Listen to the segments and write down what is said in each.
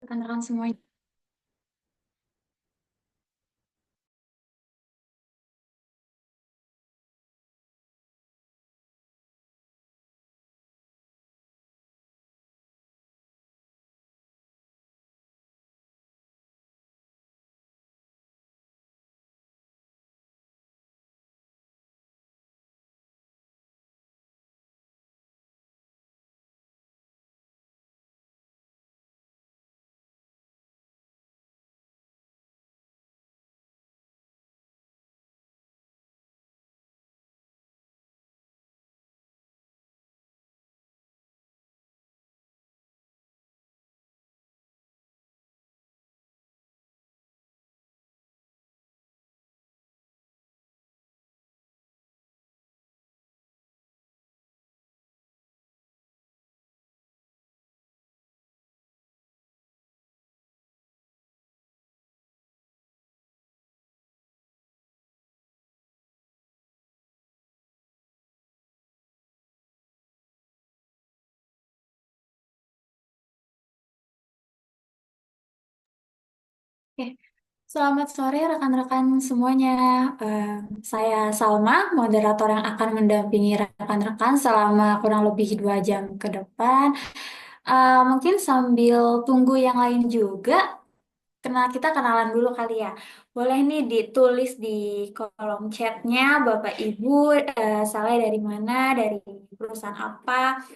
rekan-rekan semuanya. Oke, selamat sore rekan-rekan semuanya. Eh, saya Salma, moderator yang akan mendampingi rekan-rekan selama kurang lebih 2 jam ke depan. Mungkin sambil tunggu yang lain juga, kita kenalan dulu kali ya. Boleh nih ditulis di kolom chatnya, Bapak Ibu, saya dari mana, dari perusahaan apa.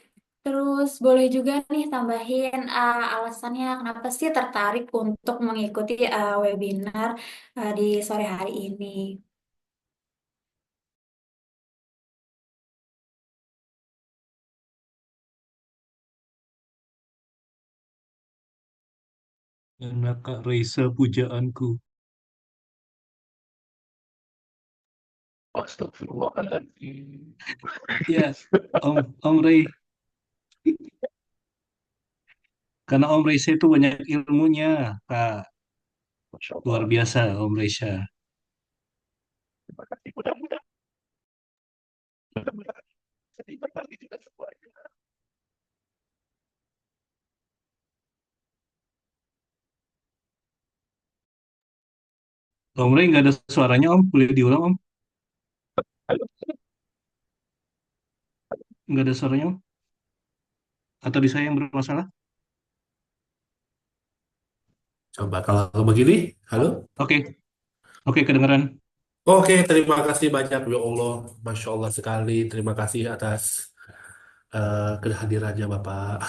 Terus boleh juga nih tambahin alasannya kenapa sih tertarik untuk mengikuti webinar di sore hari ini. Karena Kak Raisa pujaanku. Astagfirullahaladzim. Ya, Om Ray. Karena Om Raisa itu banyak ilmunya, Kak. Masya Luar Allah. biasa Om Raisa. Terima kasih. Mudah-mudahan jadi berbagi juga semuanya. Om Ray nggak ada suaranya Om, boleh diulang Om? Halo. Nggak ada suaranya Om? Atau di saya yang bermasalah? Coba kalau begini, halo? Oke, oke kedengeran. Oke, terima kasih banyak ya Allah. Masya Allah sekali. Terima kasih atas kehadirannya Bapak.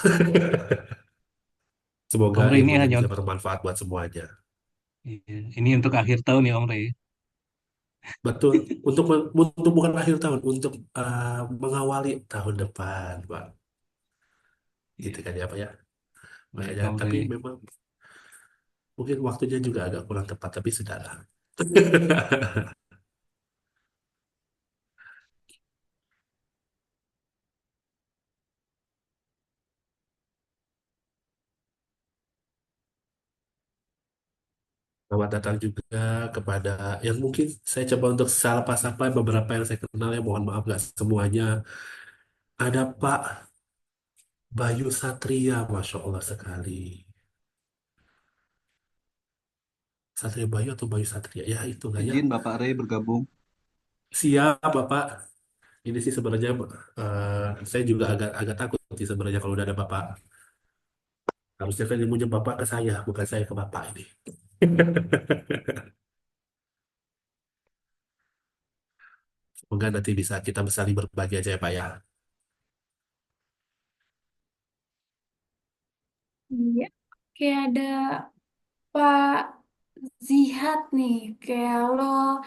Semoga Om Ray ini ilmunya hanya bisa bermanfaat buat semuanya. iya, ini untuk akhir tahun ya Om Ray. Betul, untuk bukan akhir tahun, untuk mengawali tahun depan, Pak. Gitu Iya, kan ya, Pak ya. baik Makanya, Om tapi Ray. memang mungkin waktunya juga agak kurang tepat, tapi sudahlah. Selamat datang juga kepada yang mungkin saya coba untuk sapa-sapa beberapa yang saya kenal ya, mohon maaf nggak semuanya. Ada Pak Bayu Satria, Masya Allah sekali. Satria Bayu atau Bayu Satria? Ya itu lah ya. Izin Bapak Ray bergabung. Siap Bapak. Ini sih sebenarnya saya juga agak agak takut sih sebenarnya kalau udah ada Bapak. Harusnya kan ilmunya Bapak ke saya, bukan saya ke Bapak ini. Semoga nanti bisa kita saling berbagi aja ya Pak ya. Iya, kayak ada Pak Zihat nih, kayak lo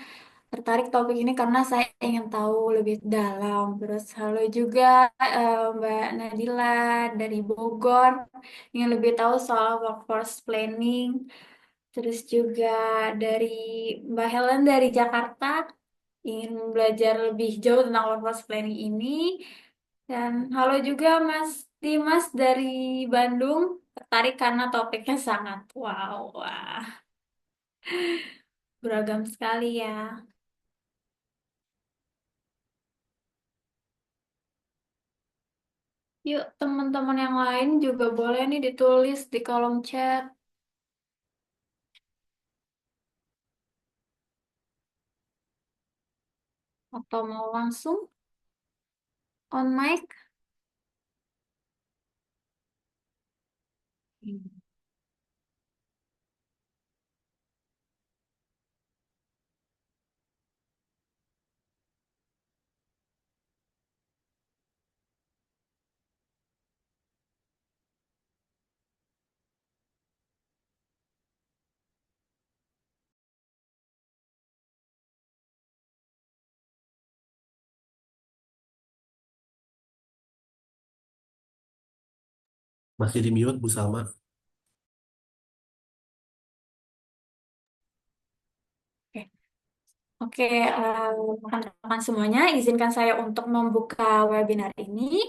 tertarik topik ini karena saya ingin tahu lebih dalam. Terus halo juga Mbak Nadila dari Bogor, ingin lebih tahu soal workforce planning. Terus juga dari Mbak Helen dari Jakarta, ingin belajar lebih jauh tentang workforce planning ini. Dan halo juga Mas Dimas dari Bandung, tertarik karena topiknya sangat wow, wah, beragam sekali ya. Yuk teman-teman yang lain juga boleh nih ditulis di kolom chat. Atau mau langsung on mic? Masih di mute, Bu Salma. Oke, Oke, rekan-rekan semuanya, izinkan saya untuk membuka webinar ini.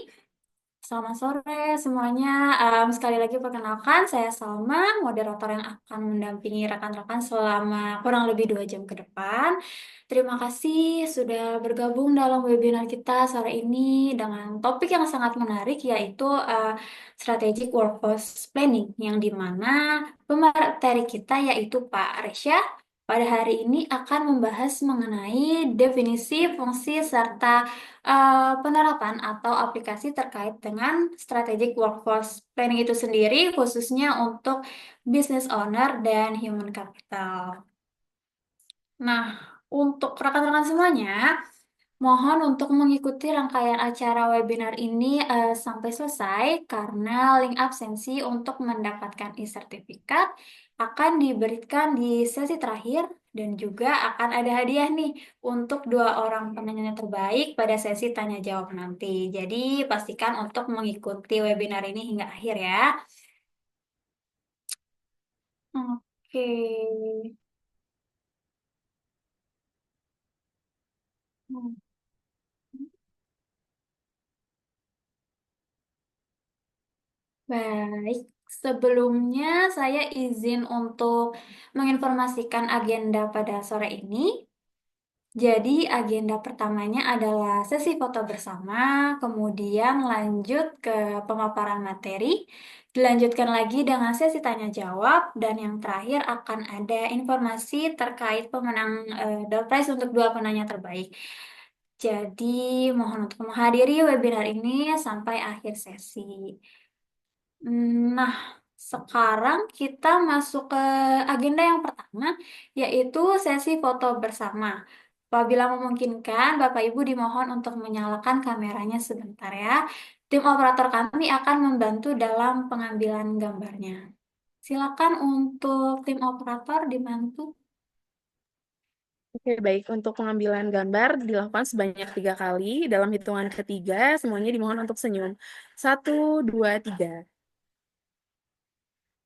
Selamat sore semuanya. Sekali lagi perkenalkan, saya Salma, moderator yang akan mendampingi rekan-rekan selama kurang lebih 2 jam ke depan. Terima kasih sudah bergabung dalam webinar kita sore ini dengan topik yang sangat menarik, yaitu Strategic Workforce Planning, yang dimana pemateri kita yaitu Pak Resya pada hari ini akan membahas mengenai definisi, fungsi, serta penerapan atau aplikasi terkait dengan strategic workforce planning itu sendiri, khususnya untuk business owner dan human capital. Nah, untuk rekan-rekan semuanya, mohon untuk mengikuti rangkaian acara webinar ini sampai selesai karena link absensi untuk mendapatkan e-sertifikat akan diberikan di sesi terakhir dan juga akan ada hadiah nih untuk 2 orang penanya terbaik pada sesi tanya jawab nanti. Jadi pastikan untuk mengikuti webinar ini hingga akhir ya. Oke. Baik, sebelumnya saya izin untuk menginformasikan agenda pada sore ini. Jadi, agenda pertamanya adalah sesi foto bersama, kemudian lanjut ke pemaparan materi, dilanjutkan lagi dengan sesi tanya jawab, dan yang terakhir akan ada informasi terkait pemenang door prize untuk 2 penanya terbaik. Jadi, mohon untuk menghadiri webinar ini sampai akhir sesi. Nah, sekarang kita masuk ke agenda yang pertama, yaitu sesi foto bersama. Apabila memungkinkan, Bapak Ibu dimohon untuk menyalakan kameranya sebentar ya. Tim operator kami akan membantu dalam pengambilan gambarnya. Silakan untuk tim operator dibantu. Oke, baik. Untuk pengambilan gambar dilakukan sebanyak 3 kali. Dalam hitungan ketiga, semuanya dimohon untuk senyum. 1, 2, 3.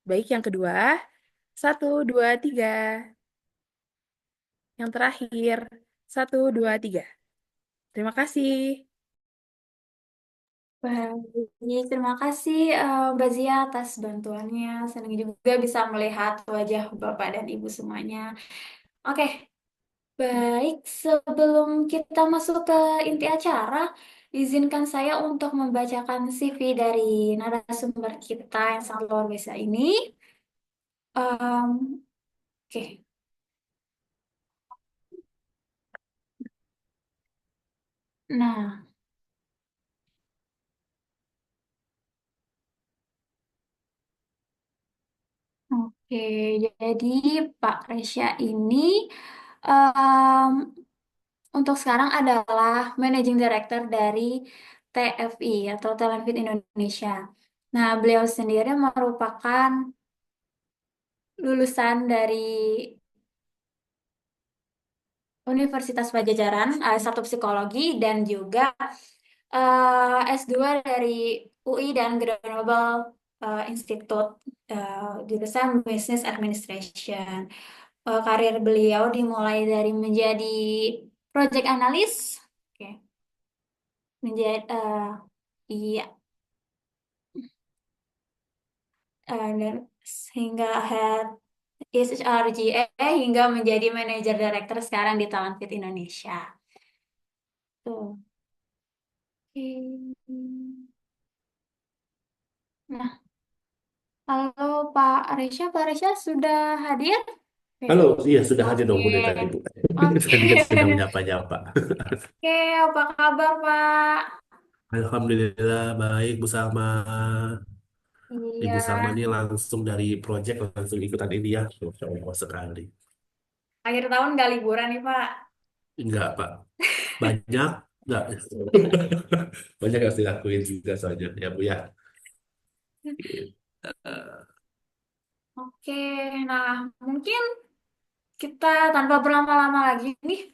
Baik, yang kedua. 1, 2, 3. Yang terakhir. 1, 2, 3. Terima kasih. Baik, terima kasih Mbak Zia atas bantuannya. Senang juga bisa melihat wajah Bapak dan Ibu semuanya. Oke, baik, sebelum kita masuk ke inti acara, izinkan saya untuk membacakan CV dari narasumber kita yang sangat luar biasa ini. Oke, nah, oke, jadi Pak Resya ini em, untuk sekarang adalah Managing Director dari TFI atau Talent Fit Indonesia. Nah, beliau sendiri merupakan lulusan dari Universitas Pajajaran, S1 Psikologi, dan juga S2 dari UI dan Grenoble Institute, jurusan Business Administration. Karir beliau dimulai dari menjadi project analyst, oke, menjadi iya, dan hingga head HRGA hingga menjadi manager director sekarang di Talent Fit Indonesia. Tuh. Oke. Nah, halo Pak Resya sudah hadir? Halo, iya sudah hadir dong Oke, Bu dari tadi Bu. oke. Tadi kan sudah menyapa-nyapa. Oke, apa kabar, Pak? Alhamdulillah baik Bu Salma. Iya, Ibu Salma ini langsung dari project langsung ikutan ini ya. Masya Allah sekali. akhir tahun nggak liburan nih, Pak. Enggak Pak, banyak enggak. Banyak harus dilakuin juga soalnya ya Bu ya. Eh, Oke, nah mungkin kita tanpa berlama-lama lagi nih,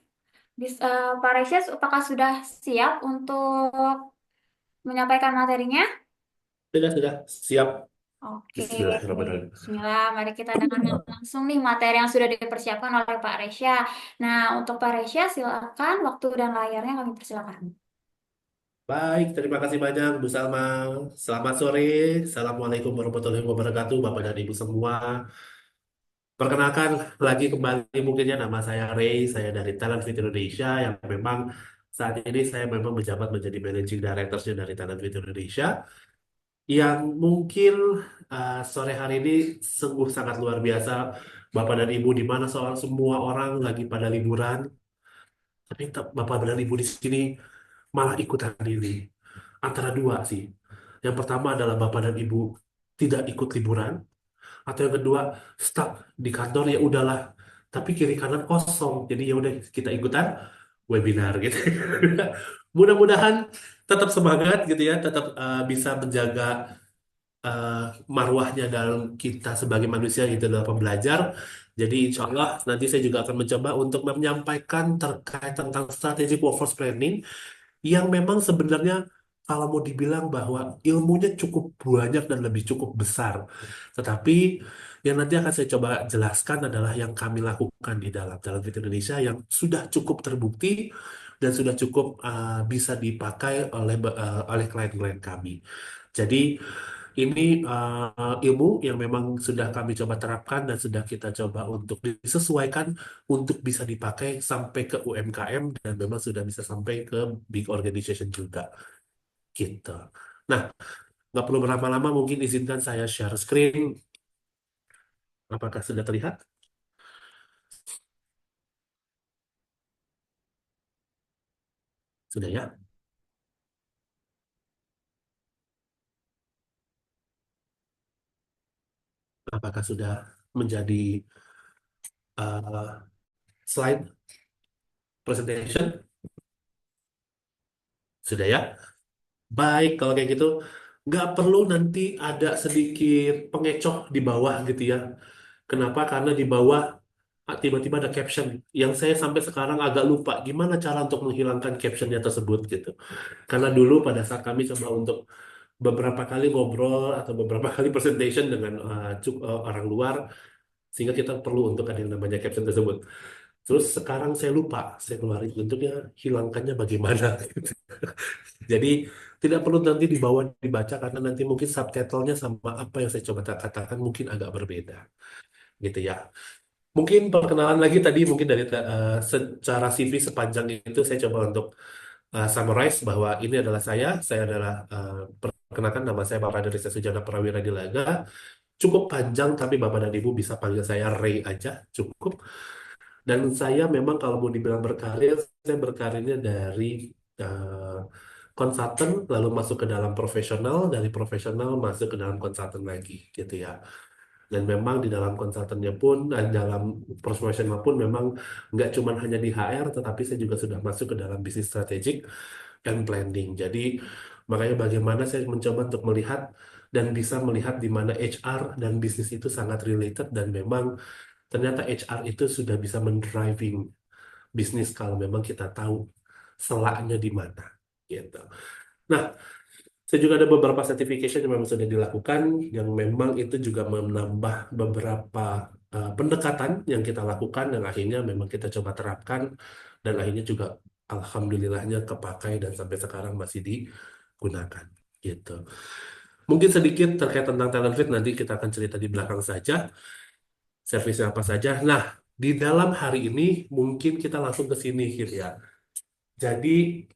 Pak Resyes, apakah sudah siap untuk menyampaikan materinya? sudah siap. Oke, Bismillahirrahmanirrahim. Bismillah, mari kita dengarkan langsung nih materi yang sudah dipersiapkan oleh Pak Resya. Nah, untuk Pak Resya, silakan waktu dan layarnya kami persilakan. Baik, terima kasih banyak Bu Salma. Selamat sore. Assalamualaikum warahmatullahi wabarakatuh, Bapak dan Ibu semua. Perkenalkan lagi kembali mungkinnya nama saya Ray, saya dari Talent Fit Indonesia yang memang saat ini saya memang menjabat menjadi Managing Director dari Talent Fit Indonesia yang mungkin sore hari ini sungguh sangat luar biasa Bapak dan Ibu di mana soal semua orang lagi pada liburan, tapi Bapak dan Ibu di sini malah ikutan ini. Antara dua sih. Yang pertama adalah Bapak dan Ibu tidak ikut liburan, atau yang kedua stuck di kantor ya udahlah tapi kiri kanan kosong jadi ya udah kita ikutan webinar gitu. Mudah-mudahan tetap semangat gitu ya, tetap bisa menjaga eh, marwahnya dalam kita sebagai manusia gitu dalam pembelajar. Jadi insya Allah nanti saya juga akan mencoba untuk menyampaikan terkait tentang strategic workforce planning yang memang sebenarnya kalau mau dibilang bahwa ilmunya cukup banyak dan lebih cukup besar. Tetapi yang nanti akan saya coba jelaskan adalah yang kami lakukan di dalam Dalam Fit Indonesia yang sudah cukup terbukti dan sudah cukup bisa dipakai oleh klien-klien kami. Jadi ini ilmu yang memang sudah kami coba terapkan dan sudah kita coba untuk disesuaikan untuk bisa dipakai sampai ke UMKM dan memang sudah bisa sampai ke big organization juga gitu. Nah, nggak perlu berlama-lama, mungkin izinkan saya share screen. Apakah sudah terlihat? Sudah ya? Apakah sudah menjadi uh, slide presentation? Sudah ya? Baik, kalau kayak gitu, nggak perlu nanti ada sedikit pengecoh di bawah gitu ya. Kenapa? Karena di bawah tiba-tiba ada caption yang saya sampai sekarang agak lupa gimana cara untuk menghilangkan captionnya tersebut gitu. Karena dulu pada saat kami coba untuk beberapa kali ngobrol atau beberapa kali presentation dengan orang luar, sehingga kita perlu untuk ada yang namanya caption tersebut. Terus sekarang saya lupa, saya keluarin bentuknya, hilangkannya bagaimana. Jadi tidak perlu nanti di bawah dibaca karena nanti mungkin subtitlenya sama apa yang saya coba katakan mungkin agak berbeda gitu ya. Mungkin perkenalan lagi tadi mungkin dari secara CV sepanjang itu saya coba untuk summarize bahwa ini adalah saya adalah perkenalkan nama saya Bapak Dari Sujana Prawira Dilaga. Cukup panjang tapi Bapak dan Ibu bisa panggil saya Ray aja cukup. Dan saya memang kalau mau dibilang berkarir, saya berkarirnya dari uh, konsultan lalu masuk ke dalam profesional, dari profesional masuk ke dalam konsultan lagi gitu ya. Dan memang di dalam konsultannya pun, dalam profesional pun memang nggak cuma hanya di HR, tetapi saya juga sudah masuk ke dalam bisnis strategik dan planning. Jadi makanya bagaimana saya mencoba untuk melihat dan bisa melihat di mana HR dan bisnis itu sangat related dan memang ternyata HR itu sudah bisa mendriving bisnis kalau memang kita tahu selaknya di mana gitu. Nah, saya juga ada beberapa certification yang memang sudah dilakukan, yang memang itu juga menambah beberapa pendekatan yang kita lakukan, dan akhirnya memang kita coba terapkan, dan akhirnya juga alhamdulillahnya kepakai dan sampai sekarang masih digunakan. Gitu. Mungkin sedikit terkait tentang talent fit nanti kita akan cerita di belakang saja, servisnya apa saja. Nah, di dalam hari ini mungkin kita langsung ke sini gitu ya. Jadi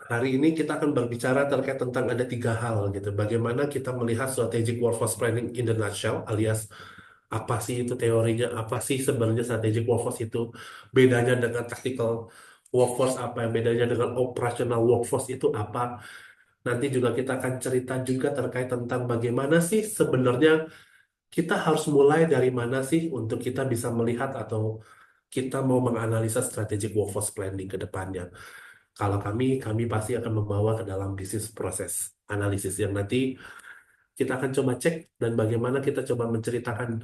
hari ini kita akan berbicara terkait tentang ada tiga hal gitu. Bagaimana kita melihat strategic workforce planning in the nutshell alias Apa sih itu teorinya? Apa sih sebenarnya strategic workforce itu? Bedanya dengan tactical workforce apa? Bedanya dengan operational workforce itu apa? Nanti juga kita akan cerita juga terkait tentang bagaimana sih sebenarnya kita harus mulai dari mana sih untuk kita bisa melihat atau kita mau menganalisa strategic workforce planning ke depannya. Kalau kami pasti akan membawa ke dalam bisnis proses analisis yang nanti kita akan coba cek dan bagaimana kita coba menceritakan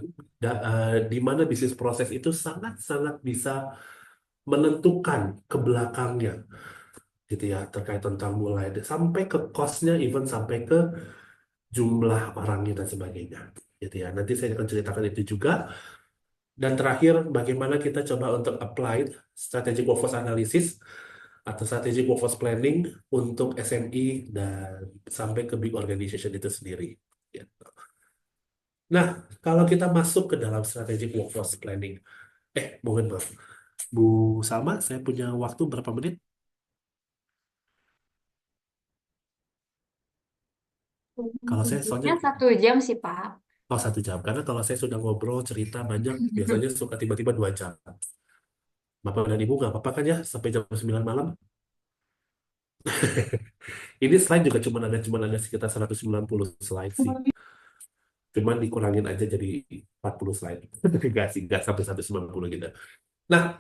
di mana bisnis proses itu sangat-sangat bisa menentukan ke belakangnya gitu ya terkait tentang mulai sampai ke cost-nya even sampai ke jumlah orangnya dan sebagainya gitu ya. Nanti saya akan ceritakan itu juga. Dan terakhir, bagaimana kita coba untuk apply strategic workforce analysis atau strategic workforce planning untuk SME dan sampai ke big organization itu sendiri. Gitu. Nah, kalau kita masuk ke dalam strategic workforce planning, mohon maaf, Bu Salma, saya punya waktu berapa menit? Kalau saya soalnya, Budgetnya 1 jam sih, Pak. 1 jam. Karena kalau saya sudah ngobrol, cerita banyak, biasanya suka tiba-tiba 2 jam. Bapak dan Ibu nggak apa-apa kan ya, sampai jam 9 malam? Ini slide juga cuma ada sekitar 190 slide sih. Cuman dikurangin aja jadi 40 slide. Enggak sih, enggak sampai 190 gitu. Nah,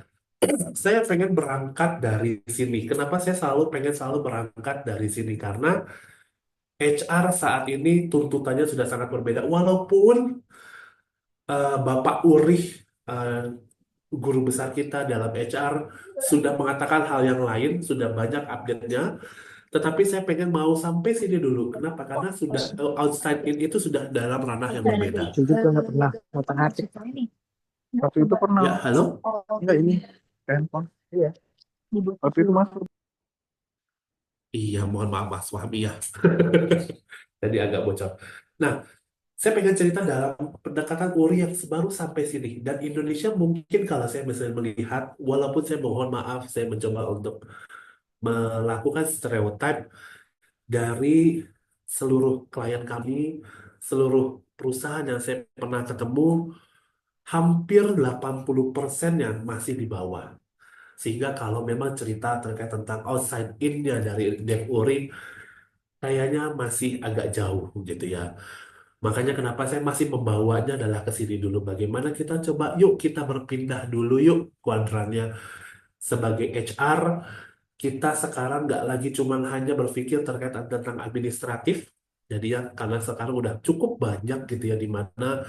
saya pengen berangkat dari sini. Kenapa saya selalu berangkat dari sini? Karena HR saat ini tuntutannya sudah sangat berbeda. Walaupun Bapak Urih, eh, guru besar kita dalam HR, sudah mengatakan hal yang lain, sudah banyak update-nya. Tetapi saya pengen mau sampai sini dulu. Kenapa? Karena sudah outside in itu sudah dalam ranah yang berbeda. Jadi tuh nggak pernah ngotak atik. Waktu itu pernah. Ya, halo? Enggak ini handphone. Iya. Waktu itu masuk. Iya, mohon maaf Mas Wahmi ya. Tadi agak bocor. Nah, saya pengen cerita dalam pendekatan URI yang baru sampai sini. Dan Indonesia mungkin kalau saya misalnya melihat, walaupun saya mohon maaf, saya mencoba untuk melakukan stereotip dari seluruh klien kami, seluruh perusahaan yang saya pernah ketemu, hampir 80% yang masih di bawah. Sehingga kalau memang cerita terkait tentang outside in-nya dari Dev Uri, kayaknya masih agak jauh gitu ya. Makanya kenapa saya masih membawanya adalah ke sini dulu. Bagaimana kita coba, yuk kita berpindah dulu yuk kuadrannya. Sebagai HR, kita sekarang nggak lagi cuma hanya berpikir terkait tentang administratif. Jadi ya, karena sekarang udah cukup banyak gitu ya, di mana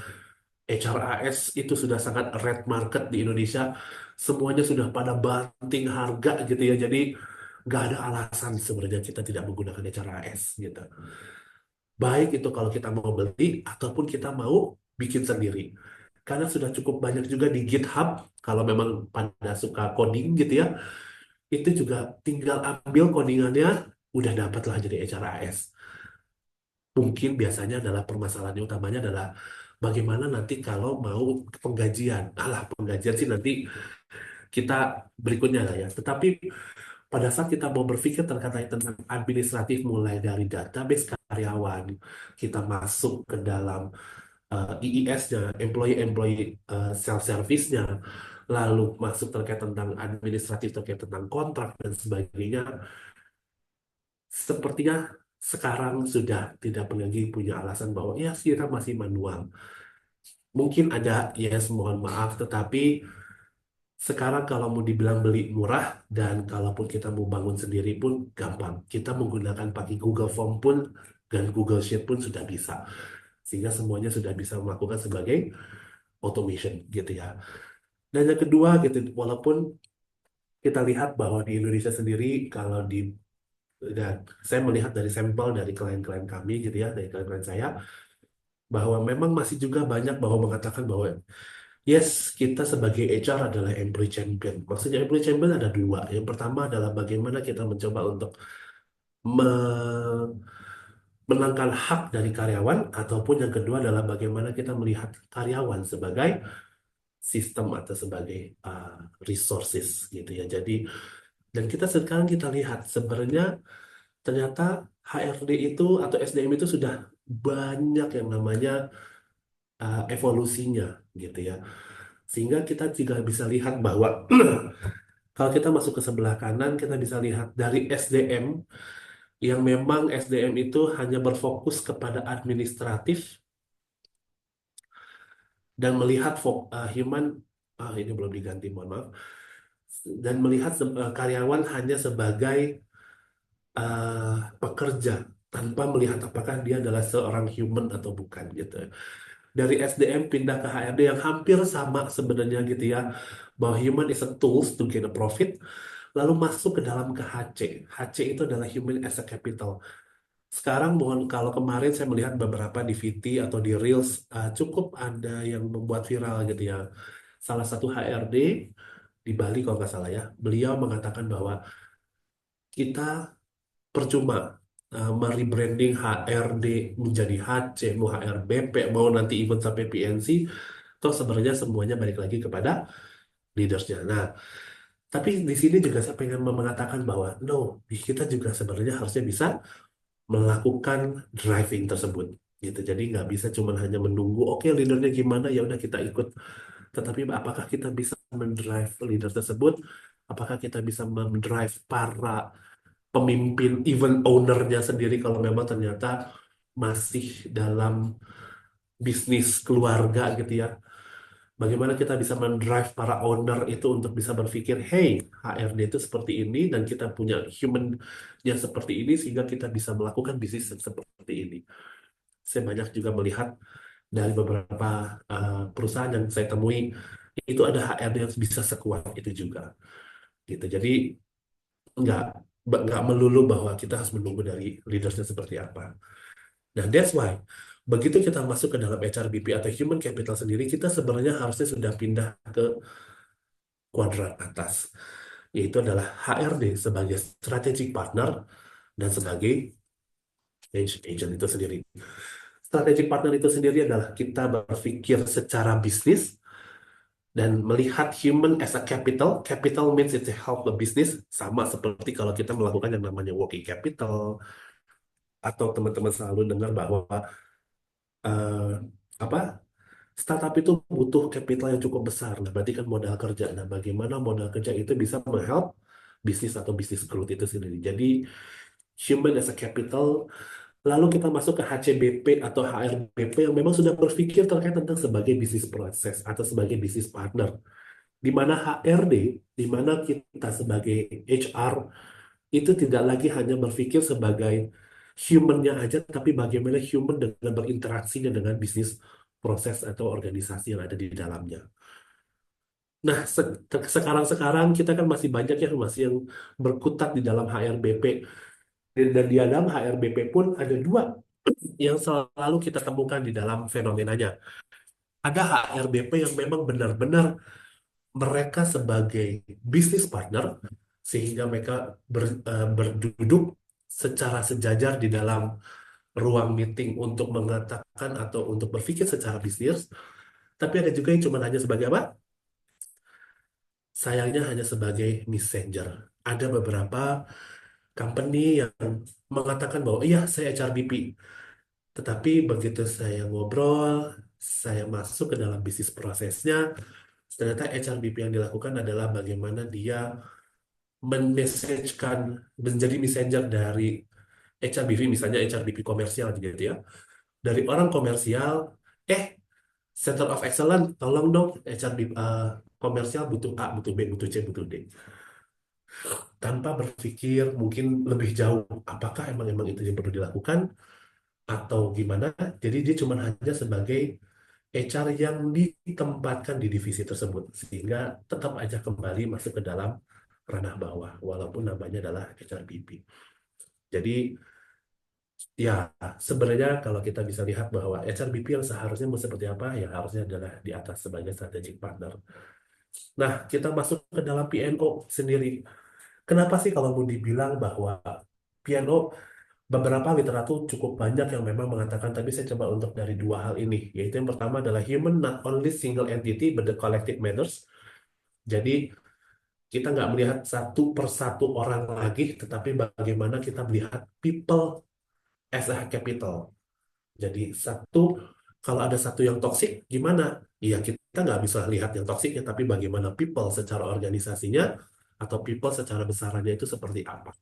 HRAS itu sudah sangat red market di Indonesia. Semuanya sudah pada banting harga gitu ya. Jadi nggak ada alasan sebenarnya kita tidak menggunakan HRAS gitu. Baik itu kalau kita mau beli ataupun kita mau bikin sendiri. Karena sudah cukup banyak juga di GitHub, kalau memang pada suka coding gitu ya, itu juga tinggal ambil codingannya, udah dapat lah jadi HRAS. Mungkin biasanya adalah permasalahannya utamanya adalah bagaimana nanti kalau mau penggajian. Alah, penggajian sih nanti kita berikutnya lah ya. Tetapi pada saat kita mau berpikir terkait tentang administratif mulai dari database karyawan, kita masuk ke dalam IIS-nya, employee-employee self-service-nya, lalu masuk terkait tentang administratif terkait tentang kontrak dan sebagainya, sepertinya sekarang sudah tidak lagi punya alasan bahwa ya kita masih manual. Mungkin ada, yes, mohon maaf, tetapi sekarang kalau mau dibilang beli murah dan kalaupun kita mau bangun sendiri pun gampang. Kita menggunakan pakai Google Form pun dan Google Sheet pun sudah bisa. Sehingga semuanya sudah bisa melakukan sebagai automation gitu ya. Dan yang kedua gitu, walaupun kita lihat bahwa di Indonesia sendiri kalau di dan saya melihat dari sampel dari klien-klien kami gitu ya, dari klien-klien saya, bahwa memang masih juga banyak bahwa mengatakan bahwa yes, kita sebagai HR adalah employee champion. Maksudnya employee champion ada dua. Yang pertama adalah bagaimana kita mencoba untuk menangkan hak dari karyawan, ataupun yang kedua adalah bagaimana kita melihat karyawan sebagai sistem atau sebagai resources gitu ya. Jadi dan kita sekarang kita lihat sebenarnya ternyata HRD itu atau SDM itu sudah banyak yang namanya evolusinya gitu ya. Sehingga kita juga bisa lihat bahwa kalau kita masuk ke sebelah kanan, kita bisa lihat dari SDM yang memang SDM itu hanya berfokus kepada administratif dan melihat human, ini belum diganti, mohon maaf, dan melihat karyawan hanya sebagai pekerja tanpa melihat apakah dia adalah seorang human atau bukan gitu. Dari SDM pindah ke HRD yang hampir sama sebenarnya gitu ya, bahwa human is a tools to gain a profit, lalu masuk ke dalam ke HC. HC itu adalah human as a capital. Sekarang mohon, kalau kemarin saya melihat beberapa di VT atau di Reels, cukup ada yang membuat viral gitu ya. Salah satu HRD di Bali kalau nggak salah ya, beliau mengatakan bahwa kita percuma merebranding HRD menjadi HC, mau HRBP, mau nanti even sampai PNC, toh sebenarnya semuanya balik lagi kepada leadersnya. Nah, tapi di sini juga saya pengen mengatakan bahwa no, kita juga sebenarnya harusnya bisa melakukan driving tersebut gitu. Jadi nggak bisa cuma hanya menunggu, oke leadernya gimana ya udah kita ikut. Tetapi apakah kita bisa mendrive leader tersebut? Apakah kita bisa mendrive para pemimpin, even ownernya sendiri kalau memang ternyata masih dalam bisnis keluarga gitu ya. Bagaimana kita bisa mendrive para owner itu untuk bisa berpikir, hey, HRD itu seperti ini dan kita punya human yang seperti ini sehingga kita bisa melakukan bisnis yang seperti ini. Saya banyak juga melihat dari beberapa perusahaan yang saya temui itu ada HRD yang bisa sekuat itu juga. Gitu. Jadi nggak nggak melulu bahwa kita harus menunggu dari leadersnya seperti apa. Nah, that's why begitu kita masuk ke dalam HRBP atau Human Capital sendiri, kita sebenarnya harusnya sudah pindah ke kuadran atas, yaitu adalah HRD sebagai strategic partner dan sebagai change agent itu sendiri. Strategic partner itu sendiri adalah kita berpikir secara bisnis dan melihat human as a capital. Capital means it's a help the business, sama seperti kalau kita melakukan yang namanya working capital, atau teman-teman selalu dengar bahwa eh, apa startup itu butuh capital yang cukup besar. Nah, berarti kan modal kerja. Nah, bagaimana modal kerja itu bisa menghelp bisnis atau bisnis growth itu sendiri. Jadi, human as a capital. Lalu kita masuk ke HCBP atau HRBP yang memang sudah berpikir terkait tentang sebagai bisnis proses atau sebagai bisnis partner. Di mana HRD, di mana kita sebagai HR itu tidak lagi hanya berpikir sebagai human-nya aja, tapi bagaimana human dengan berinteraksinya dengan bisnis proses atau organisasi yang ada di dalamnya. Nah, sekarang-sekarang kita kan masih banyak yang masih yang berkutat di dalam HRBP. Dan di dalam HRBP pun ada dua yang selalu kita temukan di dalam fenomenanya. Ada HRBP yang memang benar-benar mereka sebagai bisnis partner, sehingga mereka berduduk secara sejajar di dalam ruang meeting untuk mengatakan atau untuk berpikir secara bisnis. Tapi ada juga yang cuma hanya sebagai apa? Sayangnya hanya sebagai messenger. Ada beberapa company yang mengatakan bahwa iya saya HRBP. Tetapi begitu saya ngobrol, saya masuk ke dalam bisnis prosesnya, ternyata HRBP yang dilakukan adalah bagaimana dia men-messagekan, menjadi messenger dari HRBP, misalnya HRBP komersial gitu ya. Dari orang komersial, Center of Excellence, tolong dong HRBP komersial butuh A, butuh B, butuh C, butuh D. Tanpa berpikir mungkin lebih jauh, apakah emang itu yang perlu dilakukan atau gimana. Jadi dia cuma hanya sebagai HR yang ditempatkan di divisi tersebut, sehingga tetap aja kembali masuk ke dalam ranah bawah, walaupun namanya adalah HRBP. Jadi ya sebenarnya kalau kita bisa lihat bahwa HRBP yang seharusnya mau seperti apa, ya harusnya adalah di atas sebagai strategic partner. Nah, kita masuk ke dalam PNO sendiri. Kenapa sih kalau mau dibilang bahwa PNO, beberapa literatur cukup banyak yang memang mengatakan, tapi saya coba untuk dari dua hal ini, yaitu yang pertama adalah human not only single entity but the collective matters. Jadi kita nggak melihat satu persatu orang lagi, tetapi bagaimana kita melihat people as a capital. Jadi satu Kalau ada satu yang toksik, gimana? Iya, kita nggak bisa lihat yang toksiknya, tapi bagaimana people secara organisasinya atau people secara besarannya itu seperti apa.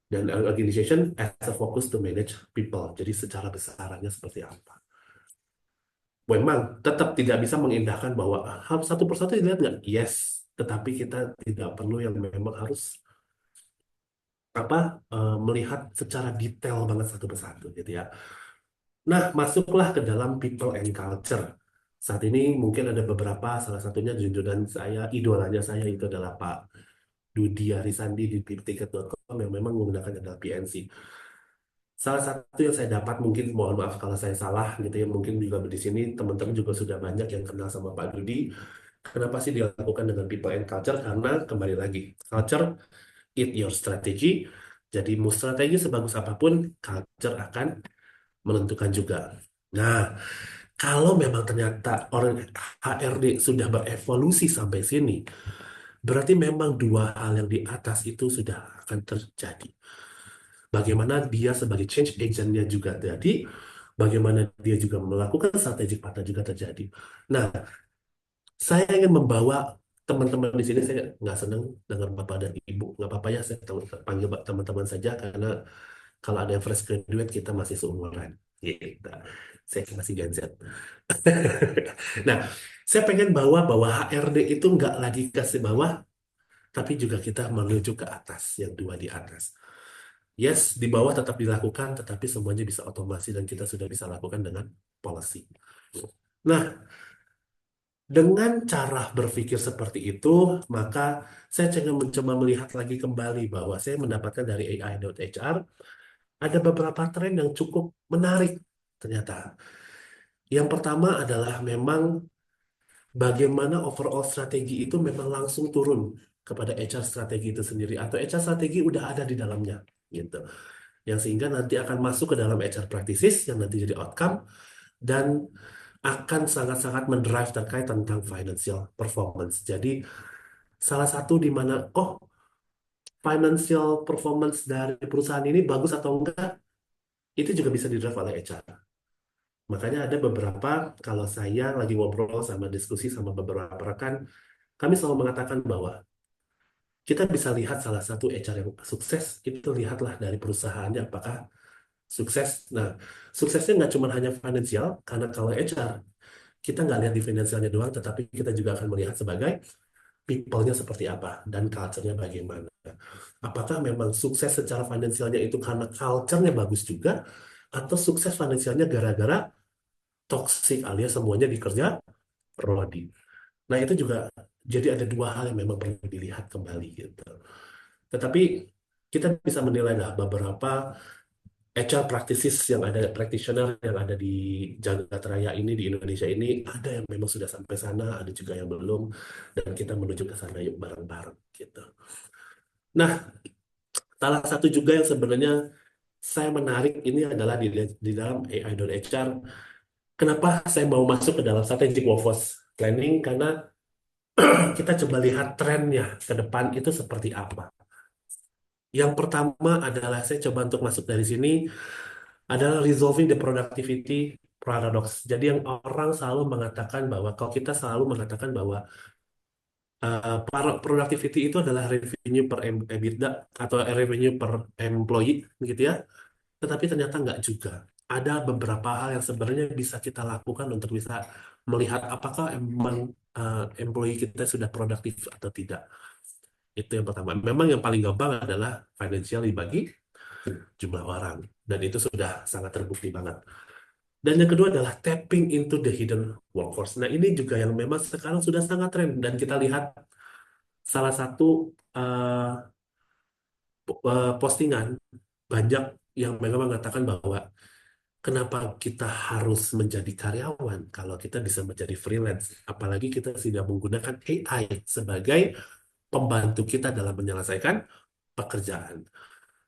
Dan organization as a focus to manage people. Jadi secara besarannya seperti apa. Memang tetap tidak bisa mengindahkan bahwa harus satu persatu dilihat nggak? Yes. Tetapi kita tidak perlu yang memang harus apa melihat secara detail banget satu persatu gitu ya. Nah, masuklah ke dalam people and culture. Saat ini mungkin ada beberapa, salah satunya junjungan saya, idolanya saya itu adalah Pak Dudi Arisandi di tiket.com yang memang menggunakan adalah PNC. Salah satu yang saya dapat, mungkin mohon maaf kalau saya salah gitu ya, mungkin juga di sini teman-teman juga sudah banyak yang kenal sama Pak Dudi. Kenapa sih dilakukan dengan people and culture? Karena kembali lagi, culture eat your strategy. Jadi mau strategi sebagus apapun, culture akan menentukan juga. Nah, kalau memang ternyata orang HRD sudah berevolusi sampai sini, berarti memang dua hal yang di atas itu sudah akan terjadi. Bagaimana dia sebagai change agent-nya juga terjadi, bagaimana dia juga melakukan strategic partner juga terjadi. Nah, saya ingin membawa teman-teman di sini, saya nggak senang dengan Bapak dan Ibu. Nggak apa-apa ya, saya panggil teman-teman saja, karena kalau ada yang fresh graduate, kita masih seumuran. Gitu. Saya masih Gen Z. Nah, saya pengen bawa bahwa HRD itu nggak lagi kasih bawah, tapi juga kita menuju ke atas, yang dua di atas. Yes, di bawah tetap dilakukan, tetapi semuanya bisa otomasi dan kita sudah bisa lakukan dengan policy. Nah, dengan cara berpikir seperti itu, maka saya ingin mencoba melihat lagi kembali bahwa saya mendapatkan dari AI.HR ada beberapa tren yang cukup menarik ternyata. Yang pertama adalah memang bagaimana overall strategi itu memang langsung turun kepada HR strategi itu sendiri, atau HR strategi udah ada di dalamnya gitu. Yang sehingga nanti akan masuk ke dalam HR practices yang nanti jadi outcome dan akan sangat-sangat mendrive terkait tentang financial performance. Jadi salah satu di mana financial performance dari perusahaan ini bagus atau enggak itu juga bisa didrive oleh HR. Makanya ada beberapa, kalau saya lagi ngobrol sama diskusi sama beberapa rekan, kami selalu mengatakan bahwa kita bisa lihat salah satu HR yang sukses, itu lihatlah dari perusahaannya apakah sukses. Nah, suksesnya nggak cuma hanya finansial, karena kalau HR, kita nggak lihat di finansialnya doang, tetapi kita juga akan melihat sebagai people-nya seperti apa, dan culture-nya bagaimana. Apakah memang sukses secara finansialnya itu karena culture-nya bagus juga, atau sukses finansialnya gara-gara toxic alias semuanya dikerja Rodi. Nah, itu juga jadi ada dua hal yang memang perlu dilihat kembali gitu. Tetapi kita bisa menilai lah beberapa HR practices yang ada, practitioner yang ada di Jagat Raya ini, di Indonesia ini, ada yang memang sudah sampai sana, ada juga yang belum, dan kita menuju ke sana yuk bareng-bareng gitu. Nah, salah satu juga yang sebenarnya saya menarik ini adalah di dalam AI.HR. Kenapa saya mau masuk ke dalam strategic workforce planning? Karena kita coba lihat trennya ke depan itu seperti apa. Yang pertama adalah saya coba untuk masuk dari sini adalah resolving the productivity paradox. Jadi yang orang selalu mengatakan bahwa kalau kita selalu mengatakan bahwa productivity itu adalah revenue per EBITDA atau revenue per employee gitu ya. Tetapi ternyata nggak juga. Ada beberapa hal yang sebenarnya bisa kita lakukan untuk bisa melihat apakah emang employee kita sudah produktif atau tidak. Itu yang pertama. Memang yang paling gampang adalah financial dibagi jumlah orang. Dan itu sudah sangat terbukti banget. Dan yang kedua adalah tapping into the hidden workforce. Nah, ini juga yang memang sekarang sudah sangat tren. Dan kita lihat salah satu postingan banyak yang memang mengatakan bahwa kenapa kita harus menjadi karyawan kalau kita bisa menjadi freelance. Apalagi kita sudah menggunakan AI sebagai pembantu kita dalam menyelesaikan pekerjaan.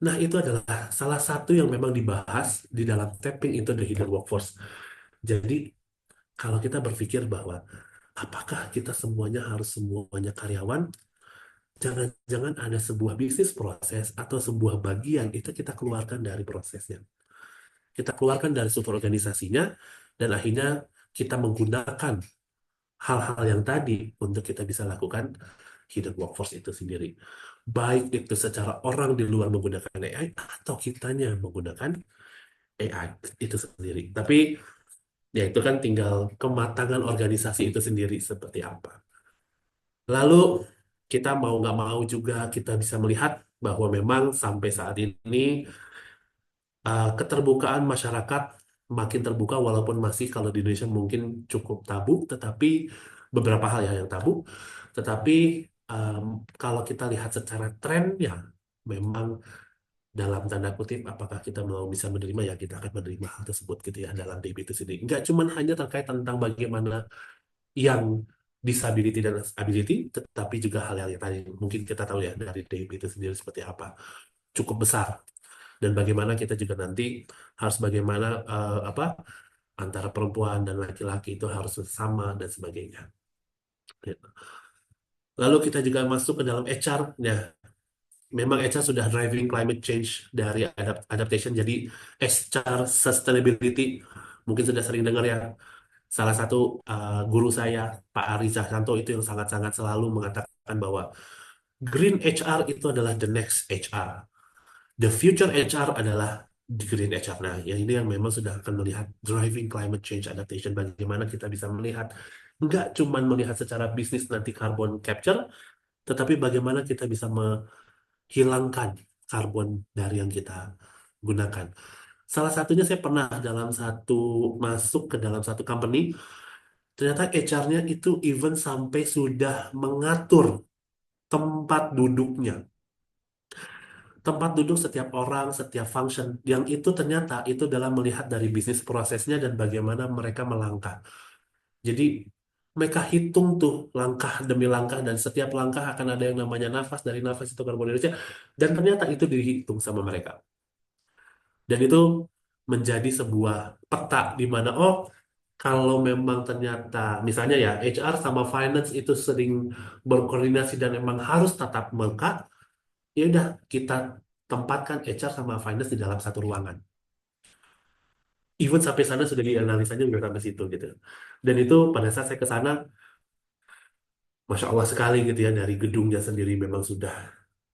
Nah, itu adalah salah satu yang memang dibahas di dalam tapping into the hidden workforce. Jadi, kalau kita berpikir bahwa apakah kita semuanya karyawan, jangan-jangan ada sebuah bisnis proses atau sebuah bagian itu kita keluarkan dari prosesnya. Kita keluarkan dari struktur organisasinya, Dan akhirnya kita menggunakan hal-hal yang tadi untuk kita bisa lakukan hidden workforce itu sendiri. Baik itu secara orang di luar menggunakan AI atau kitanya menggunakan AI itu sendiri. Tapi ya itu kan tinggal kematangan organisasi itu sendiri seperti apa. Lalu kita mau nggak mau juga kita bisa melihat bahwa memang sampai saat ini keterbukaan masyarakat makin terbuka walaupun masih kalau di Indonesia mungkin cukup tabu, tetapi beberapa hal yang tabu, tetapi em, kalau kita lihat secara tren ya memang dalam tanda kutip apakah kita mau bisa menerima ya kita akan menerima hal tersebut gitu ya dalam DB itu sendiri. Enggak cuma hanya terkait tentang bagaimana yang disability dan ability, tetapi juga hal-hal yang tadi mungkin kita tahu ya dari DB itu sendiri seperti apa cukup besar dan bagaimana kita juga nanti harus bagaimana apa antara perempuan dan laki-laki itu harus sama dan sebagainya. Gitu. Lalu kita juga masuk ke dalam HR. Ya, memang HR sudah driving climate change dari adaptation jadi HR sustainability mungkin sudah sering dengar ya. Salah satu guru saya Pak Ari Cahyanto itu yang sangat-sangat selalu mengatakan bahwa green HR itu adalah the next HR. The future HR adalah di green HR. Nah, yang ini yang memang sudah akan melihat driving climate change adaptation. Bagaimana kita bisa melihat, nggak cuma melihat secara bisnis nanti carbon capture, tetapi bagaimana kita bisa menghilangkan karbon dari yang kita gunakan. Salah satunya saya pernah masuk ke dalam satu company, ternyata HR-nya itu even sampai sudah mengatur tempat duduknya. Tempat duduk setiap orang, setiap function, yang itu ternyata itu dalam melihat dari bisnis prosesnya dan bagaimana mereka melangkah. Jadi mereka hitung tuh langkah demi langkah dan setiap langkah akan ada yang namanya nafas, dari nafas itu karbon dioksida dan ternyata itu dihitung sama mereka. Dan itu menjadi sebuah peta di mana kalau memang ternyata misalnya ya HR sama finance itu sering berkoordinasi dan memang harus tatap muka, ya udah kita tempatkan HR sama finance di dalam satu ruangan. Even sampai sana sudah dianalisanya udah sampai situ gitu. Dan itu pada saat saya ke sana, Masya Allah sekali gitu ya dari gedungnya sendiri memang sudah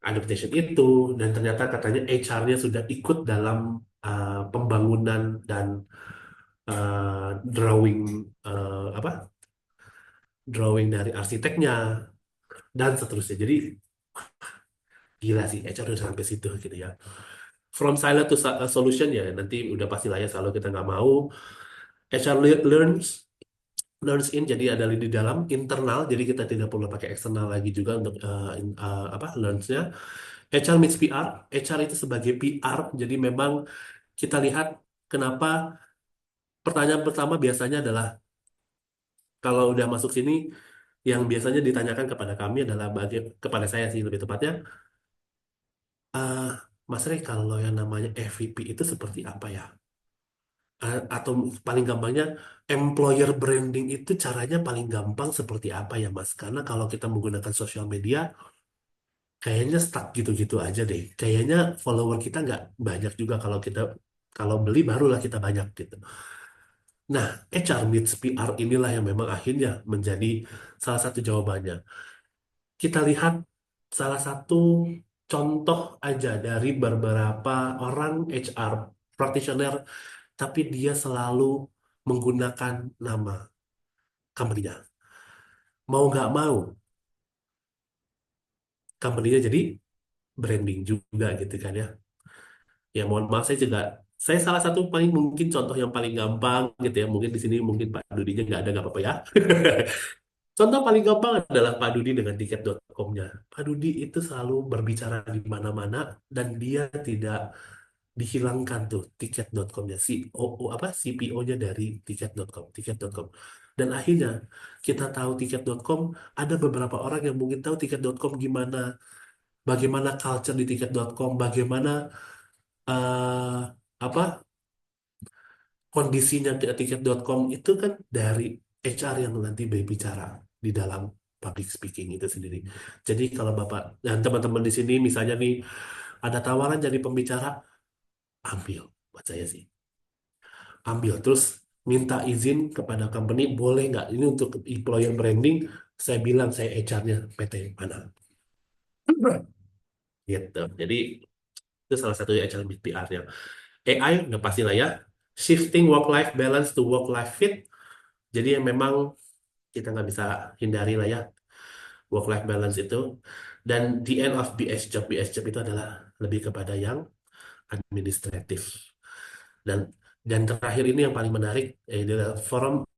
adaptation itu dan ternyata katanya HR-nya sudah ikut dalam pembangunan dan drawing apa drawing dari arsiteknya dan seterusnya. Jadi gila sih HR udah sampai situ gitu ya. From silent to solution ya nanti udah pasti lah ya selalu kita nggak mau HR learns in jadi ada di dalam internal jadi kita tidak perlu pakai eksternal lagi juga untuk apa learns-nya. HR meets PR, HR itu sebagai PR jadi memang kita lihat kenapa pertanyaan pertama biasanya adalah kalau udah masuk sini yang biasanya ditanyakan kepada kami adalah kepada saya sih lebih tepatnya eh Mas Rey kalau yang namanya FVP itu seperti apa ya? Atau paling gampangnya employer branding itu caranya paling gampang seperti apa ya Mas? Karena kalau kita menggunakan sosial media kayaknya stuck gitu-gitu aja deh. Kayaknya follower kita nggak banyak juga kalau beli barulah kita banyak gitu. Nah, HR meets PR inilah yang memang akhirnya menjadi salah satu jawabannya. Kita lihat salah satu contoh aja dari beberapa orang HR practitioner tapi dia selalu menggunakan nama company-nya. Mau nggak mau, company-nya jadi branding juga gitu kan ya. Ya mohon maaf saya salah satu paling mungkin contoh yang paling gampang gitu ya. Mungkin di sini mungkin Pak Dudinya nggak ada nggak apa-apa ya. Contoh paling gampang adalah Pak Dudi dengan tiket.com-nya. Pak Dudi itu selalu berbicara di mana-mana dan dia tidak dihilangkan tuh tiket.com-nya COO apa CPO-nya dari tiket.com. Dan akhirnya kita tahu tiket.com ada beberapa orang yang mungkin tahu tiket.com bagaimana culture di tiket.com, bagaimana eh, apa kondisinya di tiket.com itu kan dari HR yang nanti berbicara di dalam public speaking itu sendiri. Jadi kalau Bapak dan teman-teman di sini misalnya nih ada tawaran jadi pembicara, ambil buat saya sih. Ambil terus minta izin kepada company, boleh nggak ini untuk employer branding, saya bilang saya HR-nya PT mana. Gitu. Jadi itu salah satu HR PR-nya. AI udah pasti lah ya. Shifting work-life balance to work-life fit. Jadi yang memang kita nggak bisa hindari lah ya work-life balance itu. Dan the end of BS job itu adalah lebih kepada yang administratif. Dan dan terakhir ini yang paling menarik adalah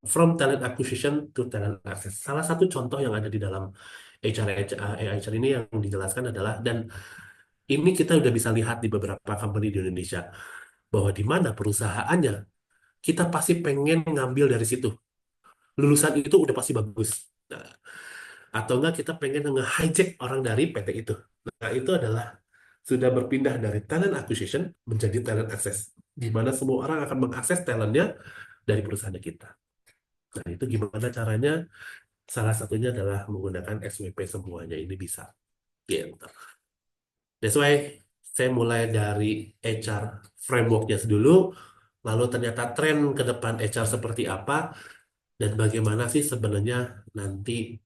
from talent acquisition to talent access. Salah satu contoh yang ada di dalam HR ini yang dijelaskan adalah, dan ini kita udah bisa lihat di beberapa company di Indonesia, bahwa di mana perusahaannya kita pasti pengen ngambil dari situ. Lulusan itu udah pasti bagus. Nah, atau enggak kita pengen nge-hijack orang dari PT itu. Nah, itu adalah sudah berpindah dari talent acquisition menjadi talent access, di mana semua orang akan mengakses talentnya dari perusahaan kita. Nah, itu gimana caranya? Salah satunya adalah menggunakan SWP semuanya ini bisa. Gitu. That's why saya mulai dari HR frameworknya dulu, lalu ternyata tren ke depan HR seperti apa, dan bagaimana sih sebenarnya nanti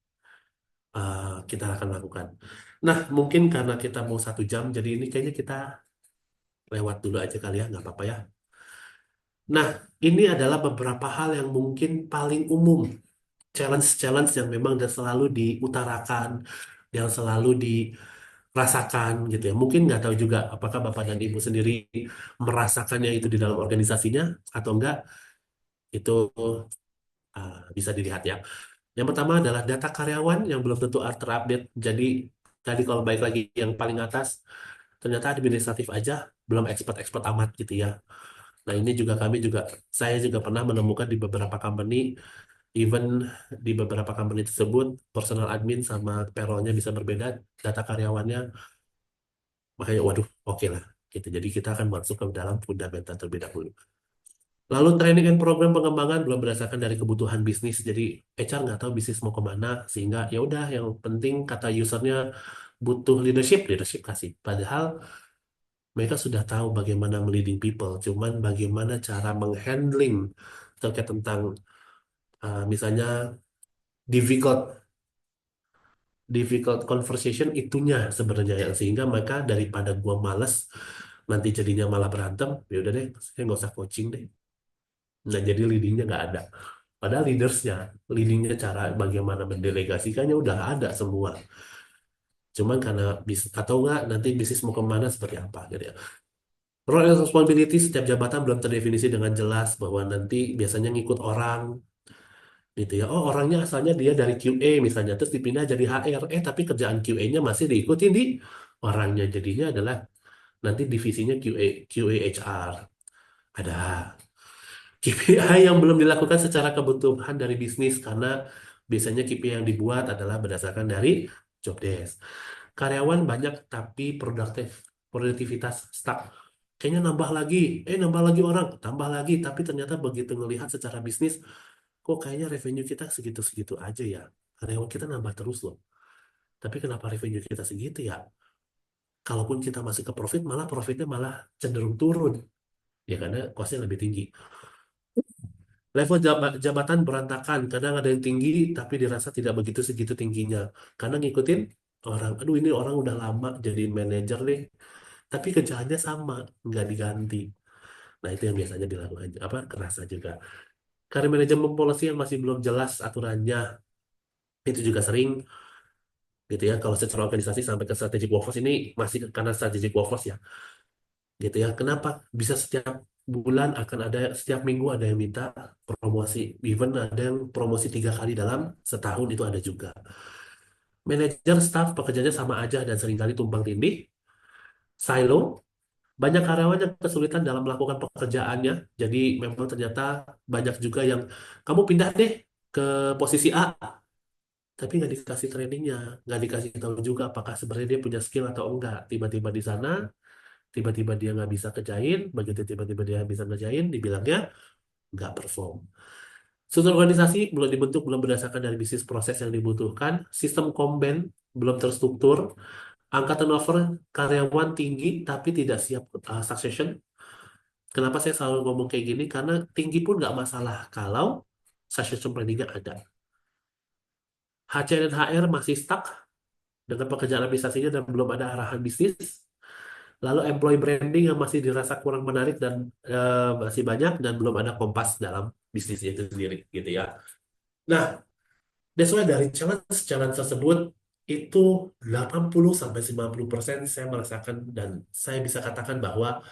kita akan lakukan. Nah, mungkin karena kita mau 1 jam, jadi ini kayaknya kita lewat dulu aja kali ya, nggak apa-apa ya. Nah, ini adalah beberapa hal yang mungkin paling umum, challenge-challenge yang memang udah selalu diutarakan, yang selalu dirasakan gitu ya. Mungkin nggak tahu juga apakah Bapak dan Ibu sendiri merasakannya itu di dalam organisasinya atau enggak, itu bisa dilihat ya. Yang pertama adalah data karyawan yang belum tentu terupdate. Jadi tadi kalau baik lagi yang paling atas, ternyata administratif aja belum expert-expert amat gitu ya. Nah ini juga saya juga pernah menemukan di beberapa company, even di beberapa company tersebut, personal admin sama payroll-nya bisa berbeda, data karyawannya, makanya waduh oke lah. Gitu. Jadi kita akan masuk ke dalam fundamental terlebih dahulu. Lalu training and program pengembangan belum berdasarkan dari kebutuhan bisnis. Jadi HR nggak tahu bisnis mau kemana, sehingga ya udah yang penting kata usernya butuh leadership, leadership kasih. Padahal mereka sudah tahu bagaimana leading people, cuman bagaimana cara menghandling terkait tentang misalnya difficult difficult conversation itunya sebenarnya yang sehingga mereka daripada gua males nanti jadinya malah berantem, ya udah deh, saya nggak usah coaching deh. Nah jadi leadingnya nggak ada. Padahal leadingnya cara bagaimana mendelegasikannya udah ada semua. Cuman karena atau enggak nanti bisnis mau kemana seperti apa gitu ya. Role and responsibility setiap jabatan belum terdefinisi dengan jelas bahwa nanti biasanya ngikut orang gitu ya. Oh orangnya asalnya dia dari QA misalnya terus dipindah jadi HR. Tapi kerjaan QA-nya masih diikutin di orangnya. Jadinya adalah nanti divisinya QA HR. Ada KPI yang belum dilakukan secara kebutuhan dari bisnis karena biasanya KPI yang dibuat adalah berdasarkan dari job desk. Karyawan banyak tapi produktivitas stuck. Kayaknya nambah lagi orang, tambah lagi, tapi ternyata begitu ngelihat secara bisnis, kok kayaknya revenue kita segitu-segitu aja ya. Karyawan kita nambah terus loh. Tapi kenapa revenue kita segitu ya? Kalaupun kita masuk ke profit, malah profitnya malah cenderung turun. Ya karena costnya lebih tinggi. Level jabatan berantakan, kadang ada yang tinggi tapi dirasa tidak begitu segitu tingginya. Karena ngikutin orang, aduh ini orang udah lama jadi manajer nih, tapi kerjaannya sama, nggak diganti. Nah itu yang biasanya dilakukan, kerasa juga. Karena manajemen policy yang masih belum jelas aturannya, itu juga sering gitu ya. Kalau secara organisasi sampai ke strategic workforce ini masih karena strategic workforce ya, gitu ya. Kenapa bisa setiap bulan akan ada, setiap minggu ada yang minta promosi, even ada yang promosi 3 kali dalam setahun itu ada juga. Manajer staff pekerjaannya sama aja dan seringkali tumpang tindih, silo. Banyak karyawan yang kesulitan dalam melakukan pekerjaannya. Jadi memang ternyata banyak juga yang kamu pindah deh ke posisi A, tapi nggak dikasih trainingnya, nggak dikasih tahu juga apakah sebenarnya dia punya skill atau enggak. Tiba-tiba di sana, tiba-tiba dia nggak bisa kerjain, begitu tiba-tiba dia bisa ngerjain, dibilangnya nggak perform. Struktur organisasi belum dibentuk, belum berdasarkan dari bisnis proses yang dibutuhkan. Sistem komben belum terstruktur. Angka turnover karyawan tinggi tapi tidak siap succession. Kenapa saya selalu ngomong kayak gini? Karena tinggi pun nggak masalah kalau succession planning-nya ada. HC dan HR masih stuck dengan pekerjaan administrasinya dan belum ada arahan bisnis. Lalu employee branding yang masih dirasa kurang menarik dan masih banyak dan belum ada kompas dalam bisnisnya itu sendiri gitu ya. Nah, that's why dari challenge tersebut itu 80 sampai 90% saya merasakan dan saya bisa katakan bahwa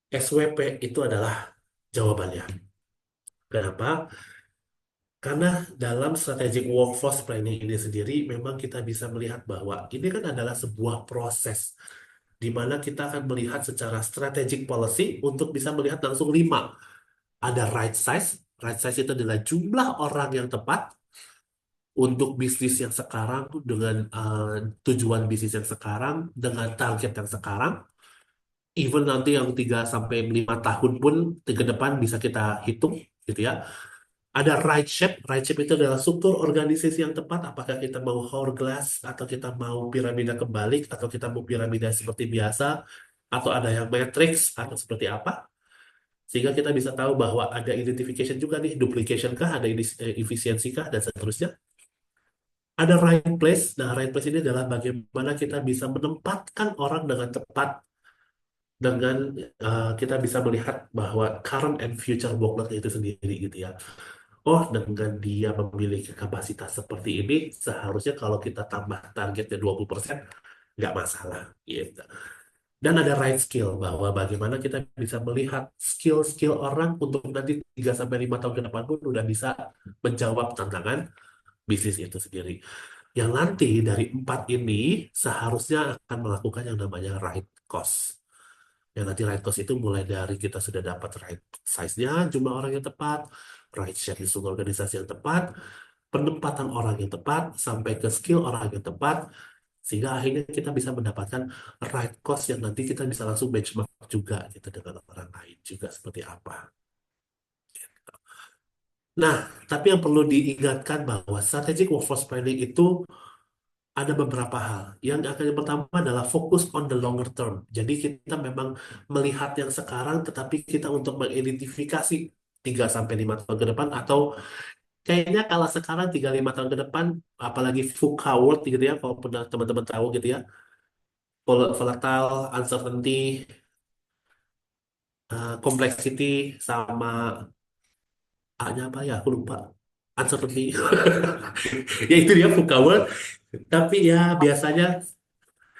SWP itu adalah jawabannya. Kenapa? Karena dalam strategic workforce planning ini sendiri memang kita bisa melihat bahwa ini kan adalah sebuah proses di mana kita akan melihat secara strategic policy untuk bisa melihat langsung lima. Ada right size. Right size itu adalah jumlah orang yang tepat untuk bisnis yang sekarang dengan tujuan bisnis yang sekarang dengan target yang sekarang. Even nanti yang 3 sampai 5 tahun pun ke depan bisa kita hitung gitu ya. Ada right shape. Right shape itu adalah struktur organisasi yang tepat. Apakah kita mau hourglass, atau kita mau piramida kebalik, atau kita mau piramida seperti biasa, atau ada yang matrix, atau seperti apa. Sehingga kita bisa tahu bahwa ada identification juga nih, duplication kah, ada efisiensi kah, dan seterusnya. Ada right place. Nah, right place ini adalah bagaimana kita bisa menempatkan orang dengan tepat dengan kita bisa melihat bahwa current and future workload itu sendiri gitu ya. Oh, dengan dia memiliki kapasitas seperti ini, seharusnya kalau kita tambah targetnya 20% nggak masalah gitu. Dan ada right skill, bahwa bagaimana kita bisa melihat skill-skill orang untuk nanti 3 sampai 5 tahun ke depan pun udah bisa menjawab tantangan bisnis itu sendiri. Yang nanti dari 4 ini seharusnya akan melakukan yang namanya right cost. Yang nanti right cost itu mulai dari kita sudah dapat right size-nya, jumlah orang yang tepat, right shape di sebuah organisasi yang tepat, penempatan orang yang tepat, sampai ke skill orang yang tepat, sehingga akhirnya kita bisa mendapatkan right cost yang nanti kita bisa langsung benchmark juga gitu dengan orang lain juga seperti apa. Nah, tapi yang perlu diingatkan bahwa strategic workforce planning itu ada beberapa hal. Yang pertama adalah fokus on the longer term. Jadi kita memang melihat yang sekarang, tetapi kita untuk mengidentifikasi 3 sampai 5 tahun ke depan, atau kayaknya kalau sekarang 3-5 tahun ke depan, apalagi VUCA word gitu ya, kalau pernah teman-teman tahu gitu ya, volatile, uncertainty, complexity, sama A-nya apa ya, aku lupa. Uncertainty. Ya itu dia VUCA word. Tapi ya biasanya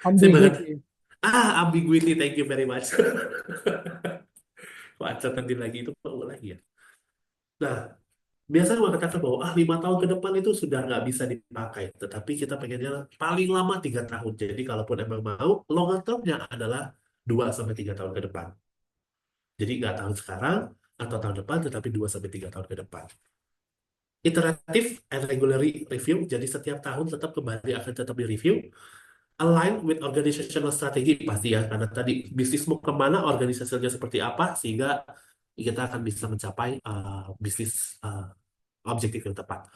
saya mengatakan, Ambiguity. ambiguity, thank you very much. Kok uncertainty lagi itu perlu lagi ya. Nah, biasanya mengatakan bahwa 5 tahun ke depan itu sudah nggak bisa dipakai. Tetapi kita pengennya paling lama 3 tahun. Jadi kalaupun emang mau, longer term-nya adalah 2 sampai 3 tahun ke depan. Jadi nggak tahun sekarang atau tahun depan, tetapi 2 sampai 3 tahun ke depan. Iteratif and regularly review. Jadi setiap tahun tetap kembali akan tetap di-review. Align with organizational strategy pasti ya. Karena tadi bisnismu kemana, organisasinya seperti apa, sehingga kita akan bisa mencapai bisnis objektif yang tepat.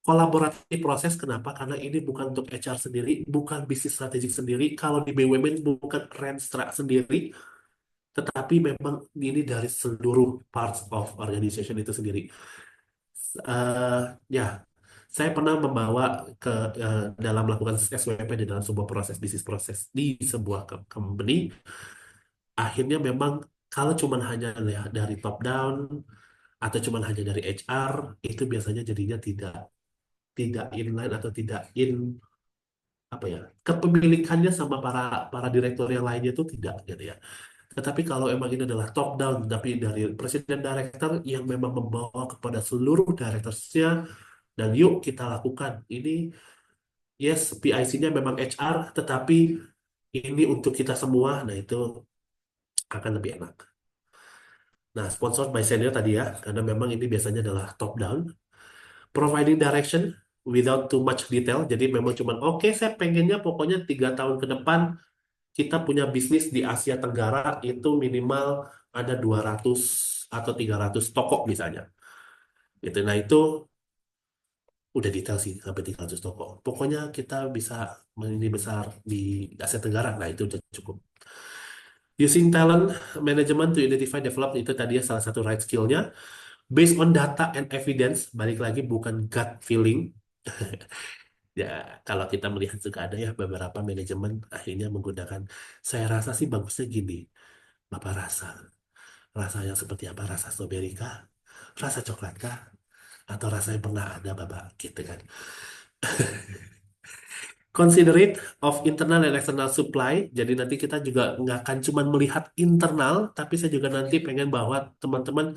Kolaboratif proses, kenapa? Karena ini bukan untuk HR sendiri, bukan bisnis strategik sendiri. Kalau di BUMN bukan Renstra sendiri, tetapi memang ini dari seluruh parts of organization itu sendiri. Ya, saya pernah membawa ke dalam melakukan SWP di dalam sebuah proses bisnis proses di sebuah company. Akhirnya memang kalau cuma hanya lihat dari top down atau cuma hanya dari HR, itu biasanya jadinya tidak tidak inline atau tidak in apa ya, kepemilikannya sama para para direktur yang lainnya itu tidak gitu ya. Tetapi kalau emang ini adalah top down, tapi dari presiden director yang memang membawa kepada seluruh directorsnya, dan yuk kita lakukan ini, yes PIC-nya memang HR, tetapi ini untuk kita semua, nah itu akan lebih enak. Nah, sponsored by senior tadi ya, karena memang ini biasanya adalah top down, providing direction without too much detail. Jadi memang cuman oke, saya pengennya pokoknya 3 tahun ke depan kita punya bisnis di Asia Tenggara itu minimal ada 200 atau 300 toko misalnya. Gitu. Nah itu udah detail sih sampai 300 toko. Pokoknya kita bisa ini besar di Asia Tenggara. Nah itu udah cukup. Using talent management to identify develop itu tadi ya salah satu right skill-nya. Based on data and evidence, balik lagi bukan gut feeling. Ya, kalau kita melihat juga ada ya beberapa manajemen akhirnya menggunakan, saya rasa sih bagusnya gini, Bapak rasa. Rasa yang seperti apa? Rasa strawberry kah? Rasa coklat kah? Atau rasa yang pernah ada Bapak gitu kan. Considerate of internal and external supply. Jadi nanti kita juga nggak akan cuma melihat internal, tapi saya juga nanti pengen bahwa teman-teman,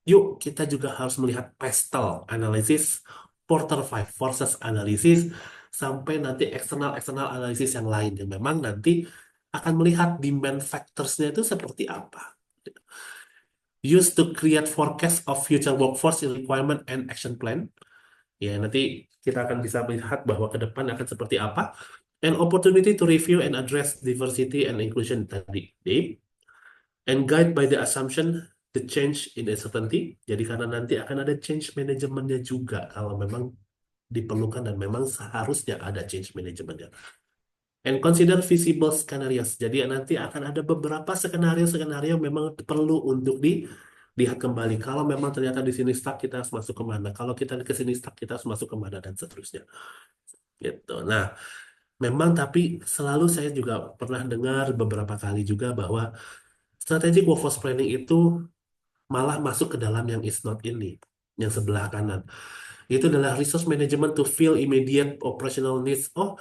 yuk kita juga harus melihat pestle analysis, Porter Five Forces analysis, sampai nanti eksternal analisis yang lain yang memang nanti akan melihat demand factors-nya itu seperti apa. Used to create forecast of future workforce requirement and action plan. Ya, nanti kita akan bisa melihat bahwa ke depan akan seperti apa. An opportunity to review and address diversity and inclusion tadi. Dave. And guide by the assumption the change in uncertainty. Jadi karena nanti akan ada change manajemennya juga kalau memang diperlukan dan memang seharusnya ada change manajemennya. And consider feasible scenarios. Jadi nanti akan ada beberapa skenario-skenario yang memang perlu untuk dilihat kembali. Kalau memang ternyata di sini stuck, kita harus masuk kemana. Kalau kita ke sini stuck, kita harus masuk kemana dan seterusnya. Gitu. Nah, memang tapi selalu saya juga pernah dengar beberapa kali juga bahwa strategic workforce planning itu malah masuk ke dalam yang is not ini, yang sebelah kanan. Itu adalah resource management to fill immediate operational needs. Oh,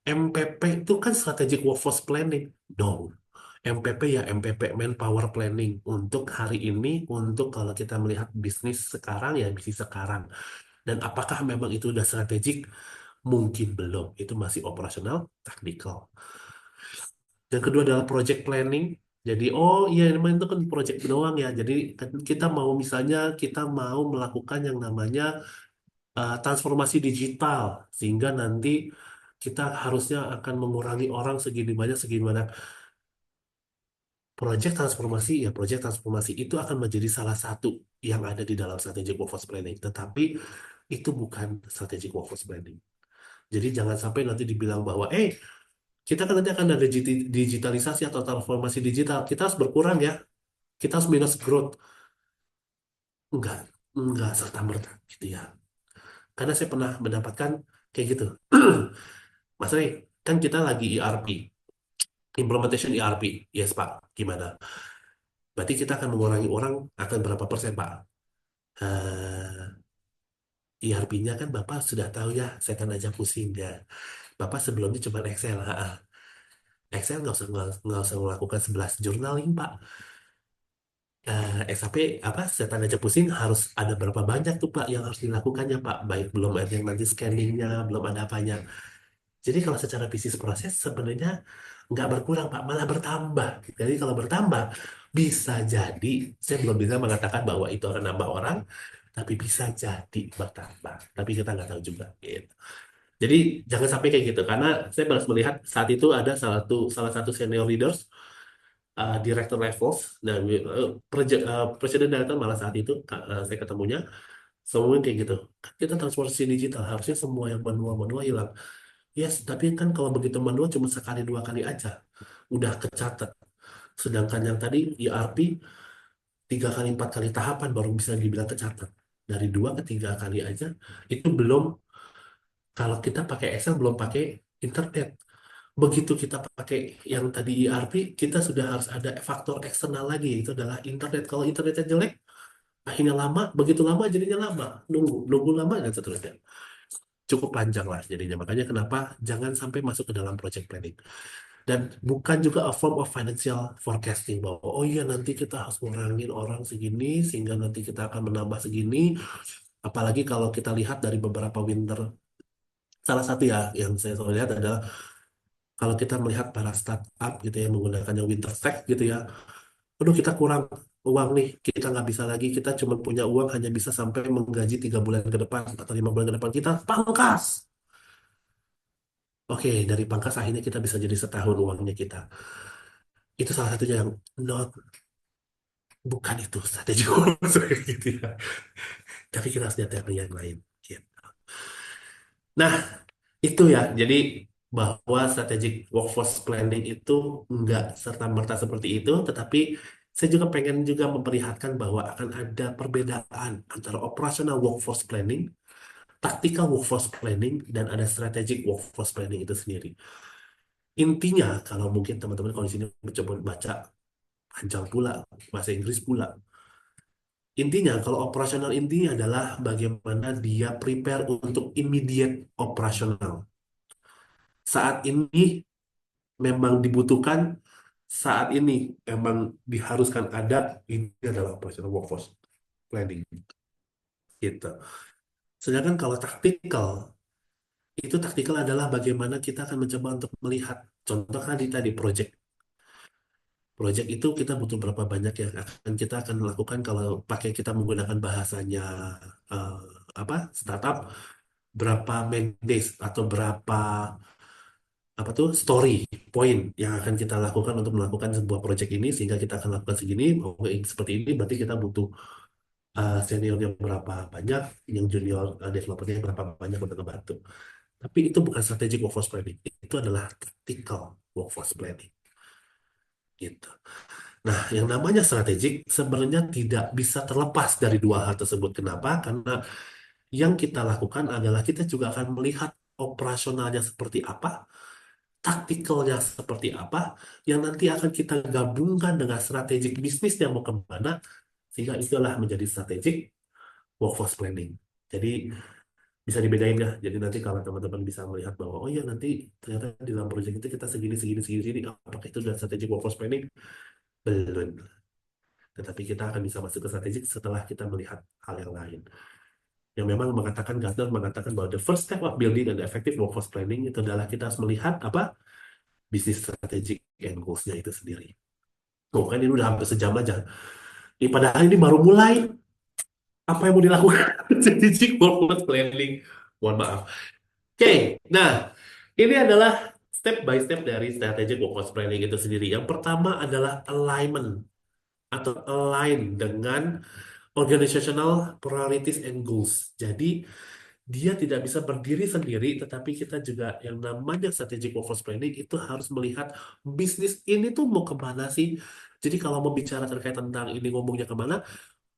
MPP itu kan strategic workforce planning. Dong. MPP ya MPP manpower planning untuk hari ini, untuk kalau kita melihat bisnis sekarang ya bisnis sekarang. Dan apakah memang itu udah strategik? Mungkin belum. Itu masih operasional, taktikal. Yang kedua adalah project planning. Jadi, oh iya, memang itu kan project doang ya. Jadi kita mau misalnya kita mau melakukan yang namanya transformasi digital, sehingga nanti kita harusnya akan mengurangi orang segini banyak. Project transformasi itu akan menjadi salah satu yang ada di dalam strategic workforce planning. Tetapi itu bukan strategic workforce planning. Jadi jangan sampai nanti dibilang bahwa, kita kan nanti akan ada digitalisasi atau transformasi digital. Kita harus berkurang ya. Kita harus minus growth. Enggak, enggak serta-merta gitu ya. Karena saya pernah mendapatkan kayak gitu. Mas Rey, kan kita lagi ERP, implementation ERP. Yes, Pak. Gimana? Berarti kita akan mengurangi orang akan berapa persen, Pak? ERP-nya kan Bapak sudah tahu ya, saya kan aja pusing ya. Bapak sebelumnya cuma Excel. Excel nggak usah melakukan 11 journaling, Pak. SAP apa setan aja pusing harus ada berapa banyak tuh Pak yang harus dilakukannya Pak, baik belum ada yang nanti scanningnya, belum ada apanya. Jadi kalau secara bisnis proses sebenarnya nggak berkurang Pak, malah bertambah. Jadi kalau bertambah bisa jadi, saya belum bisa mengatakan bahwa itu akan nambah orang, tapi bisa jadi bertambah, tapi kita nggak tahu juga gitu. Jadi jangan sampai kayak gitu, karena saya baru melihat saat itu ada salah satu senior leaders, director levels, dan presiden director malah saat itu saya ketemunya, semuanya kayak gitu. Kan kita transformasi digital, harusnya semua yang manual hilang. Yes, tapi kan kalau begitu manual cuma sekali dua kali aja, udah kecatat. Sedangkan yang tadi ERP 3 kali 4 kali tahapan baru bisa dibilang kecatat. Dari 2 ke 3 kali aja, itu belum kalau kita pakai Excel belum pakai internet. Begitu kita pakai yang tadi ERP, kita sudah harus ada faktor eksternal lagi, itu adalah internet. Kalau internetnya jelek, akhirnya lama, begitu lama jadinya lama, nunggu lama dan seterusnya. Cukup panjang lah jadinya. Makanya kenapa jangan sampai masuk ke dalam project planning. Dan bukan juga a form of financial forecasting, bahwa oh iya nanti kita harus ngurangin orang segini, sehingga nanti kita akan menambah segini. Apalagi kalau kita lihat dari beberapa winter, salah satu ya yang saya selalu lihat adalah kalau kita melihat para startup gitu ya menggunakan yang winter tech gitu ya, aduh kita kurang uang nih, kita nggak bisa lagi, kita cuma punya uang hanya bisa sampai menggaji 3 bulan ke depan atau 5 bulan ke depan, kita pangkas. Oke, dari pangkas akhirnya kita bisa jadi setahun uangnya kita. Itu salah satunya yang not, bukan itu strategi gitu ya. Tapi kita harus lihat yang lain. Gitu. Nah, itu ya. Jadi bahwa strategic workforce planning itu nggak serta-merta seperti itu, tetapi saya juga pengen juga memperlihatkan bahwa akan ada perbedaan antara operational workforce planning, tactical workforce planning, dan ada strategic workforce planning itu sendiri. Intinya, kalau mungkin teman-teman kalau di sini mencoba baca panjang pula, bahasa Inggris pula. Intinya, kalau operasional intinya adalah bagaimana dia prepare untuk immediate operasional. Saat ini memang dibutuhkan, saat ini memang diharuskan ada, ini adalah operational workforce planning. Gitu. Sedangkan kalau taktikal, itu taktikal adalah bagaimana kita akan mencoba untuk melihat, contoh tadi project. Project itu kita butuh berapa banyak yang akan kita akan lakukan kalau pakai kita menggunakan bahasanya eh, startup, berapa man days atau berapa story point yang akan kita lakukan untuk melakukan sebuah project ini sehingga kita akan lakukan segini, seperti ini berarti kita butuh seniornya berapa banyak, yang junior developernya berapa banyak untuk membantu. Tapi itu bukan strategic workforce planning, itu adalah tactical workforce planning. Gitu. Nah, yang namanya strategik sebenarnya tidak bisa terlepas dari dua hal tersebut. Kenapa? Karena yang kita lakukan adalah kita juga akan melihat operasionalnya seperti apa, taktikalnya seperti apa, yang nanti akan kita gabungkan dengan strategik bisnis yang mau kemana, sehingga itulah menjadi strategik workforce planning. Jadi bisa dibedain nggak? Jadi nanti kalau teman-teman bisa melihat bahwa oh ya nanti ternyata di dalam proyek itu kita segini segini segini segini, apakah itu sudah strategic workforce planning? Belum. Tetapi kita akan bisa masuk ke strategik setelah kita melihat hal yang lain. Yang memang mengatakan Gartner mengatakan bahwa the first step of building an effective workforce planning itu adalah kita harus melihat apa bisnis strategic and goals-nya itu sendiri. Oh kan ini udah hampir sejam aja. Ini padahal ini baru mulai. Apa yang mau dilakukan strategic workforce planning? Mohon maaf. Oke, nah ini adalah step by step dari strategic workforce planning itu sendiri. Yang pertama adalah alignment atau align dengan organizational priorities and goals. Jadi dia tidak bisa berdiri sendiri, tetapi kita juga yang namanya strategic workforce planning itu harus melihat bisnis ini tuh mau kemana sih. Jadi kalau mau bicara terkait tentang ini ngomongnya kemana,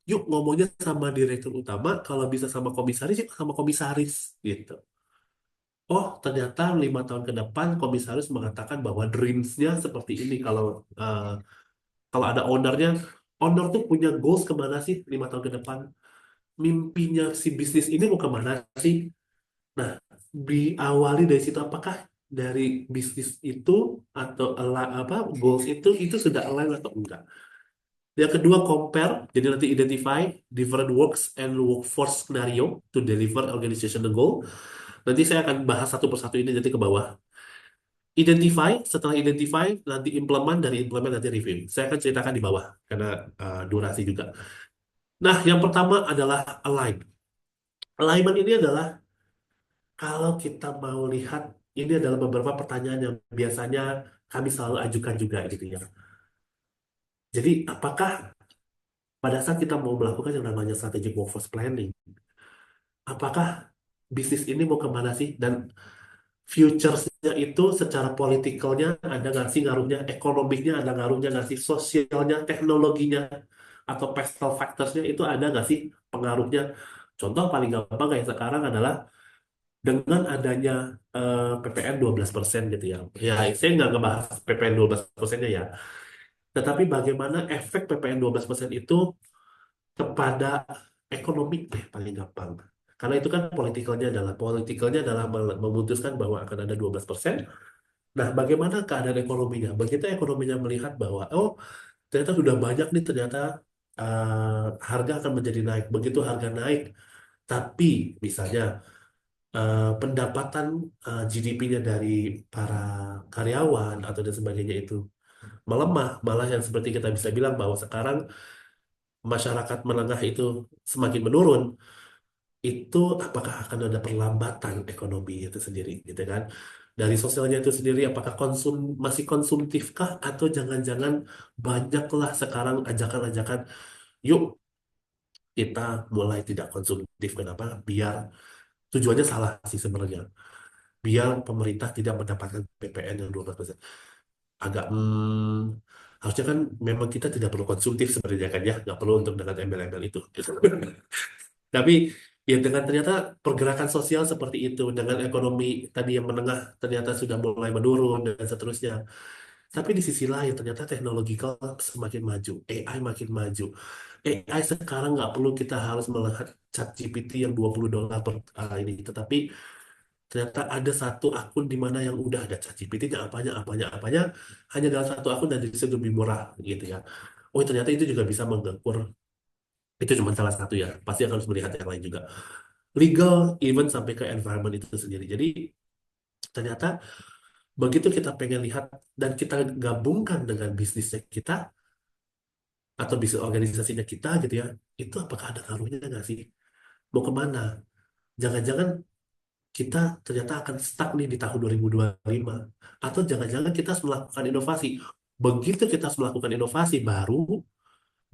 yuk ngomongnya sama direktur utama, kalau bisa sama komisaris, yuk sama komisaris gitu. Oh, ternyata 5 tahun ke depan komisaris mengatakan bahwa dreams-nya seperti ini. Kalau ada ownernya, owner tuh punya goals kemana sih 5 tahun ke depan? Mimpinya si bisnis ini mau kemana sih? Nah, diawali dari situ apakah dari bisnis itu atau goals itu sudah align atau enggak? Yang kedua compare, jadi nanti identify different works and workforce scenario to deliver organizational goal. Nanti saya akan bahas satu persatu ini nanti ke bawah. Identify, setelah identify nanti implement, dari implement nanti review. Saya akan ceritakan di bawah karena durasi juga. Nah, yang pertama adalah align. Alignment ini adalah kalau kita mau lihat, ini adalah beberapa pertanyaan yang biasanya kami selalu ajukan juga gitu ya. Jadi, apakah pada saat kita mau melakukan yang namanya strategic workforce planning, apakah bisnis ini mau kemana sih? Dan futures-nya itu secara politikalnya ada nggak sih ngaruhnya, ekonomiknya ada ngaruhnya nggak sih, sosialnya, teknologinya, atau pestle factors-nya itu ada nggak sih pengaruhnya? Contoh paling gampang kayak sekarang adalah dengan adanya PPN 12% gitu ya. Ya, saya nggak ngebahas PPN 12%-nya ya. Tetapi bagaimana efek PPN 12% itu kepada ekonomi deh paling gampang. Karena itu kan politikalnya adalah memutuskan bahwa akan ada 12%. Nah, bagaimana keadaan ekonominya? Begitu ekonominya melihat bahwa oh ternyata sudah banyak nih ternyata harga akan menjadi naik. Begitu harga naik, tapi misalnya pendapatan GDP-nya dari para karyawan atau dan sebagainya itu melemah, malah yang seperti kita bisa bilang bahwa sekarang masyarakat menengah itu semakin menurun, itu apakah akan ada perlambatan ekonomi itu sendiri, gitu kan? Dari sosialnya itu sendiri, apakah masih konsumtifkah atau jangan-jangan banyaklah sekarang ajakan-ajakan, yuk kita mulai tidak konsumtif, kenapa? Biar tujuannya salah sih sebenarnya. biar pemerintah tidak mendapatkan PPN yang 12%. Agak harusnya kan memang kita tidak perlu konsumtif sebenarnya kan ya, nggak perlu untuk dengan embel-embel itu. Tapi ya dengan ternyata pergerakan sosial seperti itu, dengan ekonomi tadi yang menengah ternyata sudah mulai menurun dan seterusnya. Tapi di sisi lain ternyata teknologikal semakin maju, AI makin maju. AI sekarang nggak perlu kita harus melihat ChatGPT yang $20 per ini, tetapi ternyata ada satu akun di mana yang udah ada ChatGPT-nya apanya, hanya dalam satu akun dan bisa lebih murah gitu ya. Oh ternyata itu juga bisa mengukur, itu cuma salah satu ya, pasti akan harus melihat yang lain juga. Legal, even sampai ke environment itu sendiri. Jadi ternyata begitu kita pengen lihat dan kita gabungkan dengan bisnisnya kita atau bisnis organisasinya kita gitu ya, itu apakah ada ngaruhnya nggak sih? Mau kemana? Jangan-jangan kita ternyata akan stuck nih di tahun 2025. Atau jangan-jangan kita harus melakukan inovasi. Begitu kita harus melakukan inovasi baru,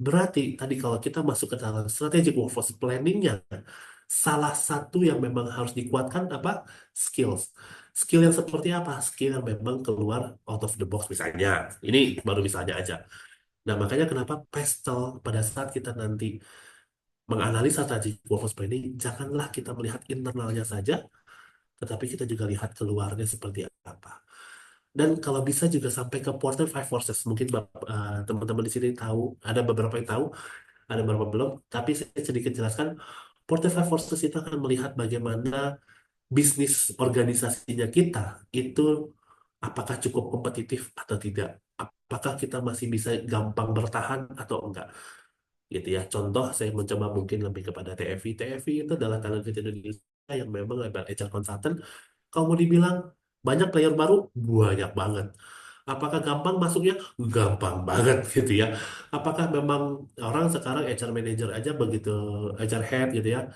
berarti tadi kalau kita masuk ke dalam strategic workforce planning-nya, salah satu yang memang harus dikuatkan apa? Skills. Skill yang seperti apa? Skill yang memang keluar out of the box misalnya. Ini baru misalnya aja. Nah, makanya kenapa Pestel pada saat kita nanti menganalisa strategic workforce planning, janganlah kita melihat internalnya saja, tetapi kita juga lihat keluarnya seperti apa. Dan kalau bisa juga sampai ke quarter five forces. Mungkin teman-teman di sini tahu, ada beberapa yang tahu, ada beberapa belum. Tapi saya sedikit jelaskan, quarter five forces itu akan melihat bagaimana bisnis organisasinya kita itu apakah cukup kompetitif atau tidak. Apakah kita masih bisa gampang bertahan atau enggak. Gitu ya. Contoh, saya mencoba mungkin lebih kepada TFI. TFI itu adalah Talent Fit Indonesia yang memang level HR consultant. Kalau mau dibilang banyak player baru, banyak banget. Apakah gampang masuknya? Gampang banget gitu ya. Apakah memang orang sekarang HR manager aja begitu, HR head gitu ya,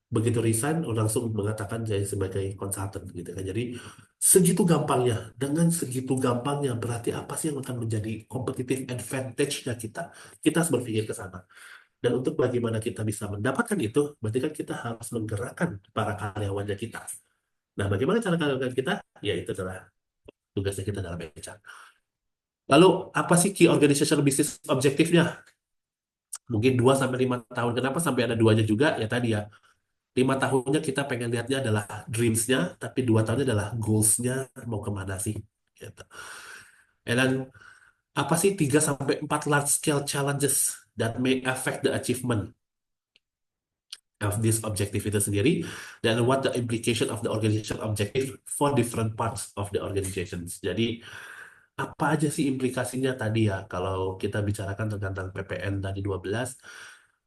begitu resign langsung mengatakan saya sebagai konsultan gitu kan. Jadi segitu gampangnya. Dengan segitu gampangnya berarti apa sih yang akan menjadi competitive advantage-nya kita? Kita harus berpikir ke sana. Dan untuk bagaimana kita bisa mendapatkan itu, berarti kan kita harus menggerakkan para karyawannya kita. Nah, bagaimana cara karyawan kita? Ya, itu adalah tugasnya kita dalam HR. Lalu, apa sih key organizational business objektifnya? Mungkin 2 sampai 5 tahun. Kenapa sampai ada duanya juga? Ya tadi ya, 5 tahunnya kita pengen lihatnya adalah dreams-nya, tapi 2 tahunnya adalah goals-nya mau kemana sih? Gitu. Dan apa sih 3 sampai 4 large scale challenges that may affect the achievement of this objective itu sendiri, dan what the implication of the organization objective for different parts of the organizations. Jadi apa aja sih implikasinya tadi ya kalau kita bicarakan tentang PPN tadi 12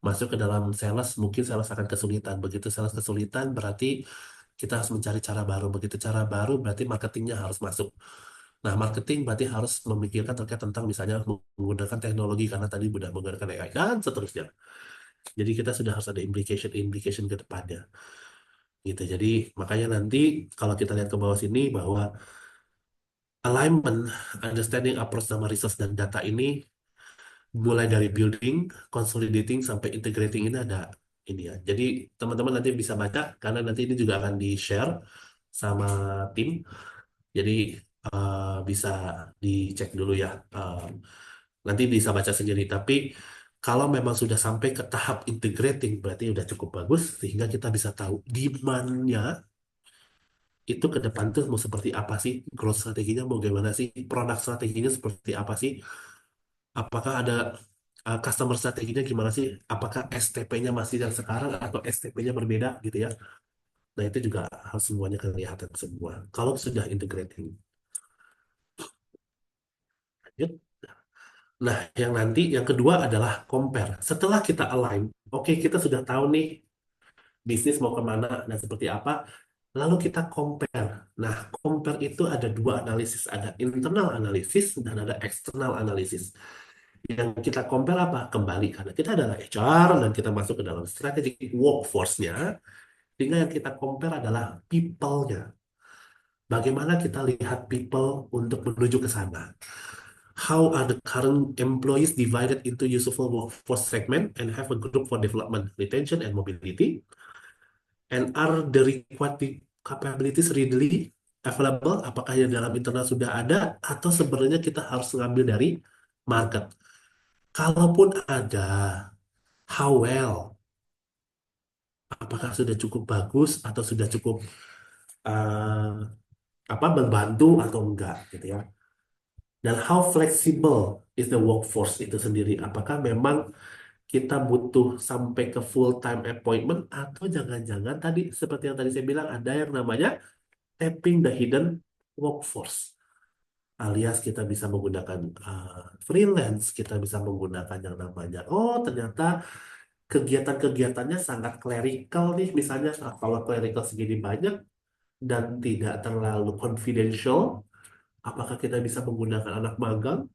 masuk ke dalam sales, mungkin sales akan kesulitan. Begitu sales kesulitan berarti kita harus mencari cara baru. Begitu cara baru berarti marketingnya harus masuk. Nah, marketing berarti harus memikirkan terkait tentang misalnya menggunakan teknologi karena tadi sudah menggunakan AI dan seterusnya. Jadi kita sudah harus ada implication ke depannya. Gitu. Jadi makanya nanti kalau kita lihat ke bawah sini bahwa alignment, understanding approach sama resource dan data ini mulai dari building, consolidating sampai integrating ini ada ini ya. Jadi teman-teman nanti bisa baca karena nanti ini juga akan di-share sama tim. Jadi bisa dicek dulu ya. Nanti bisa baca sendiri. Tapi kalau memang sudah sampai ke tahap integrating berarti udah cukup bagus sehingga kita bisa tahu demand-nya itu ke depan tuh mau seperti apa sih, growth strateginya mau gimana sih, produk strateginya seperti apa sih, apakah ada customer strateginya gimana sih, apakah STP-nya masih yang sekarang atau STP-nya berbeda gitu ya. Nah itu juga harus semuanya kelihatan semua kalau sudah integrating. Lanjut. Nah yang nanti yang kedua adalah compare. Setelah kita align, oke kita sudah tahu nih bisnis mau kemana dan seperti apa. Lalu kita compare. Nah, compare itu ada 2 analisis. Ada internal analisis dan ada external analisis. Yang kita compare apa? Kembali, karena kita adalah HR dan kita masuk ke dalam strategic workforce-nya. Sehingga yang kita compare adalah people-nya. Bagaimana kita lihat people untuk menuju ke sana. How are the current employees divided into useful workforce segment and have a group for development, retention, and mobility? And are the required capabilities readily available, apakah yang dalam internal sudah ada, atau sebenarnya kita harus ngambil dari market. Kalaupun ada, how well? Apakah sudah cukup bagus atau sudah cukup eh, membantu atau enggak gitu ya. Dan how flexible is the workforce itu sendiri? Apakah memang kita butuh sampai ke full time appointment atau jangan-jangan tadi seperti yang tadi saya bilang ada yang namanya tapping the hidden workforce. Alias kita bisa menggunakan freelance, kita bisa menggunakan yang namanya, oh ternyata kegiatan-kegiatannya sangat clerical nih, misalnya kalau clerical segini banyak dan tidak terlalu confidential, apakah kita bisa menggunakan anak magang?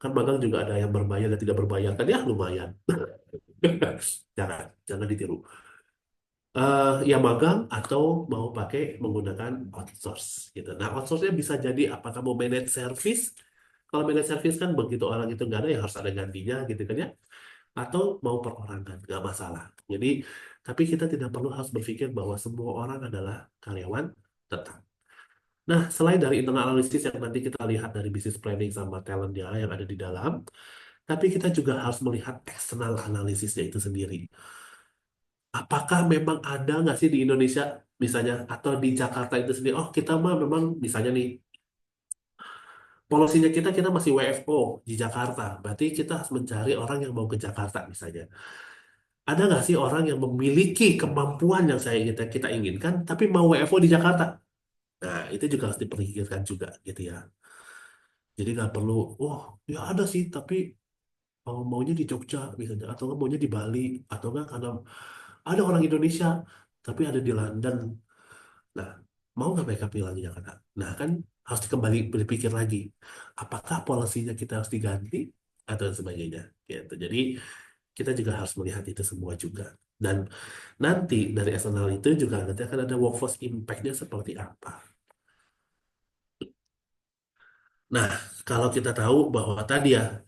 Kan magang juga ada yang berbayar dan tidak berbayar, kan ya lumayan. Jangan ditiru. Ya magang atau mau pakai menggunakan outsource gitu. Nah, outsource-nya bisa jadi apakah mau manage service? Kalau manage service kan begitu orang itu nggak ada ya harus ada gantinya gitu kan ya. Atau mau perorangan, nggak masalah. Jadi, tapi kita tidak perlu harus berpikir bahwa semua orang adalah karyawan tetap. Nah, selain dari internal analisis yang nanti kita lihat dari business planning sama talentnya yang ada di dalam, tapi kita juga harus melihat eksternal analisisnya itu sendiri. Apakah memang ada nggak sih di Indonesia misalnya atau di Jakarta itu sendiri? Oh, kita mah memang misalnya nih polosinya kita masih WFO di Jakarta. Berarti kita harus mencari orang yang mau ke Jakarta misalnya. Ada nggak sih orang yang memiliki kemampuan yang kita inginkan, tapi mau WFO di Jakarta? Nah, itu juga harus diperhitungkan juga, gitu ya. Jadi nggak perlu, oh ya ada sih, tapi maunya di Jogja misalnya, atau nggak maunya di Bali, atau nggak karena ada orang Indonesia, tapi ada di London. Nah, mau nggak mereka pilih di Jakarta? Nah, kan harus kembali berpikir lagi, apakah polisinya kita harus diganti atau sebagainya, gitu. Jadi kita juga harus melihat itu semua juga. Dan nanti dari eksternal itu juga nanti akan ada workforce impact-nya seperti apa. Nah, kalau kita tahu bahwa tadi ya,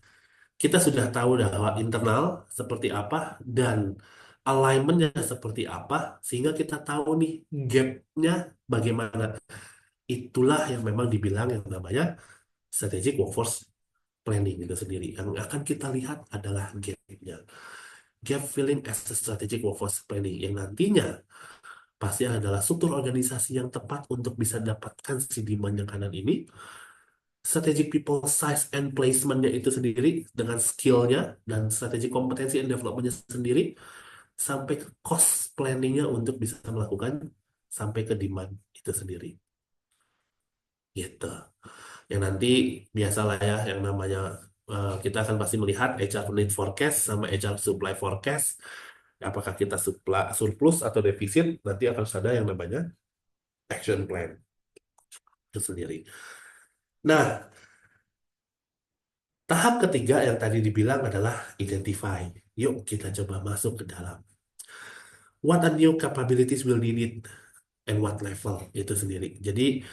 kita sudah tahu bahwa internal seperti apa dan alignment-nya seperti apa, sehingga kita tahu nih gap-nya bagaimana. Itulah yang memang dibilang yang namanya strategic workforce planning itu sendiri. Yang akan kita lihat adalah gap-nya. Gap filling as a strategic workforce planning yang nantinya pasti adalah struktur organisasi yang tepat untuk bisa dapatkan si demand yang kanan ini, strategic people size and placement-nya itu sendiri dengan skill-nya dan strategic kompetensi and development-nya sendiri sampai ke cost planning-nya untuk bisa melakukan sampai ke demand itu sendiri. Gitu. Yang nanti biasalah ya yang namanya kita akan pasti melihat HR need forecast sama HR supply forecast. Apakah kita surplus atau defisit, nanti akan ada yang namanya action plan itu sendiri. Nah, tahap ketiga yang tadi dibilang adalah identify. Yuk kita coba masuk ke dalam. What are new capabilities will be needed and what level itu sendiri. Jadi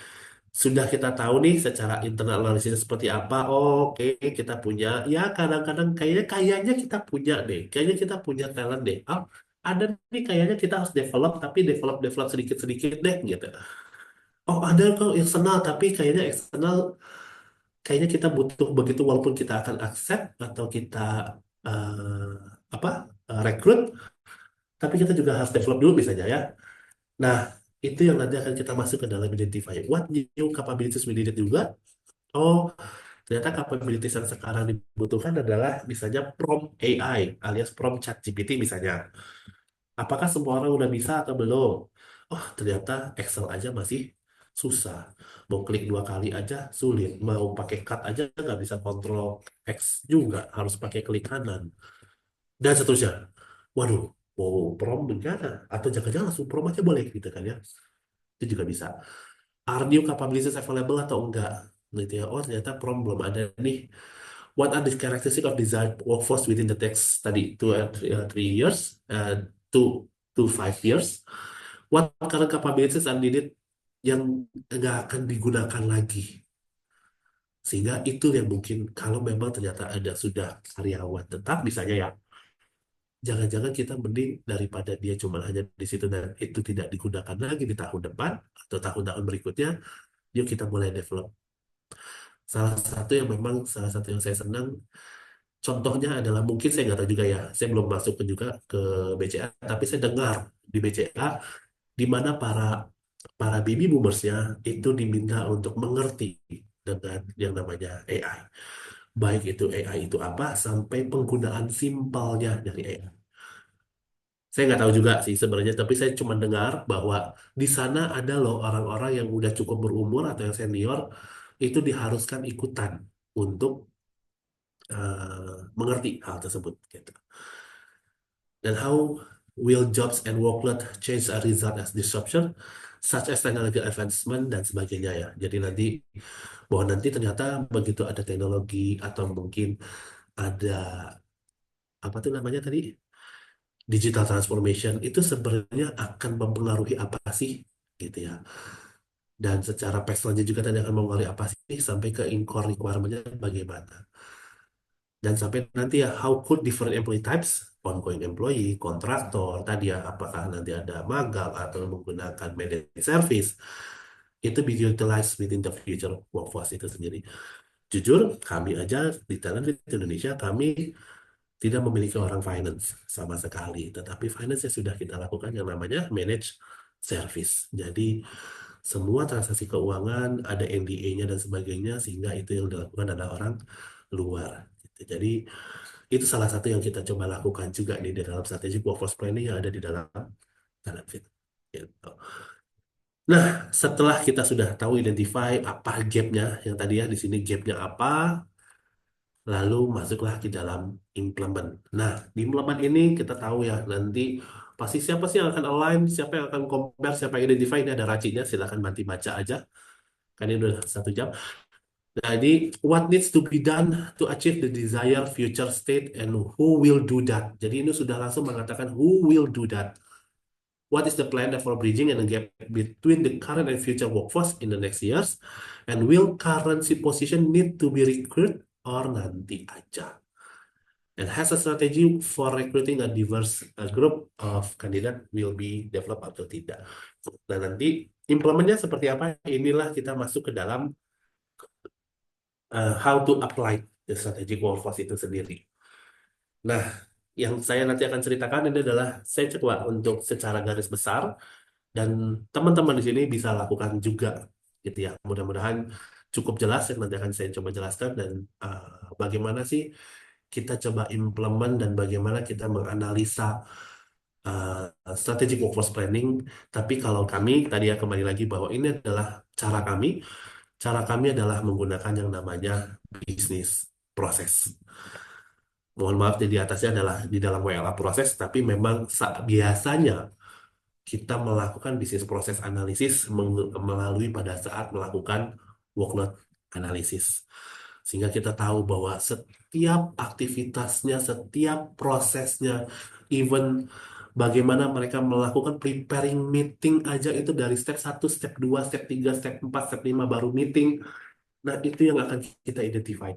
sudah kita tahu nih secara internal analisis seperti apa. Oh, oke, kita punya. Ya kadang-kadang kayaknya kita punya deh. Kayaknya kita punya talent deh. Oh, ada nih kayaknya kita harus develop tapi develop sedikit-sedikit deh gitu. Oh, ada kok eksternal tapi kayaknya kita butuh begitu walaupun kita akan accept atau kita eh, rekrut, tapi kita juga harus develop dulu misalnya ya. Nah, itu yang nanti akan kita masuk ke dalam identify. What new capabilities we needed juga. Oh, ternyata capabilities yang sekarang dibutuhkan adalah misalnya prompt AI alias prompt ChatGPT misalnya. Apakah semua orang udah bisa atau belum? Oh, ternyata Excel aja masih susah. Mau klik 2 kali aja sulit. Mau pakai cut aja nggak bisa kontrol X juga. Harus pakai klik kanan. Dan seterusnya. Waduh, mau prompt gimana? Atau jangan-jangan langsung prompt aja boleh gitu kan ya. Itu juga bisa. Are new capabilities available atau enggak? Gitu ya. Oh, ternyata prompt belum ada nih. What are the characteristics of desired workforce within the text tadi 2 3 years, 2 to 5 years? What current capabilities are needed yang nggak akan digunakan lagi? Sehingga itu yang mungkin kalau memang ternyata ada sudah karyawan tetap misalnya ya, jangan-jangan kita mending daripada dia cuma hanya di situ dan itu tidak digunakan lagi di tahun depan atau tahun-tahun berikutnya, yuk kita mulai develop. Salah satu yang saya senang, contohnya adalah mungkin saya nggak tahu juga ya, saya belum masuk ke juga ke BCA, tapi saya dengar di BCA di mana para para baby boomersnya itu diminta untuk mengerti dengan yang namanya AI. Baik itu AI itu apa, sampai penggunaan simpelnya dari AI. Saya nggak tahu juga sih sebenarnya, tapi saya cuma dengar bahwa di sana ada loh orang-orang yang udah cukup berumur atau yang senior itu diharuskan ikutan untuk mengerti hal tersebut gitu. Dan how will jobs and workload change a result as disruption, such as technological advancement dan sebagainya ya. Jadi nanti bahwa nanti ternyata begitu ada teknologi atau mungkin ada apa tuh namanya tadi digital transformation itu sebenarnya akan mempengaruhi apa sih gitu ya. Dan secara personalnya juga tadi akan mempengaruhi apa sih sampai ke core requirement-nya bagaimana. Dan sampai nanti ya, how could different employee types, ongoing employee, kontraktor, tadi ya, apakah nanti ada magang atau menggunakan managed service, itu be utilized within the future workforce itu sendiri. Jujur, kami aja di Talent di Indonesia, kami tidak memiliki orang finance sama sekali. Tetapi finance yang sudah kita lakukan yang namanya managed service. Jadi, semua transaksi keuangan, ada NDA-nya dan sebagainya, sehingga itu yang dilakukan adalah orang luar. Gitu. Jadi, itu salah satu yang kita coba lakukan juga nih di dalam strategi workforce planning yang ada di dalam Talentfit. Gitu. Nah, setelah kita sudah tahu identify apa gap-nya, yang tadi ya di sini gap-nya apa, lalu masuklah ke dalam implement. Nah, di implement ini kita tahu ya nanti pasti siapa sih yang akan align, siapa yang akan compare, siapa yang identify, ini ada racinya, silakan nanti baca aja. Kan ini udah 1 jam. Jadi, what needs to be done to achieve the desired future state and who will do that? Jadi ini sudah langsung mengatakan who will do that. What is the plan for bridging and the gap between the current and future workforce in the next years? And will current position need to be recruited or nanti aja? And has a strategy for recruiting a diverse group of candidate will be developed atau tidak? Dan nanti implementnya seperti apa? Inilah kita masuk ke dalam how to apply the strategic workforce itu sendiri. Nah, yang saya nanti akan ceritakan ini adalah saya coba untuk secara garis besar dan teman-teman di sini bisa lakukan juga gitu ya. Mudah-mudahan cukup jelas yang nanti akan saya coba jelaskan dan bagaimana sih kita coba implement dan bagaimana kita menganalisa strategic workforce planning. Tapi kalau kami tadi ya kembali lagi bahwa ini adalah cara kami. Cara kami adalah menggunakan yang namanya bisnis proses. Mohon maaf di atasnya adalah di dalam WLA proses, tapi memang biasanya kita melakukan bisnis proses analisis melalui pada saat melakukan workload analisis. Sehingga kita tahu bahwa setiap aktivitasnya, setiap prosesnya, even bagaimana mereka melakukan preparing meeting aja itu dari step 1, step 2, step 3, step 4, step 5 baru meeting. Nah, itu yang akan kita identify.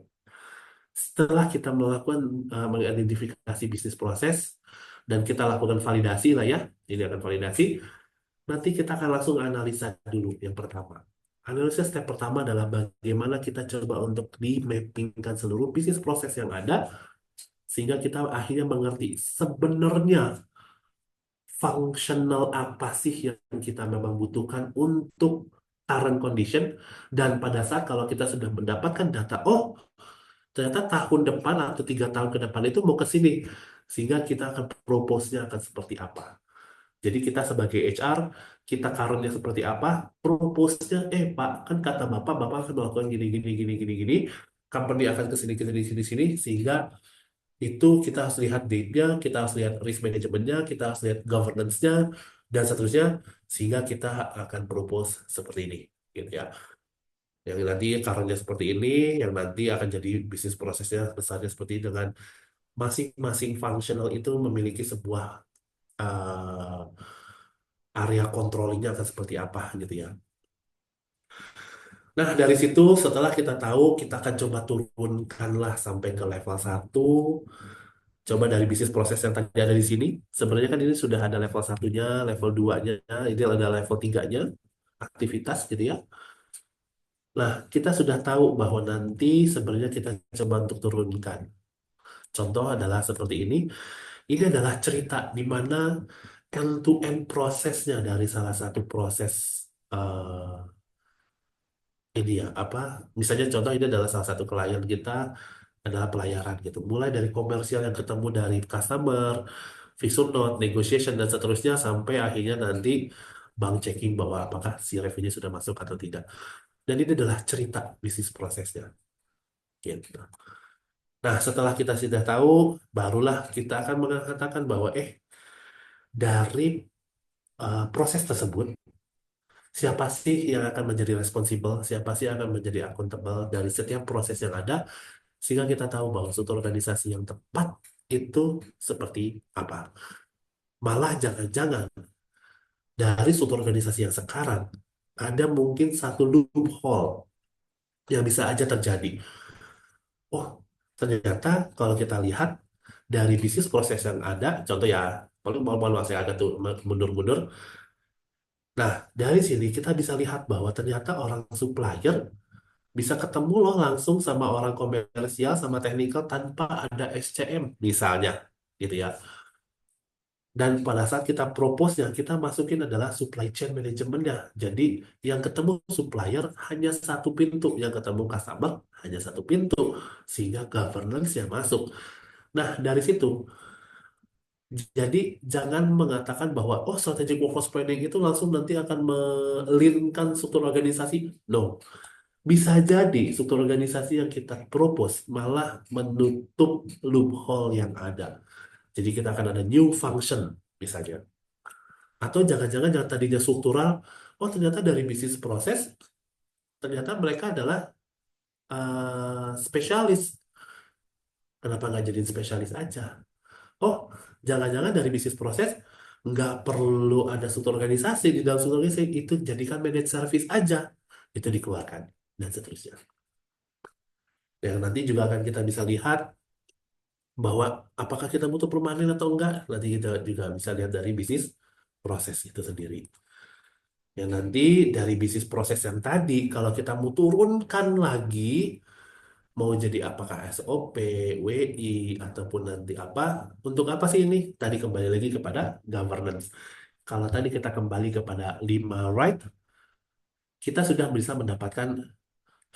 Setelah kita melakukan mengidentifikasi bisnis proses dan kita lakukan validasi lah ya, ini akan validasi, nanti kita akan langsung analisa dulu yang pertama. Analisa step pertama adalah bagaimana kita coba untuk di-mappingkan seluruh bisnis proses yang ada sehingga kita akhirnya mengerti sebenarnya fungsional apa sih yang kita memang butuhkan untuk current condition dan pada saat kalau kita sudah mendapatkan data, oh ternyata tahun depan atau 3 tahun ke depan itu mau ke sini sehingga kita akan propose-nya akan seperti apa. Jadi kita sebagai HR, kita current-nya seperti apa, propose-nya, Pak, kan kata Bapak akan melakukan gini, gini, gini, gini, gini, company akan ke sini, ke sini, sini, sini, sehingga itu kita harus lihat date-nya, kita harus lihat risk management-nya, kita harus lihat governance-nya, dan seterusnya, sehingga kita akan propose seperti ini, gitu ya. Yang nanti current-nya seperti ini, yang nanti akan jadi bisnis prosesnya besarnya seperti ini dengan masing-masing functional itu memiliki sebuah uh, area controllingnya akan seperti apa gitu ya. Nah, dari situ setelah kita tahu, kita akan coba turunkanlah sampai ke level 1. Coba dari bisnis proses yang tadi ada di sini, sebenarnya kan ini sudah ada level satunya, level 2-nya, ini ada level 3-nya, aktivitas gitu ya. Nah, kita sudah tahu bahwa nanti sebenarnya kita coba untuk turunkan. Contoh adalah seperti ini. Ini adalah cerita di mana end-to-end prosesnya dari salah satu proses ini ya, apa? Misalnya contoh ini adalah salah satu klien kita adalah pelayaran gitu. Mulai dari komersial yang ketemu dari customer, visum note, negotiation dan seterusnya sampai akhirnya nanti bank checking bahwa apakah si revenue sudah masuk atau tidak. Dan ini adalah cerita bisnis prosesnya. Gitu. Nah, setelah kita sudah tahu, barulah kita akan mengatakan bahwa dari proses tersebut, siapa sih yang akan menjadi responsible, siapa sih yang akan menjadi accountable dari setiap proses yang ada, sehingga kita tahu bahwa suatu organisasi yang tepat itu seperti apa. Malah jangan-jangan dari suatu organisasi yang sekarang, ada mungkin satu loophole yang bisa aja terjadi. Oh, ternyata kalau kita lihat dari bisnis proses yang ada, contoh ya, mau saya agak tuh mundur-mundur. Nah, dari sini kita bisa lihat bahwa ternyata orang supplier bisa ketemu loh langsung sama orang komersial sama teknikal tanpa ada SCM misalnya, gitu ya. Dan pada saat kita propose-nya, kita masukin adalah supply chain manajemennya. Jadi yang ketemu supplier hanya satu pintu, yang ketemu customer hanya satu pintu, sehingga governance yang masuk. Nah, dari situ, jadi jangan mengatakan bahwa, oh strategic workforce planning itu langsung nanti akan melinkan struktur organisasi. No, bisa jadi struktur organisasi yang kita propose malah menutup loophole yang ada. Jadi kita akan ada new function misalnya. Atau jangan-jangan yang tadinya struktural, oh ternyata dari bisnis proses, ternyata mereka adalah spesialis. Kenapa nggak jadi spesialis aja? Oh, jangan-jangan dari bisnis proses, nggak perlu ada struktur organisasi, di dalam struktur organisasi, itu jadikan managed service aja. Itu dikeluarkan, dan seterusnya. Yang nanti juga akan kita bisa lihat bahwa apakah kita butuh permanen atau enggak, nanti kita juga bisa lihat dari bisnis proses itu sendiri. Yang nanti dari bisnis proses yang tadi, kalau kita mau turunkan lagi, mau jadi apakah SOP, WI, ataupun nanti apa, untuk apa sih ini? Tadi kembali lagi kepada governance. Kalau tadi kita kembali kepada 5 right, kita sudah bisa mendapatkan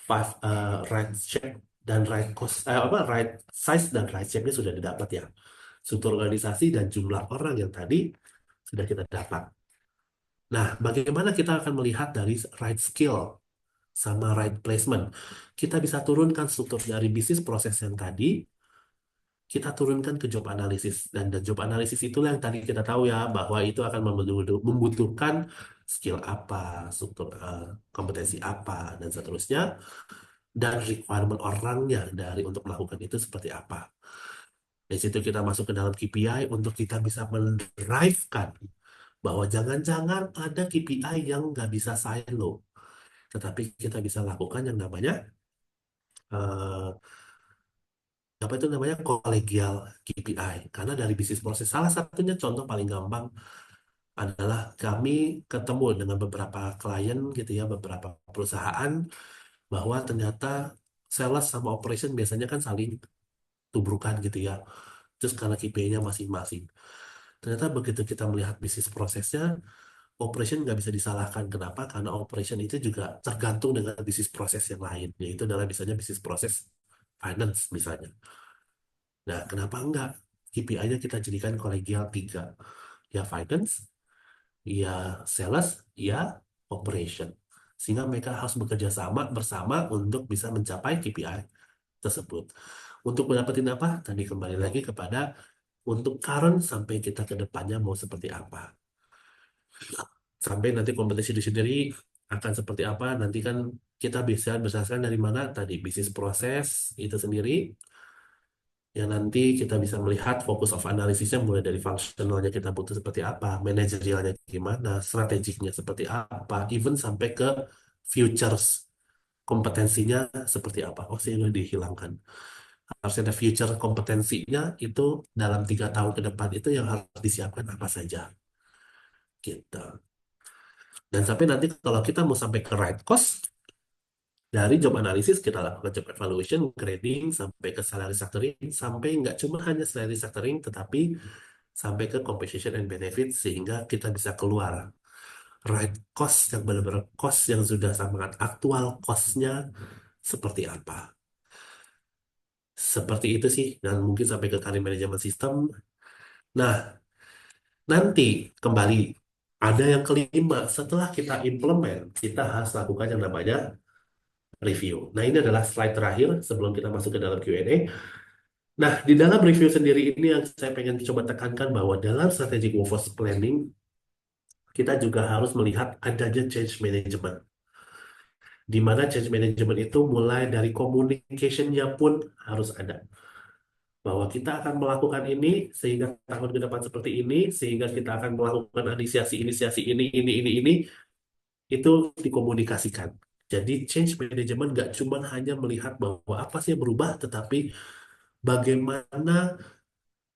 5 right shape dan right cost, right size dan right shape-nya sudah didapat ya. Struktur organisasi dan jumlah orang yang tadi sudah kita dapat. Nah, bagaimana kita akan melihat dari right skill sama right placement? Kita bisa turunkan struktur dari bisnis proses yang tadi, kita turunkan ke job analysis. Dan job analysis itulah yang tadi kita tahu ya, bahwa itu akan membutuhkan skill apa, struktur kompetensi apa, dan seterusnya. Dan requirement orangnya dari untuk melakukan itu seperti apa. Dari situ kita masuk ke dalam KPI untuk kita bisa mendrive-kan bahwa jangan-jangan ada KPI yang nggak bisa silo, tetapi kita bisa lakukan yang namanya eh, apa itu namanya kolegial KPI. Karena dari bisnis proses salah satunya contoh paling gampang adalah kami ketemu dengan beberapa klien gitu ya, beberapa perusahaan bahwa ternyata sales sama operation biasanya kan saling tubrukan gitu ya. Terus karena KPI-nya masing-masing. Ternyata begitu kita melihat bisnis prosesnya, operation nggak bisa disalahkan. Kenapa? Karena operation itu juga tergantung dengan bisnis proses yang lain. Yaitu adalah misalnya bisnis proses finance misalnya. Nah, kenapa enggak? KPI-nya kita jadikan kolegial 3. Ya finance, ya sales, ya operation. Sehingga mereka harus bekerja sama bersama untuk bisa mencapai KPI tersebut. Untuk mendapatkan apa? Tadi kembali lagi kepada untuk current sampai kita ke depannya mau seperti apa. Sampai nanti kompetisi itu sendiri akan seperti apa, nanti kan kita bisa berdasarkan dari mana tadi bisnis proses itu sendiri, yang nanti kita bisa melihat fokus of analisisnya mulai dari fungsionalnya kita butuh seperti apa, manajerialnya gimana, strategiknya seperti apa, even sampai ke futures kompetensinya seperti apa. Oh, sih ini dihilangkan. harus ada future kompetensinya itu dalam 3 tahun ke depan itu yang harus disiapkan apa saja gitu. Dan sampai nanti kalau kita mau sampai ke right cost dari job analysis kita lakukan job evaluation, grading sampai ke salary structuring sampai nggak cuma hanya salary structuring tetapi sampai ke compensation and benefit sehingga kita bisa keluar right cost yang benar-benar cost yang sudah sangat aktual costnya seperti apa. Seperti itu sih dan mungkin sampai ke career management system. Nah, nanti kembali ada yang kelima setelah kita implement kita harus lakukan yang namanya review. Nah, ini adalah slide terakhir sebelum kita masuk ke dalam Q&A. Nah, di dalam review sendiri ini yang saya pengen coba tekankan bahwa dalam strategic workforce planning kita juga harus melihat adanya change management. Di mana change management itu mulai dari communication-nya pun harus ada. Bahwa kita akan melakukan ini sehingga tahun ke depan seperti ini, sehingga kita akan melakukan inisiasi ini, itu dikomunikasikan. Jadi change management nggak cuma hanya melihat bahwa apa sih yang berubah, tetapi bagaimana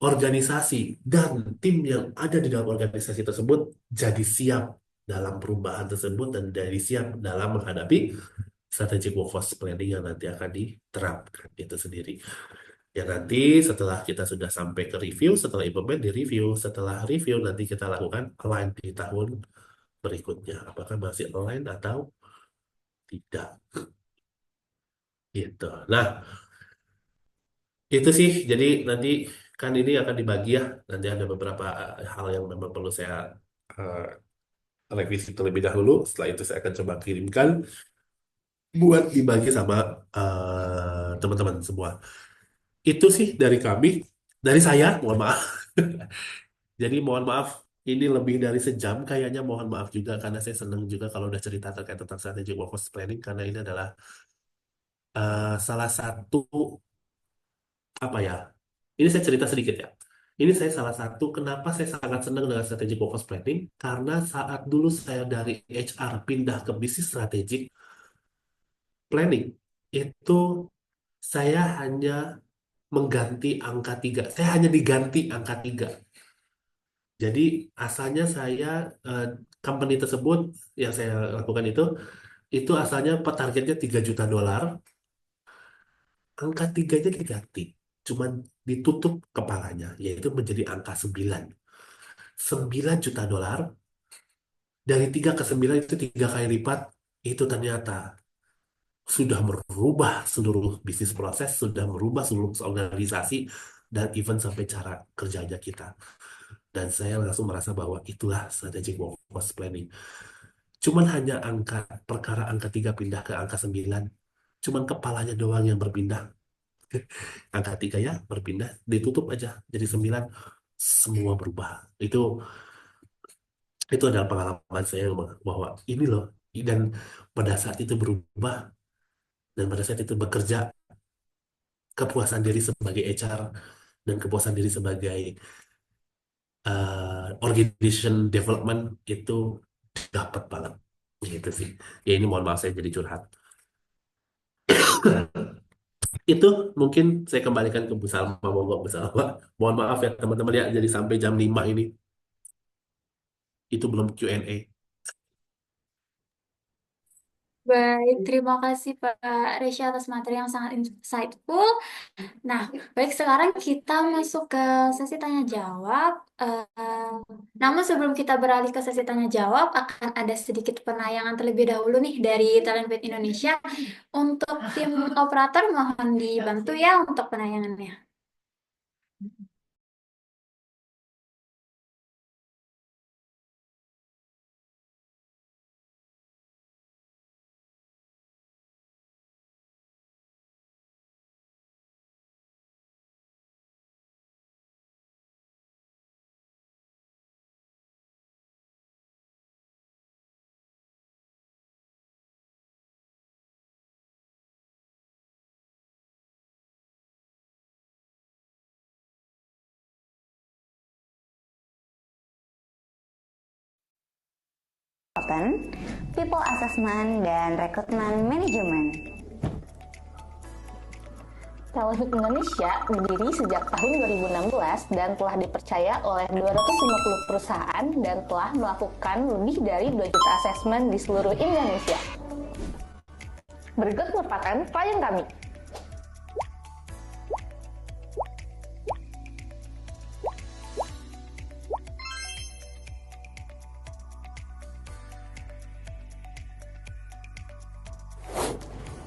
organisasi dan tim yang ada di dalam organisasi tersebut jadi siap dalam perubahan tersebut dan jadi siap dalam menghadapi strategic workforce planning yang nanti akan diterapkan itu sendiri. Ya nanti setelah kita sudah sampai ke review, setelah implement di review, setelah review nanti kita lakukan align di tahun berikutnya. Apakah masih align atau tidak? Gitu. Nah, itu sih. Jadi nanti kan ini akan dibagi ya. Nanti ada beberapa hal yang memang perlu saya eh, revisi terlebih dahulu. Setelah itu saya akan coba kirimkan buat dibagi sama teman-teman semua. Itu sih dari kami, dari saya, mohon maaf. Jadi mohon maaf, ini lebih dari sejam kayaknya. Mohon maaf juga karena saya senang juga kalau udah cerita terkait tentang strategi workforce planning karena ini adalah salah satu apa ya? Ini saya cerita sedikit ya. Ini saya salah satu kenapa saya sangat senang dengan strategi workforce planning karena saat dulu saya dari HR pindah ke bisnis strategik planning itu saya hanya mengganti angka 3. Saya hanya diganti angka 3. Jadi asalnya saya eh, company tersebut yang saya lakukan itu asalnya targetnya 3 juta dolar, angka 3-nya diganti, cuman ditutup kepalanya, yaitu menjadi angka 9. 9 juta dolar, dari 3 ke 9 itu 3 kali lipat, itu ternyata sudah merubah seluruh bisnis proses, sudah merubah seluruh organisasi, dan even sampai cara kerjanya kita. Dan saya langsung merasa bahwa itulah strategic workforce planning. Cuman hanya perkara angka 3 pindah ke angka 9. Cuman kepalanya doang yang berpindah. Angka 3 ya berpindah, ditutup aja jadi 9. Semua berubah. Itu adalah pengalaman saya bahwa ini loh. Dan pada saat itu berubah, dan pada saat itu bekerja, kepuasan diri sebagai HR, dan kepuasan diri sebagai organization development itu dapat banget. Gitu sih. Ya ini mohon maaf saya jadi curhat. Itu mungkin saya kembalikan ke Bu Salma, monggo Bu Salma. Mohon maaf ya teman-teman ya, jadi sampai jam 5 ini. Itu belum Q&A. Baik, terima kasih Pak Resya atas materi yang sangat insightful. Nah, baik sekarang kita masuk ke sesi tanya jawab. Namun sebelum kita beralih ke sesi tanya jawab, akan ada sedikit penayangan terlebih dahulu nih dari Talentpad Indonesia. Untuk tim operator mohon dibantu ya untuk penayangannya. People Assessment dan Rekrutmen Manajemen. Telehook Indonesia berdiri sejak tahun 2016 dan telah dipercaya oleh 250 perusahaan dan telah melakukan lebih dari 2 juta asesmen di seluruh Indonesia. Berikut merupakan klien kami.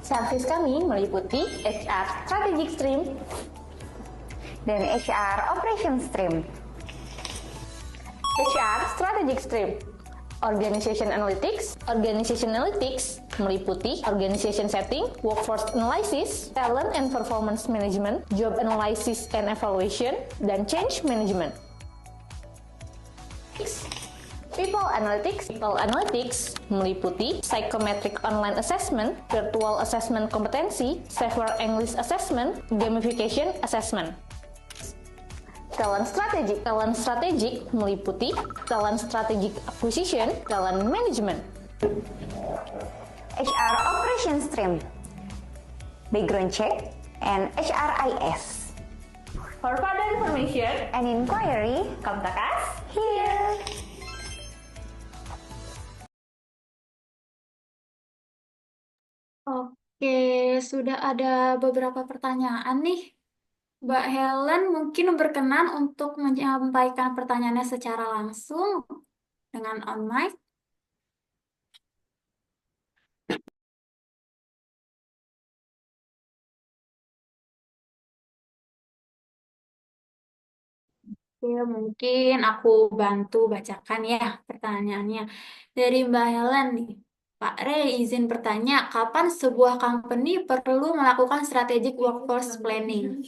Servis kami meliputi HR Strategic Stream dan HR Operation Stream. HR Strategic Stream, Organization Analytics. Organization Analytics meliputi Organization Setting, Workforce Analysis, Talent and Performance Management, Job Analysis and Evaluation, dan Change Management. People Analytics. People Analytics meliputi Psychometric Online Assessment, Virtual Assessment Kompetensi, Safer English Assessment, Gamification Assessment. Talent Strategic. Talent Strategic meliputi Talent Strategic Acquisition, Talent Management. HR Operation Stream, Background Check, and HRIS. For further information and inquiry, contact us here. Oke, sudah ada beberapa pertanyaan nih. Mbak Helen mungkin berkenan untuk menyampaikan pertanyaannya secara langsung dengan on mic. Oke, mungkin aku bantu bacakan ya pertanyaannya. Dari Mbak Helen nih. Pak Rey, izin bertanya, kapan sebuah company perlu melakukan strategic workforce planning?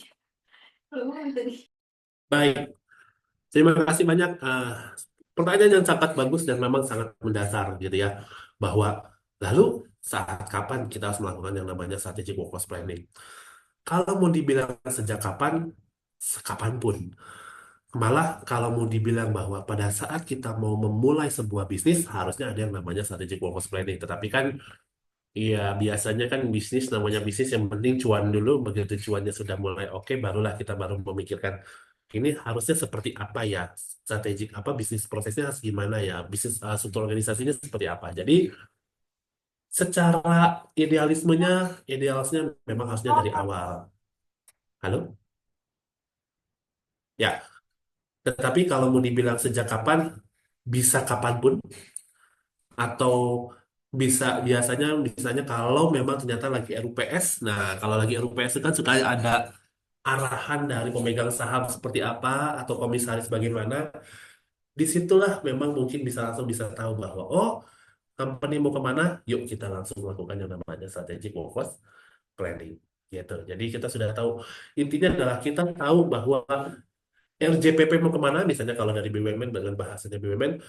Baik, terima kasih banyak. Pertanyaan yang sangat bagus dan memang sangat mendasar gitu ya. Bahwa lalu saat kapan kita harus melakukan yang namanya strategic workforce planning? Kalau mau dibilang sejak kapan, kapanpun. Malah kalau mau dibilang bahwa pada saat kita mau memulai sebuah bisnis, harusnya ada yang namanya strategic workforce planning. Tetapi kan, iya biasanya kan bisnis namanya bisnis yang penting cuan dulu. Begitu cuannya sudah mulai oke, barulah kita baru memikirkan ini harusnya seperti apa ya, strategik apa bisnis prosesnya harus gimana ya, bisnis struktur organisasinya seperti apa. Jadi secara idealisnya memang harusnya dari awal. Halo? Ya, tetapi kalau mau dibilang sejak kapan, bisa kapanpun, atau bisa biasanya misalnya kalau memang ternyata lagi RUPS. Nah, kalau lagi RUPS itu kan suka ada arahan dari pemegang saham seperti apa atau komisaris bagaimana. Disitulah memang mungkin bisa tahu bahwa oh, company mau kemana, yuk kita langsung melakukan yang namanya strategic workforce planning gitu. Jadi kita sudah tahu, intinya adalah kita tahu bahwa RJPP mau kemana, misalnya kalau dari BUMN dengan bahasanya BUMN,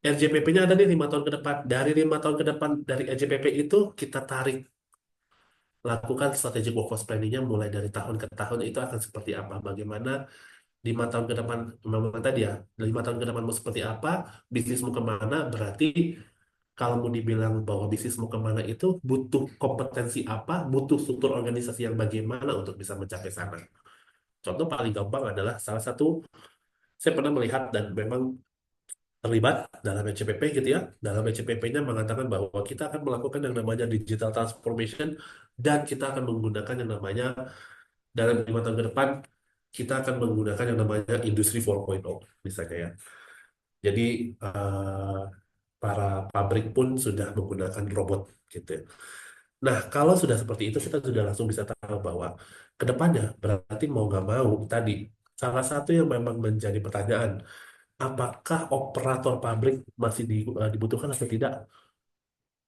RJPP-nya ada nih 5 tahun ke depan. Dari 5 tahun ke depan dari RJPP itu kita tarik, lakukan strategic workforce planning-nya mulai dari tahun ke tahun itu akan seperti apa, bagaimana 5 tahun ke depan, memang tadi ya, 5 tahun ke depan mau seperti apa, bisnismu kemana, berarti kalau mau dibilang bahwa bisnismu kemana itu butuh kompetensi apa, butuh struktur organisasi yang bagaimana untuk bisa mencapai sana. Contoh paling gampang adalah salah satu, saya pernah melihat dan memang terlibat dalam ECPP gitu ya. Dalam ECPP-nya mengatakan bahwa kita akan melakukan yang namanya digital transformation dan kita akan menggunakan yang namanya dalam 5 tahun ke depan kita akan menggunakan yang namanya industri 4.0 misalnya ya. Jadi para pabrik pun sudah menggunakan robot gitu. Nah, kalau sudah seperti itu kita sudah langsung bisa tahu bahwa ke depannya berarti mau nggak mau tadi salah satu yang memang menjadi pertanyaan, apakah operator pabrik masih dibutuhkan atau tidak?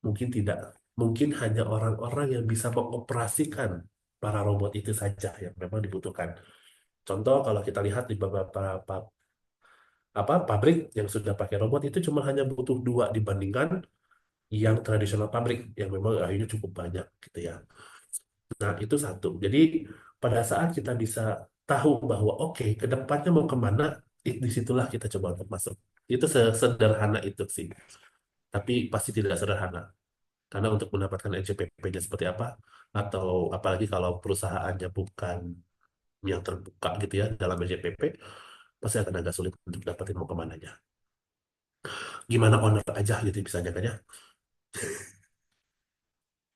Mungkin tidak. Mungkin hanya orang-orang yang bisa mengoperasikan para robot itu saja yang memang dibutuhkan. Contoh kalau kita lihat di beberapa pabrik yang sudah pakai robot itu cuma hanya butuh 2 dibandingkan yang tradisional pabrik yang memang akhirnya cukup banyak gitu ya. Nah, itu satu. Jadi pada saat kita bisa tahu bahwa oke, ke depannya mau kemana, disitulah kita coba untuk masuk. Itu sesederhana itu sih. Tapi pasti tidak sederhana. Karena untuk mendapatkan NCPP-nya seperti apa, atau apalagi kalau perusahaannya bukan yang terbuka gitu ya dalam NCPP, pasti akan agak sulit untuk dapetin mau kemananya. Gimana owner aja gitu misalnya kan ya.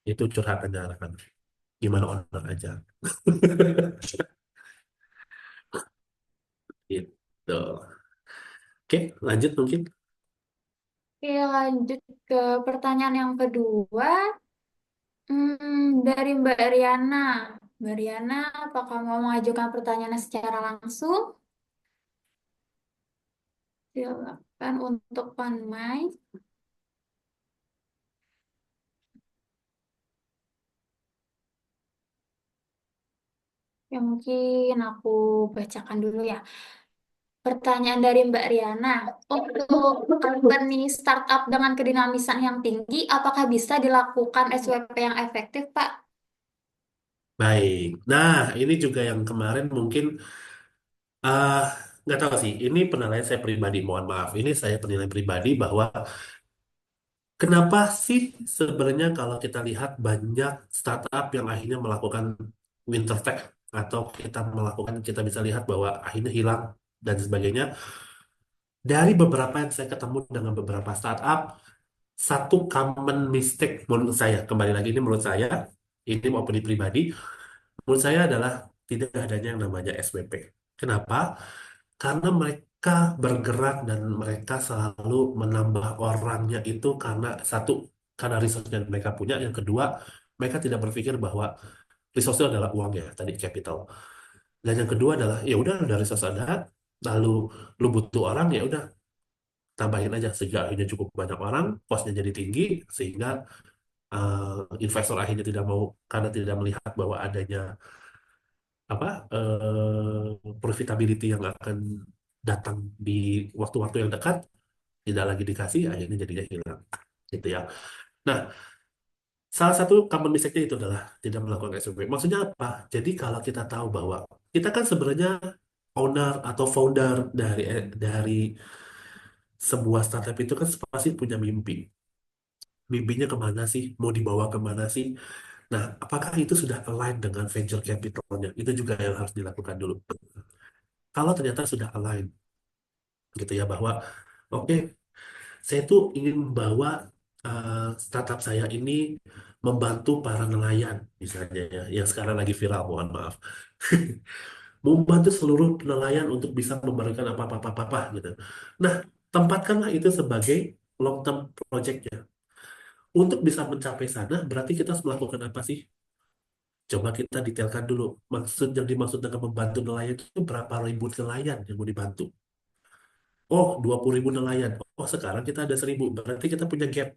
Itu curhatannya anak-anak. Gimana owner aja. Gitu. Oke, lanjut mungkin. Oke, lanjut ke pertanyaan yang kedua. Dari Mbak Riana. Mbak Riana, apakah mau mengajukan pertanyaan secara langsung? Silakan untuk Panmai. Ya, mungkin aku bacakan dulu ya. Pertanyaan dari Mbak Riana. Untuk company startup dengan kedinamisan yang tinggi, apakah bisa dilakukan SWP yang efektif, Pak? Baik. Nah, ini juga yang kemarin mungkin ah nggak tahu sih. Ini penilaian saya pribadi. Mohon maaf. Ini saya penilaian pribadi bahwa kenapa sih sebenarnya kalau kita lihat banyak startup yang akhirnya melakukan winter tech atau kita bisa lihat bahwa akhirnya hilang dan sebagainya. Dari beberapa yang saya ketemu dengan beberapa startup, satu common mistake menurut saya, kembali lagi ini menurut saya, ini mau pribadi, menurut saya adalah tidak adanya yang namanya SWP. Kenapa? Karena mereka bergerak dan mereka selalu menambah orangnya itu karena satu, karena resource yang mereka punya. Yang kedua, mereka tidak berpikir bahwa resource itu adalah uang ya, tadi capital. Dan yang kedua adalah ya udah dari resource ada, lalu lu butuh orang ya udah tambahin aja sehingga akhirnya cukup banyak orang, costnya jadi tinggi sehingga investor akhirnya tidak mau karena tidak melihat bahwa adanya apa profitability yang akan datang di waktu-waktu yang dekat tidak lagi dikasih akhirnya jadinya hilang gitu ya. Nah, salah satu common mistake-nya itu adalah tidak melakukan SOP. Maksudnya apa? Jadi kalau kita tahu bahwa kita kan sebenarnya owner atau founder dari sebuah startup itu kan pasti punya mimpi. Mimpinya kemana sih? Mau dibawa kemana sih? Nah, apakah itu sudah align dengan venture capitalnya? Itu juga yang harus dilakukan dulu. Kalau ternyata sudah align, gitu ya, bahwa oke, saya tuh ingin membawa startup saya ini membantu para nelayan, misalnya ya, yang sekarang lagi viral, mohon maaf. Membantu seluruh nelayan untuk bisa memberikan apa-apa gitu. Nah, tempatkanlah itu sebagai long term project-nya. Untuk bisa mencapai sana, berarti kita harus melakukan apa sih? Coba kita detailkan dulu. Maksud yang dimaksud dengan membantu nelayan itu berapa ribu nelayan yang mau dibantu? Oh, 20.000 nelayan. Oh, sekarang kita ada 1.000. Berarti kita punya gap.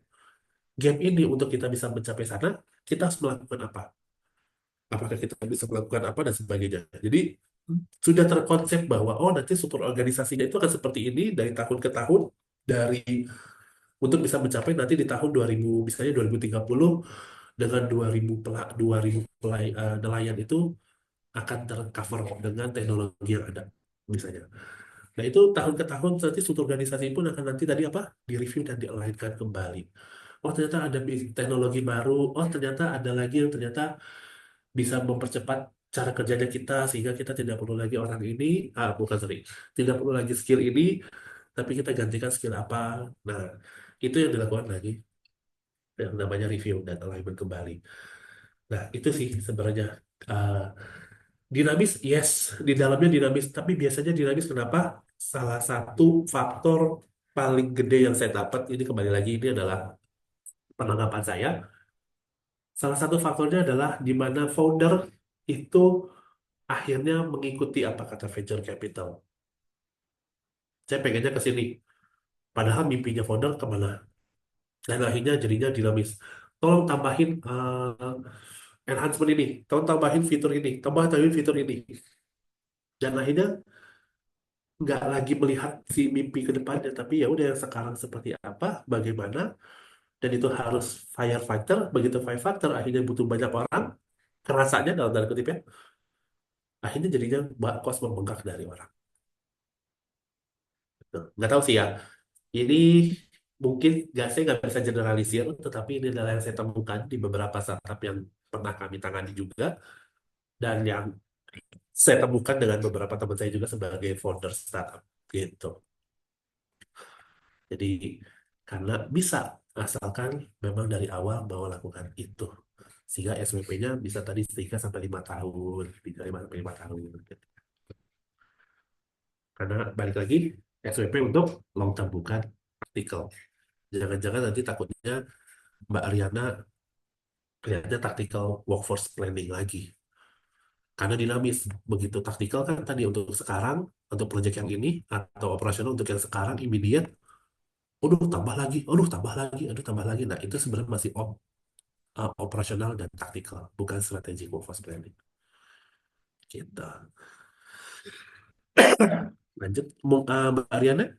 Gap ini untuk kita bisa mencapai sana, kita harus melakukan apa? Apakah kita bisa melakukan apa dan sebagainya. Jadi, sudah terkonsep bahwa, oh nanti struktur organisasinya itu akan seperti ini dari tahun ke tahun, dari untuk bisa mencapai nanti di tahun 2000, misalnya 2030, dengan 2.000 nelayan itu akan tercover dengan teknologi yang ada misalnya. Nah itu tahun ke tahun nanti struktur organisasi pun akan nanti tadi apa direview dan dialign kembali. Oh ternyata ada teknologi baru. Oh ternyata ada lagi yang ternyata bisa mempercepat cara kerjanya kita sehingga kita tidak perlu lagi orang ini, bukan sorry, tidak perlu lagi skill ini, tapi kita gantikan skill apa. Nah itu yang dilakukan lagi yang namanya review dan alignment kembali. Nah itu sih sebenarnya. uh, Dinamis, yes, di dalamnya dinamis. Tapi biasanya dinamis kenapa? Salah satu faktor paling gede yang saya dapat, ini kembali lagi, ini adalah penanggapan saya. Salah satu faktornya adalah di mana founder itu akhirnya mengikuti apa kata venture capital. Saya pengennya ke sini. Padahal mimpinya founder kemana? Dan akhirnya jadinya dinamis. Tolong tambahin enhancement ini. Tolong tambahin fitur ini. Tambahin fitur ini. Dan akhirnya nggak lagi melihat si mimpi ke depannya, tapi ya udah yang sekarang seperti apa, bagaimana, dan itu harus firefighter, begitu firefighter akhirnya butuh banyak orang, kerasanya dalam tanda kutip ya, akhirnya jadinya cost membengkak dari orang. Tuh, nggak tahu sih ya, ini mungkin saya nggak bisa generalisir, tetapi ini adalah yang saya temukan di beberapa startup yang pernah kami tangani juga, dan yang saya temukan dengan beberapa teman saya juga sebagai founder startup gitu. Jadi karena bisa, asalkan memang dari awal mau lakukan itu, sehingga SWP-nya bisa tadi 3 sampai 5 tahun, 3 sampai 5 tahun gitu. Karena balik lagi, SWP untuk long term, bukan praktikal. Jangan-jangan nanti takutnya Mbak Ariana kelihatannya tactical workforce planning lagi. Karena dinamis, begitu taktikal kan tadi untuk sekarang, untuk proyek yang ini, atau operasional untuk yang sekarang, immediate, aduh tambah lagi, aduh tambah lagi, aduh tambah lagi. Nah itu sebenarnya masih operasional dan taktikal, bukan strategi workforce planning. Gitu. Lanjut, Mbak Ariana,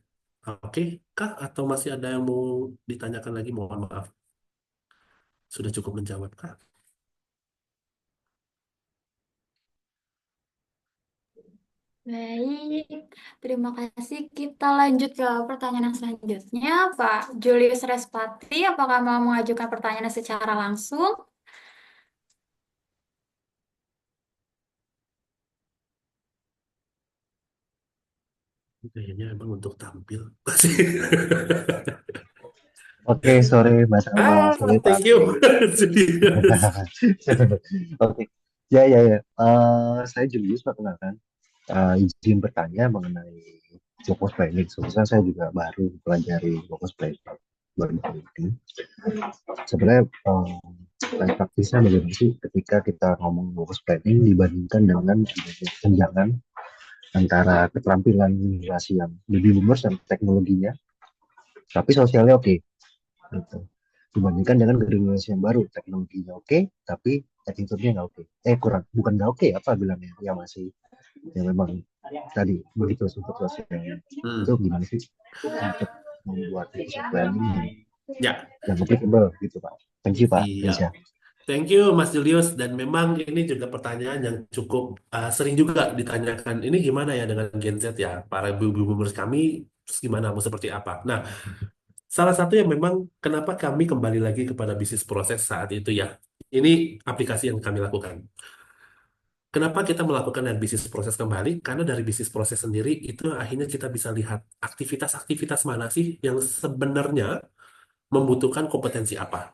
oke kah? Atau masih ada yang mau ditanyakan lagi? Mohon maaf, sudah cukup menjawab kah? Baik, terima kasih. Kita lanjut ke pertanyaan yang selanjutnya. Pak Julius Respati, apakah mau mengajukan pertanyaan secara langsung? Kayaknya emang untuk tampil. Oke, sore Mas Alma, sore Pak Thank you. Oke, ya ya ya. Saya Julius perkenalkan. Izin bertanya mengenai Jokos Planning. Sebetulnya saya juga baru mempelajari Jokos Planning baru ini. Sebenarnya paling praktisnya bagaimana sih ketika kita ngomong Jokos Planning dibandingkan dengan tunjangan antara keterampilan generasi yang lebih boomers dan teknologinya, tapi sosialnya oke. Gitu. Dibandingkan dengan generasi yang baru, teknologinya oke, tapi attitude-nya nggak oke. Kurang, bukan nggak oke, apa bilangnya, ya masih, ya memang tadi begitu untuk sosialnya. Itu gimana sih untuk membuat user planning Ya, yang applicable gitu Pak. Thank you Pak. iya. Yes, ya. Thank you Mas Julius, dan memang ini juga pertanyaan yang cukup sering juga ditanyakan. Ini gimana ya dengan Gen Z ya, para ibu-ibu boomers kami, terus gimana, mau seperti apa? Nah, salah satu yang memang kenapa kami kembali lagi kepada bisnis proses saat itu ya, ini aplikasi yang kami lakukan. Kenapa kita melakukan dari bisnis proses kembali? Karena dari bisnis proses sendiri itu akhirnya kita bisa lihat aktivitas-aktivitas mana sih yang sebenarnya membutuhkan kompetensi apa.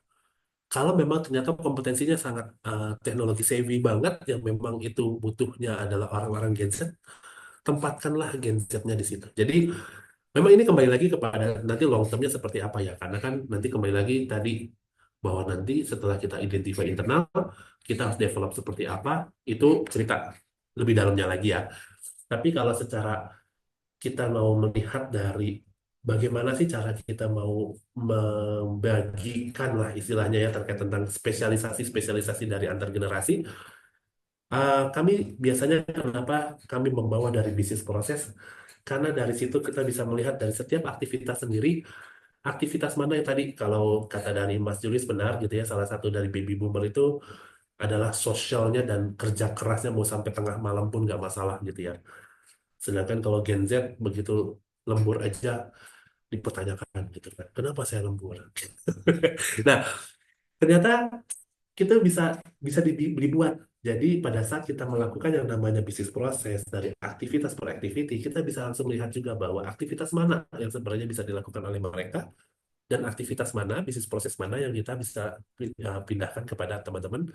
Kalau memang ternyata kompetensinya sangat teknologi savvy banget, yang memang itu butuhnya adalah orang-orang Gen Z, tempatkanlah Gen Z-nya di situ. Jadi memang ini kembali lagi kepada nanti long term-nya seperti apa ya, karena kan nanti kembali lagi tadi bahwa nanti setelah kita identify internal, kita harus develop seperti apa, itu cerita lebih dalamnya lagi ya. Tapi kalau secara kita mau melihat dari bagaimana sih cara kita mau membagikan lah istilahnya ya terkait tentang spesialisasi-spesialisasi dari antar generasi, kami biasanya kenapa kami membawa dari bisnis proses, karena dari situ kita bisa melihat dari setiap aktivitas sendiri, aktivitas mana yang tadi kalau kata dari Mas Julius benar gitu ya, salah satu dari baby boomer itu adalah sosialnya dan kerja kerasnya mau sampai tengah malam pun nggak masalah gitu ya. Sedangkan kalau Gen Z begitu lembur aja dipertanyakan gitu kan, kenapa saya lembur? Nah, ternyata kita bisa bisa dibuat. Jadi pada saat kita melakukan yang namanya bisnis proses dari aktivitas per activity, kita bisa langsung melihat juga bahwa aktivitas mana yang sebenarnya bisa dilakukan oleh mereka, dan aktivitas mana, bisnis proses mana yang kita bisa pindahkan kepada teman-teman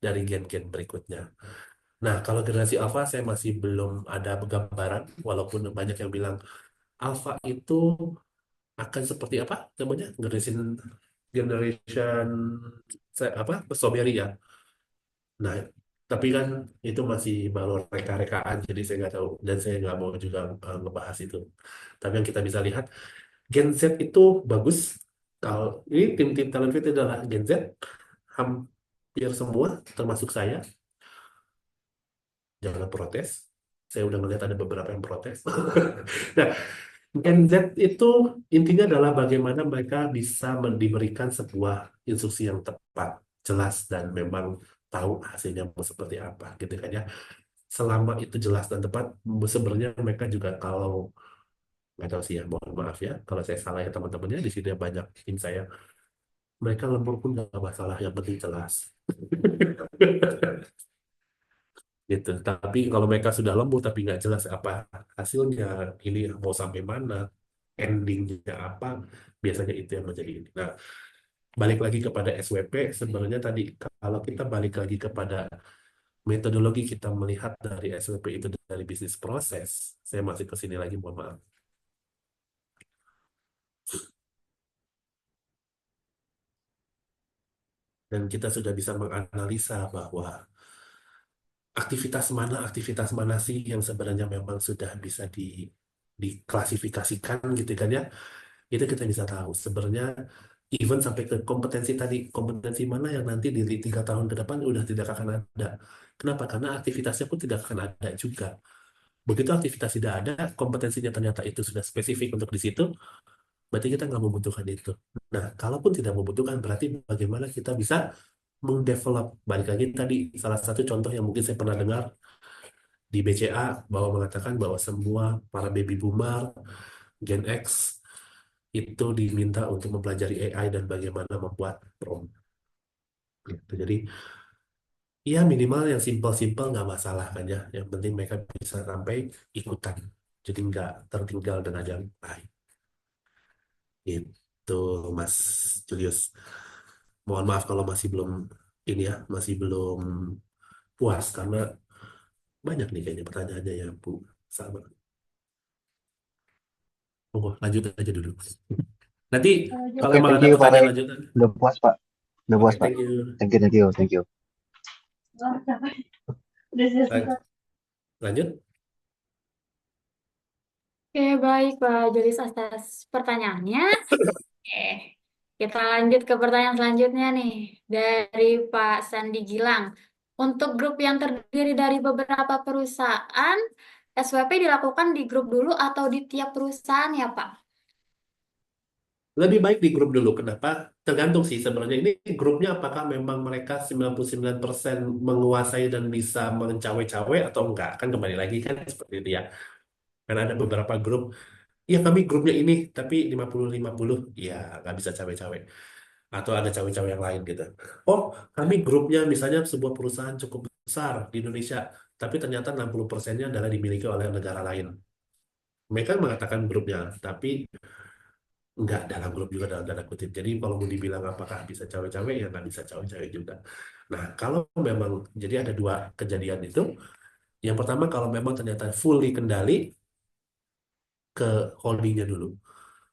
dari gen-gen berikutnya. Nah, kalau generasi Alpha saya masih belum ada gambaran, walaupun banyak yang bilang Alpha itu akan seperti apa namanya, generation apa, strawberry ya. Nah, tapi kan itu masih baru reka-rekaan, jadi saya nggak tahu dan saya nggak mau juga ngebahas itu. Tapi yang kita bisa lihat, Gen Z itu bagus. Kalau ini tim-tim talent fit adalah Gen Z, hampir semua, termasuk saya. Jangan protes. Saya udah melihat ada beberapa yang protes. Nah, Gen Z itu intinya adalah bagaimana mereka bisa diberikan sebuah instruksi yang tepat, jelas, dan memang tahu hasilnya mau seperti apa, gitu kan ya. Selama itu jelas dan tepat, sebenarnya mereka juga kalau Nggak tahu sih ya, mohon maaf ya kalau saya salah ya teman-temannya. Di sini banyak tim saya, mereka lembur pun nggak masalah, yang penting jelas. Gitu. Tapi kalau mereka sudah lembur tapi nggak jelas apa hasilnya, ini mau sampai mana, endingnya apa, biasanya itu yang menjadi ini. Nah, balik lagi kepada SWP, sebenarnya tadi kalau kita balik lagi kepada metodologi kita melihat dari SWP itu dari bisnis proses, saya masih ke sini lagi, mohon maaf. Dan kita sudah bisa menganalisa bahwa aktivitas mana sih yang sebenarnya memang sudah bisa diklasifikasikan gitu kan ya. Itu kita bisa tahu sebenarnya, even sampai ke kompetensi tadi, kompetensi mana yang nanti di 3 tahun ke depan udah tidak akan ada. Kenapa? Karena aktivitasnya pun tidak akan ada juga. Begitu aktivitas tidak ada, kompetensinya ternyata itu sudah spesifik untuk di situ, berarti kita nggak membutuhkan itu. Nah, kalaupun tidak membutuhkan, berarti bagaimana kita bisa mengdevelop. Balik lagi tadi, salah satu contoh yang mungkin saya pernah dengar di BCA, bahwa mengatakan bahwa semua para baby boomer, Gen X, itu diminta untuk mempelajari AI dan bagaimana membuat prompt. Gitu. Jadi, ya minimal yang simple-simple nggak masalah kan ya. Yang penting mereka bisa sampai ikutan. Jadi nggak tertinggal dengan yang lain. Itu Mas Julius. Mohon maaf kalau masih belum ini ya, masih belum puas karena banyak nih kayaknya pertanyaannya ya Bu. Sama. Oh, lanjut aja dulu. Nanti kalau Oke, emang thank ada you Pak pertanyaan Rey. lanjutan, Udah puas Pak. Udah oke, puas Pak. thank you. Thank you. Lan- Lanjut. Oke, baik Pak Julius atas pertanyaannya. Oke, kita lanjut ke pertanyaan selanjutnya nih dari Pak Sandi Gilang. Untuk grup yang terdiri dari beberapa perusahaan, SWP dilakukan di grup dulu atau di tiap perusahaan ya Pak? Lebih baik di grup dulu. Kenapa? Tergantung sih sebenarnya. Ini grupnya apakah memang mereka 99% menguasai dan bisa mencawe-cawe atau enggak. Kan kembali lagi kan seperti itu ya. Karena ada beberapa grup, ya kami grupnya ini, tapi 50-50, ya nggak bisa cawe-cawe. Atau ada cawe-cawe yang lain gitu. Oh, kami grupnya misalnya sebuah perusahaan cukup besar di Indonesia, tapi ternyata 60%-nya adalah dimiliki oleh negara lain. Mereka mengatakan grupnya, tapi nggak dalam grup juga dalam tanda kutip. Jadi kalau mau dibilang apakah bisa cawe-cawe, ya nggak bisa cawe-cawe juga. Nah, kalau memang, jadi ada dua kejadian itu. Yang pertama, kalau memang ternyata fully kendali, ke holdingnya dulu.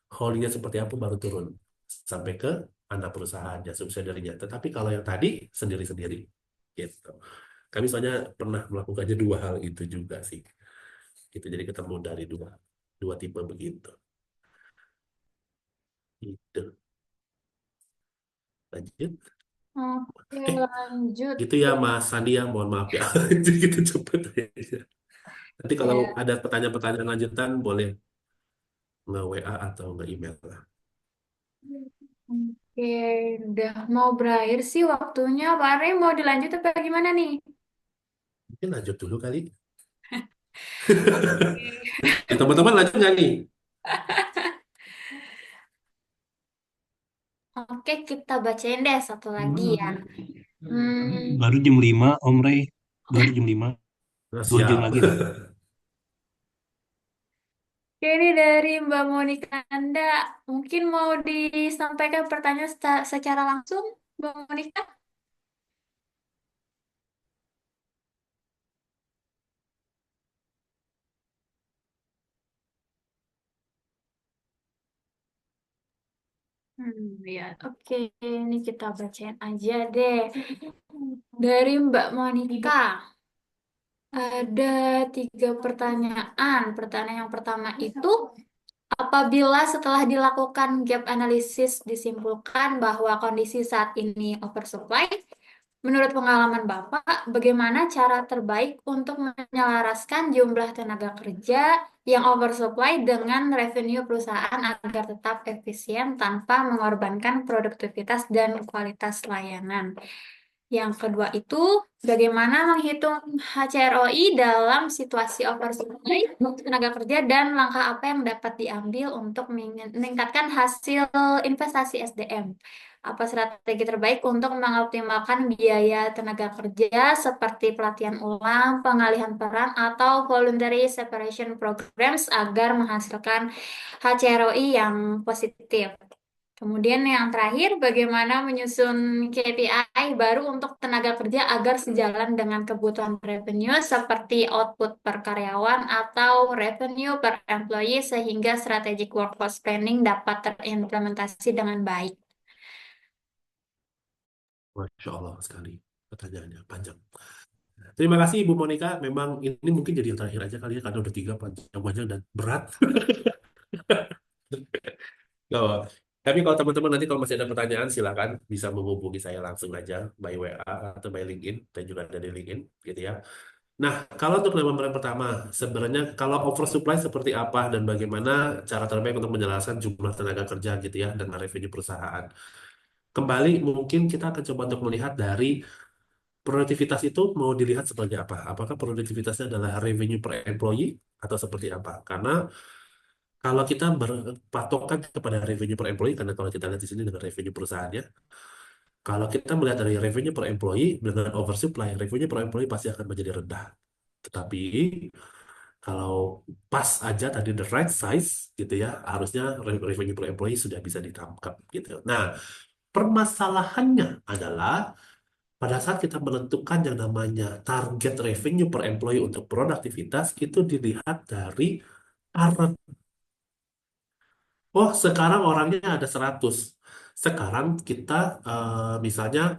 Holdingnya seperti apa baru turun. Sampai ke anak perusahaannya, subsidiarinya. Tetapi kalau yang tadi, sendiri-sendiri. Gitu. Kami soalnya pernah melakukannya dua hal itu juga sih. Gitu, jadi ketemu dari dua tipe begitu. Itu. Lanjut. Oke, Eh, lanjut gitu ya ke Mas Sandi ya, mohon maaf ya. Jadi gitu cepet aja. Nanti kalau ya. ada pertanyaan-pertanyaan lanjutan boleh nge-WA atau nge-email lah. Oke, udah mau berakhir sih waktunya. Pak Rey mau dilanjut apa gimana nih? Mungkin lanjut dulu kali. Oke. Ya, teman-teman lanjut nggak nih? Oke, kita bacain deh satu lagi ya. Hmm, Baru jam 5, Om Rey. Baru jam 5. Nah, 2 jam siap. lagi nih. Oke, ini dari Mbak Monika Anda. Mungkin mau disampaikan pertanyaan secara langsung, Mbak Monika? Ya, oke. Ini kita bacain aja deh. Dari Mbak Monika, ada 3 pertanyaan. Pertanyaan yang pertama itu, apabila setelah dilakukan gap analysis disimpulkan bahwa kondisi saat ini oversupply, menurut pengalaman Bapak, bagaimana cara terbaik untuk menyelaraskan jumlah tenaga kerja yang oversupply dengan revenue perusahaan agar tetap efisien tanpa mengorbankan produktivitas dan kualitas layanan? Yang kedua itu bagaimana menghitung HCROI dalam situasi oversupply tenaga kerja dan langkah apa yang dapat diambil untuk meningkatkan hasil investasi SDM. Apa strategi terbaik untuk mengoptimalkan biaya tenaga kerja seperti pelatihan ulang, pengalihan peran, atau voluntary separation programs agar menghasilkan HCROI yang positif. Kemudian yang terakhir, bagaimana menyusun KPI baru untuk tenaga kerja agar sejalan dengan kebutuhan revenue seperti output per karyawan atau revenue per employee sehingga strategic workforce planning dapat terimplementasi dengan baik. Masya Allah sekali. Pertanyaannya panjang. Terima kasih Ibu Monica. Memang ini mungkin jadi yang terakhir aja kali ya karena udah 3 panjang dan berat. Nggak apa. Tapi kalau teman-teman nanti kalau masih ada pertanyaan silakan bisa menghubungi saya langsung aja by WA atau by LinkedIn. Dan juga ada di LinkedIn gitu ya. Nah, kalau untuk pembahasan pertama, sebenarnya kalau oversupply seperti apa dan bagaimana cara terbaik untuk menjelaskan jumlah tenaga kerja gitu ya dan revenue perusahaan. Kembali mungkin kita akan coba untuk melihat dari produktivitas itu mau dilihat sebagai apa? Apakah produktivitasnya adalah revenue per employee atau seperti apa? Karena kalau kita berpatokan kepada revenue per employee, karena kalau kita lihat di sini dengan revenue perusahaannya, kalau kita melihat dari revenue per employee dengan oversupply, revenue per employee pasti akan menjadi rendah. Tetapi kalau pas aja tadi the right size gitu ya, harusnya revenue per employee sudah bisa ditangkap gitu. Nah, permasalahannya adalah pada saat kita menentukan yang namanya target revenue per employee untuk produktivitas itu dilihat dari current. Oh, sekarang orangnya ada 100. Sekarang kita misalnya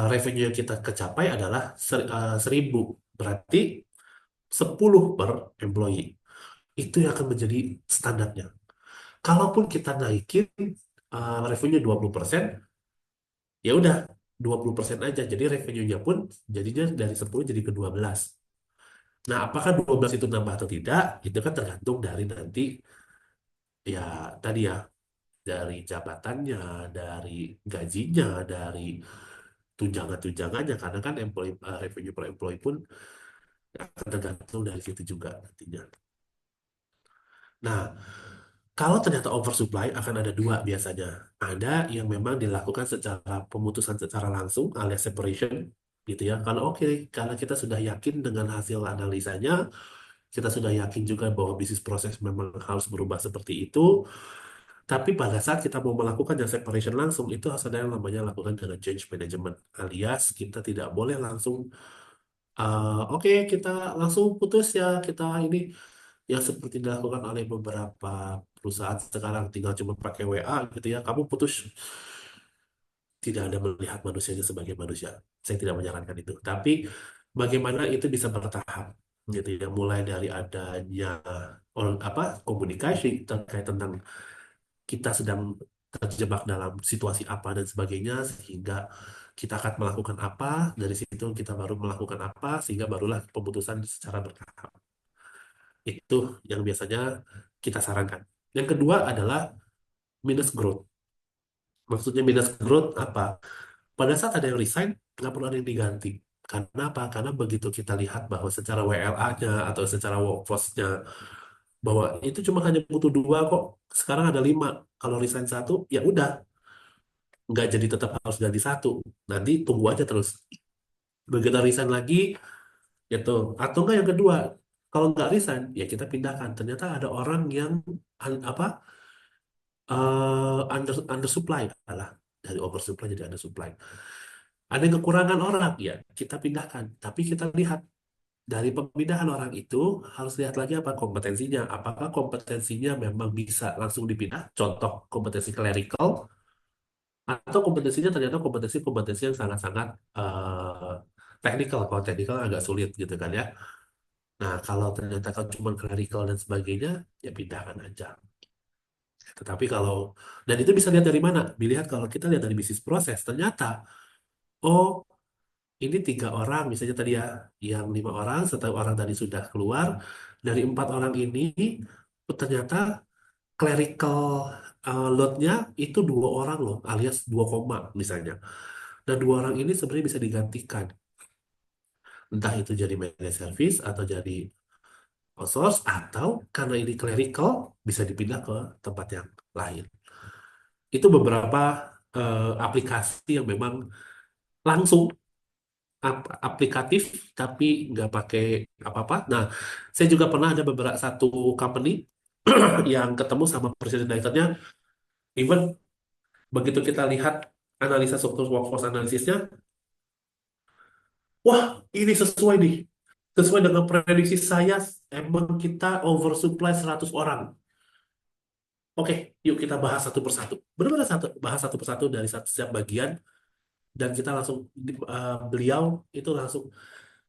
revenue yang kita kecapai adalah 1000. Berarti 10 per employee. Itu yang akan menjadi standarnya. Kalaupun kita naikin revenue 20%, ya udah 20% aja. Jadi revenue-nya pun jadinya dari 10 jadi ke 12. Nah, apakah 12 itu nambah atau tidak? Itu kan tergantung dari nanti ya tadi ya dari jabatannya, dari gajinya, dari tunjangan-tunjangannya karena kan revenue per employee pun akan tergantung dari situ juga nantinya. Nah, kalau ternyata oversupply akan ada dua biasanya. Ada yang memang dilakukan secara pemutusan secara langsung alias separation gitu ya. Kalau oke, karena kita sudah yakin dengan hasil analisanya, kita sudah yakin juga bahwa bisnis proses memang harus berubah seperti itu. Tapi pada saat kita mau melakukan yang separation langsung, itu harus ada yang namanya lakukan dengan change management. Alias kita tidak boleh langsung, oke kita langsung putus ya, kita ini yang seperti dilakukan oleh beberapa perusahaan sekarang tinggal cuma pakai WA gitu ya. Kamu putus tidak ada melihat manusianya sebagai manusia. Saya tidak menyarankan itu. Tapi bagaimana itu bisa bertahap gitu ya. Mulai dari adanya komunikasi terkait tentang kita sedang terjebak dalam situasi apa dan sebagainya sehingga kita akan melakukan apa dari situ kita baru melakukan apa sehingga barulah pemutusan secara bertahap. Itu yang biasanya kita sarankan. Yang kedua adalah minus growth. Maksudnya minus growth apa? Pada saat ada yang resign, nggak perlu ada yang diganti. Karena apa? Karena begitu kita lihat bahwa secara WLA-nya atau secara workforce-nya, bahwa itu cuma hanya butuh 2 kok. Sekarang ada 5. Kalau resign 1, ya udah. Nggak jadi tetap harus ganti 1. Nanti tunggu aja terus. Begitu resign lagi, itu. Atau enggak yang kedua, kalau nggak resign, ya kita pindahkan. Ternyata ada orang yang apa under supply adalah dari oversupply jadi under supply. Ada yang kekurangan orang, ya kita pindahkan. Tapi kita lihat dari pemindahan orang itu harus lihat lagi apa kompetensinya. Apakah kompetensinya memang bisa langsung dipindah? Contoh kompetensi clerical atau kompetensinya ternyata kompetensi-kompetensi yang sangat-sangat teknikal. Kalau teknikal agak sulit gitu kan ya. Nah, kalau ternyata kalau cuma clerical dan sebagainya, ya pindahkan aja. Tetapi kalau, dan itu bisa lihat dari mana? Dilihat kalau kita lihat dari bisnis proses, ternyata, oh ini 3 orang, misalnya tadi ya, yang 5 orang, 1 orang tadi sudah keluar, dari 4 orang ini, ternyata clerical load-nya itu 2 orang loh, alias 2 koma misalnya. Nah, dua orang ini sebenarnya bisa digantikan. Entah itu jadi managed service atau jadi outsource, atau karena ini clerical, bisa dipindah ke tempat yang lain. Itu beberapa aplikasi yang memang langsung aplikatif, tapi nggak pakai apa-apa. Nah, saya juga pernah ada beberapa satu company yang ketemu sama presiden directornya, even begitu kita lihat analisa struktur workforce analisisnya, wah ini sesuai nih, sesuai dengan prediksi saya, emang kita oversupply 100 orang. Oke, yuk kita bahas satu persatu. Benar-benar bahas satu persatu dari setiap bagian, dan kita langsung beliau itu langsung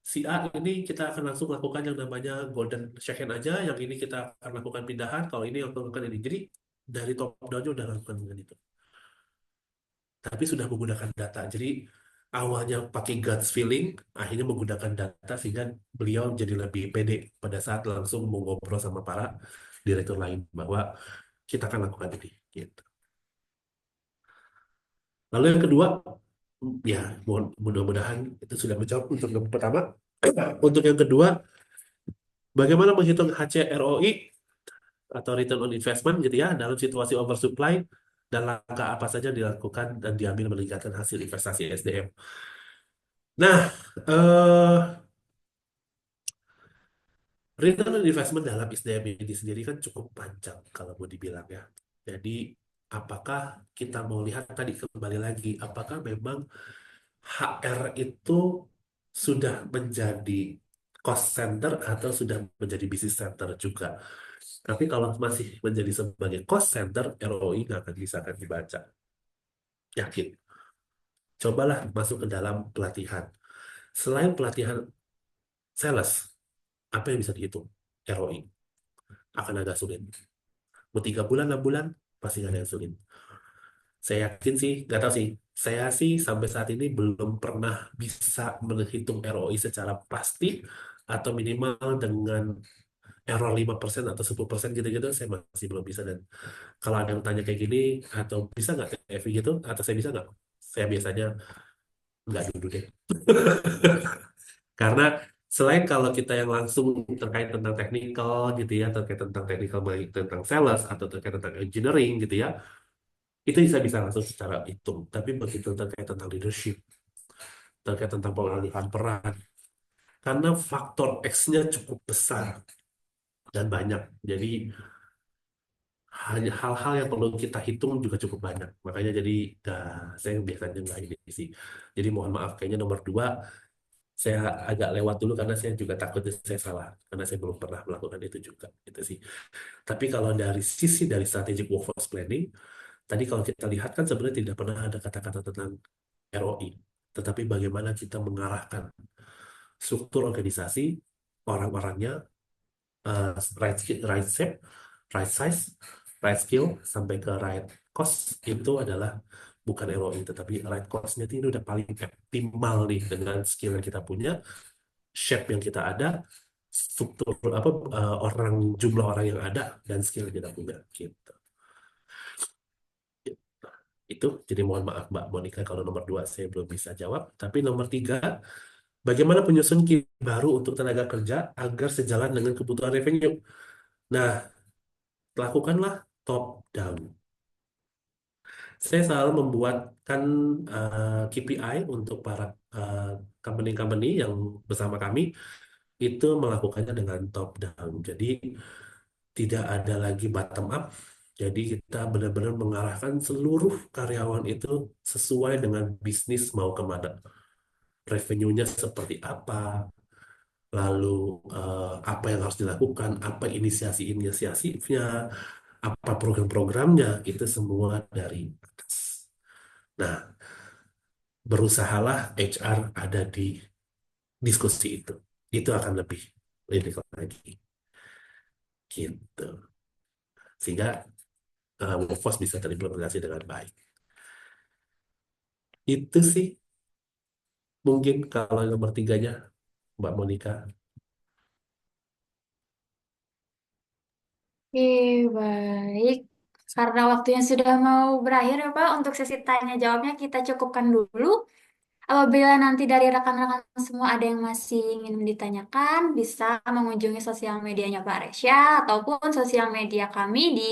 si A ini kita akan langsung lakukan yang namanya golden check-in aja, yang ini kita akan lakukan pindahan, kalau ini yang lakukan ini. Jadi dari top down-nya udah lakukan dengan itu. Tapi sudah menggunakan data. Jadi awalnya pakai gut feeling, akhirnya menggunakan data sehingga beliau jadi lebih pede pada saat langsung mau ngobrol sama para direktur lain bahwa kita akan lakukan ini. Gitu. Lalu yang kedua, ya mudah-mudahan itu sudah menjawab untuk yang pertama. Untuk yang kedua, bagaimana menghitung HCROI atau return on investment gitu ya dalam situasi oversupply, dan langkah apa saja dilakukan dan diambil meningkatkan hasil investasi SDM. Nah, eh, return on investment dalam SDM ini sendiri kan cukup panjang kalau mau dibilang ya. Jadi, apakah kita mau lihat tadi kembali lagi, apakah memang HR itu sudah menjadi cost center atau sudah menjadi business center juga. Tapi kalau masih menjadi sebagai cost center, ROI nggak akan bisa akan dibaca. Yakin. Cobalah masuk ke dalam pelatihan. Selain pelatihan sales, apa yang bisa dihitung? ROI. Akan agak sulit. Mau 3 bulan, 6 bulan, pasti nggak ada yang sulit. Saya yakin sih, nggak tahu sih. Saya sih sampai saat ini belum pernah bisa menghitung ROI secara pasti atau minimal dengan error 5% atau 10% gitu-gitu, saya masih belum bisa. Dan kalau ada yang tanya kayak gini, atau bisa nggak TFI gitu, atau saya bisa nggak? Saya biasanya nggak dulu deh. Karena selain kalau kita yang langsung terkait tentang technical gitu ya, terkait tentang technical baik tentang sales atau terkait tentang engineering gitu ya, itu bisa langsung secara hitung. Tapi begitu terkait tentang leadership, terkait tentang pengalihan peran, karena faktor X-nya cukup besar dan banyak. Jadi hanya hal-hal yang perlu kita hitung juga cukup banyak. Makanya jadi saya biasanya nggak ini sih. Jadi mohon maaf, kayaknya nomor 2 saya agak lewat dulu karena saya juga takut saya salah. Karena saya belum pernah melakukan itu juga. Gitu sih. Tapi kalau dari sisi dari strategic workforce planning, tadi kalau kita lihat kan sebenarnya tidak pernah ada kata-kata tentang ROI. Tetapi bagaimana kita mengarahkan struktur organisasi, orang-orangnya, right shape, right size, right skill, sampai ke right cost, itu adalah bukan ROI, tetapi right cost-nya itu udah paling optimal nih dengan skill yang kita punya, shape yang kita ada, struktur apa jumlah orang yang ada, dan skill yang kita punya gitu. Itu jadi mohon maaf Mbak Monica kalau nomor 2 saya belum bisa jawab. Tapi nomor 3, bagaimana penyusun baru untuk tenaga kerja agar sejalan dengan kebutuhan revenue. Nah, lakukanlah top down. Saya selalu membuatkan KPI untuk para company-company yang bersama kami, itu melakukannya dengan top down. Jadi tidak ada lagi bottom up. Jadi kita benar-benar mengarahkan seluruh karyawan itu sesuai dengan bisnis mau kemana. Revenue-nya seperti apa, lalu apa yang harus dilakukan, apa inisiasi-inisiasinya, apa program-programnya, itu semua dari atas. Nah, berusahalah HR ada di diskusi itu. Itu akan lebih lagi. Gitu. Sehingga workforce bisa terimplementasi dengan baik. Itu sih mungkin kalau nomor 3-nya, Mbak Monica. Oke, baik. Karena waktunya sudah mau berakhir ya Pak, untuk sesi tanya jawabnya kita cukupkan dulu. Apabila nanti dari rekan-rekan semua ada yang masih ingin ditanyakan, bisa mengunjungi sosial medianya Pak Resya ataupun sosial media kami di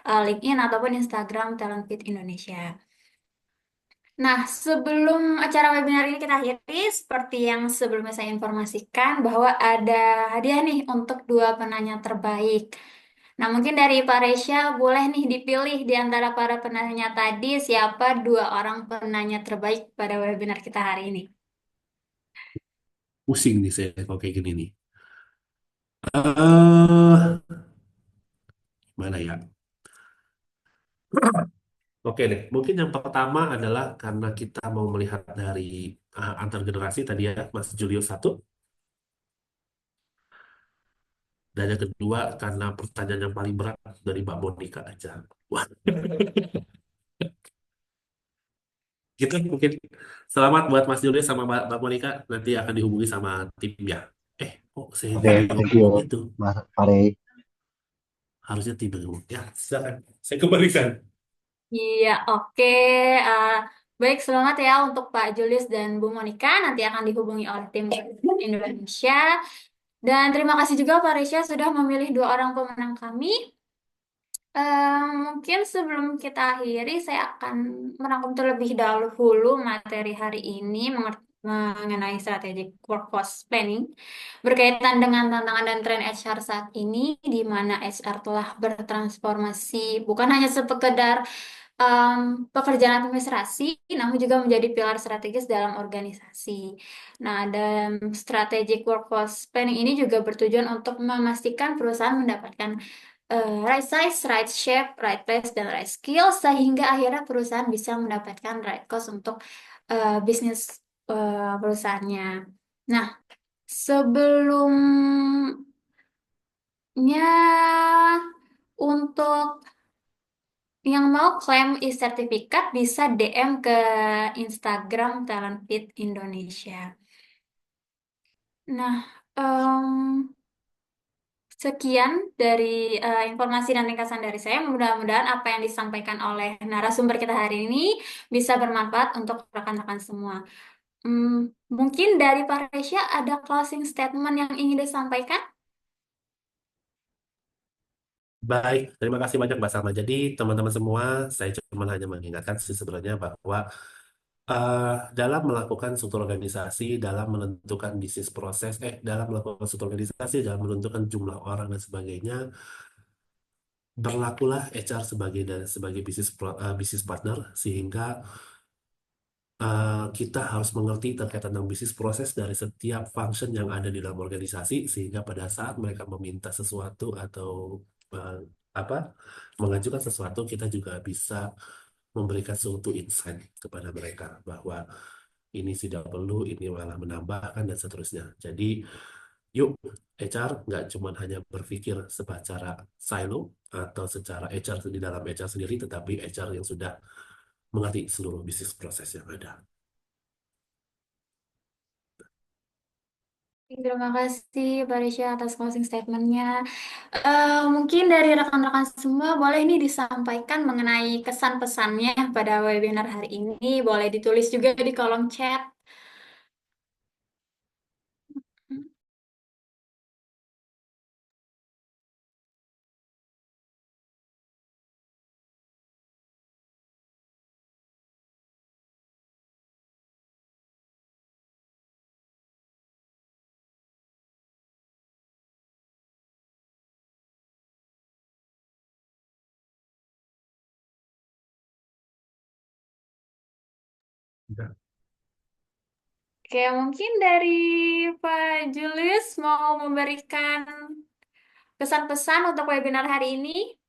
LinkedIn ataupun Instagram Talent Fit Indonesia. Nah, sebelum acara webinar ini kita akhiri, seperti yang sebelumnya saya informasikan bahwa ada hadiah nih untuk dua penanya terbaik. Nah, mungkin dari Pak Resya boleh nih dipilih di antara para penanya tadi siapa dua orang penanya terbaik pada webinar kita hari ini. Pusing nih saya kalau kayak gini nih. eh Mana ya? Oke deh, mungkin yang pertama adalah karena kita mau melihat dari antar generasi tadi ya, Mas Julio satu. Dan yang kedua karena pertanyaan yang paling berat dari Mbak Monika aja. Wah, gitu mungkin. Selamat buat Mas Julio sama Mbak Monika. Nanti akan dihubungi sama timnya. Kok saya Oke, jadi thank you, ngomong gitu? Mas Pare. Harusnya tim yang ngomong. Ya, silakan. Saya kembalikan. Iya, oke. Eh, baik, selamat ya untuk Pak Julius dan Bu Monika. Nanti akan dihubungi oleh tim Indonesia. Dan terima kasih juga Pak Risha sudah memilih dua orang pemenang kami. Mungkin sebelum kita akhiri, saya akan merangkum terlebih dahulu materi hari ini mengenai strategic workforce planning berkaitan dengan tantangan dan tren HR saat ini, di mana HR telah bertransformasi bukan hanya sekedar pekerjaan administrasi, namun juga menjadi pilar strategis dalam organisasi. Nah, dan strategic workforce planning ini juga bertujuan untuk memastikan perusahaan mendapatkan right size, right shape, right place, dan right skill, sehingga akhirnya perusahaan bisa mendapatkan right cost untuk bisnis perusahaannya. Nah, sebelumnya untuk yang mau klaim e-sertifikat bisa DM ke Instagram Talent Fit Indonesia. Nah, sekian dari informasi dan ringkasan dari saya. Mudah-mudahan apa yang disampaikan oleh narasumber kita hari ini bisa bermanfaat untuk rekan-rekan semua. Mungkin dari Pak Resya ada closing statement yang ingin disampaikan? Baik, terima kasih banyak Mbak Salma. Jadi teman-teman semua, saya cuma hanya mengingatkan sih sebenarnya bahwa eh, dalam melakukan struktur organisasi, dalam menentukan bisnis proses, dalam melakukan struktur organisasi, dalam menentukan jumlah orang dan sebagainya, berlakulah HR sebagai bisnis partner sehingga kita harus mengerti terkait tentang bisnis proses dari setiap function yang ada di dalam organisasi sehingga pada saat mereka meminta sesuatu atau eh, apa mengajukan sesuatu kita juga bisa memberikan suatu insight kepada mereka bahwa ini tidak perlu, ini malah menambahkan dan seterusnya. Jadi yuk HR nggak cuma hanya berpikir secara silo atau secara HR di dalam HR sendiri, tetapi HR yang sudah mengerti seluruh bisnis proses yang ada. Terima kasih Pak Risha atas closing statement-nya. Mungkin dari rekan-rekan semua boleh nih disampaikan mengenai kesan pesannya pada webinar hari ini. Boleh ditulis juga di kolom chat. Udah. Oke, mungkin dari Pak Julius mau memberikan pesan-pesan untuk webinar hari ini.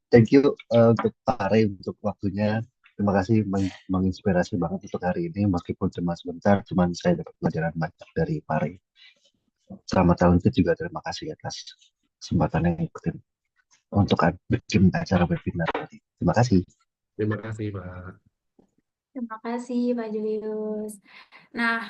Thank you untuk Pare untuk waktunya. Terima kasih menginspirasi banget untuk hari ini meskipun cuma sebentar, cuman saya dapat pelajaran banyak dari Pare. Selamat talented juga terima kasih atas kesempatan yang ikutin untuk bikin acara webinar tadi. Terima kasih. Terima kasih, Pak. Terima kasih Pak Julius. Nah,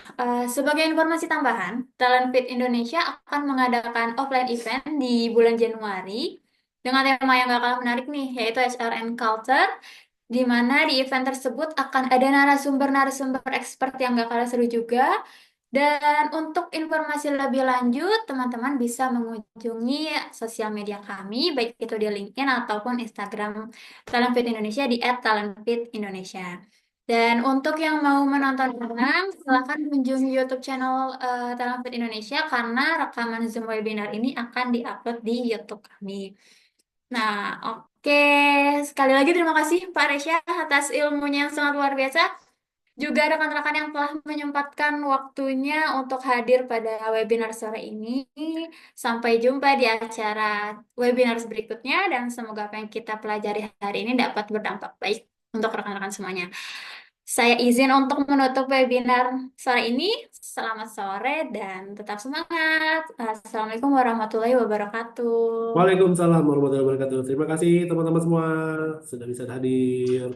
sebagai informasi tambahan, Talent Fit Indonesia akan mengadakan offline event di bulan Januari dengan tema yang gak kalah menarik nih, yaitu HR and Culture. di mana di event tersebut akan ada narasumber-narasumber expert yang gak kalah seru juga. Dan untuk informasi lebih lanjut, teman-teman bisa mengunjungi sosial media kami, baik itu di LinkedIn ataupun Instagram Talentfit Indonesia di @talentfitindonesia. Dan untuk yang mau menonton ulang, silakan kunjungi YouTube channel Talentfit Indonesia karena rekaman Zoom webinar ini akan diupload di YouTube kami. Nah, oke. Sekali lagi terima kasih Pak Resya atas ilmunya yang sangat luar biasa. Juga rekan-rekan yang telah menyempatkan waktunya untuk hadir pada webinar sore ini. Sampai jumpa di acara webinar berikutnya dan semoga apa yang kita pelajari hari ini dapat berdampak baik untuk rekan-rekan semuanya. Saya izin untuk menutup webinar sore ini. Selamat sore dan tetap semangat. Assalamualaikum warahmatullahi wabarakatuh. Waalaikumsalam warahmatullahi wabarakatuh. Terima kasih teman-teman semua sudah bisa hadir.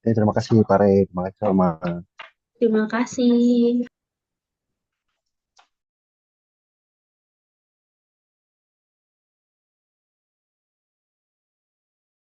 Terima kasih Pak Rey, terima kasih sama. Terima kasih.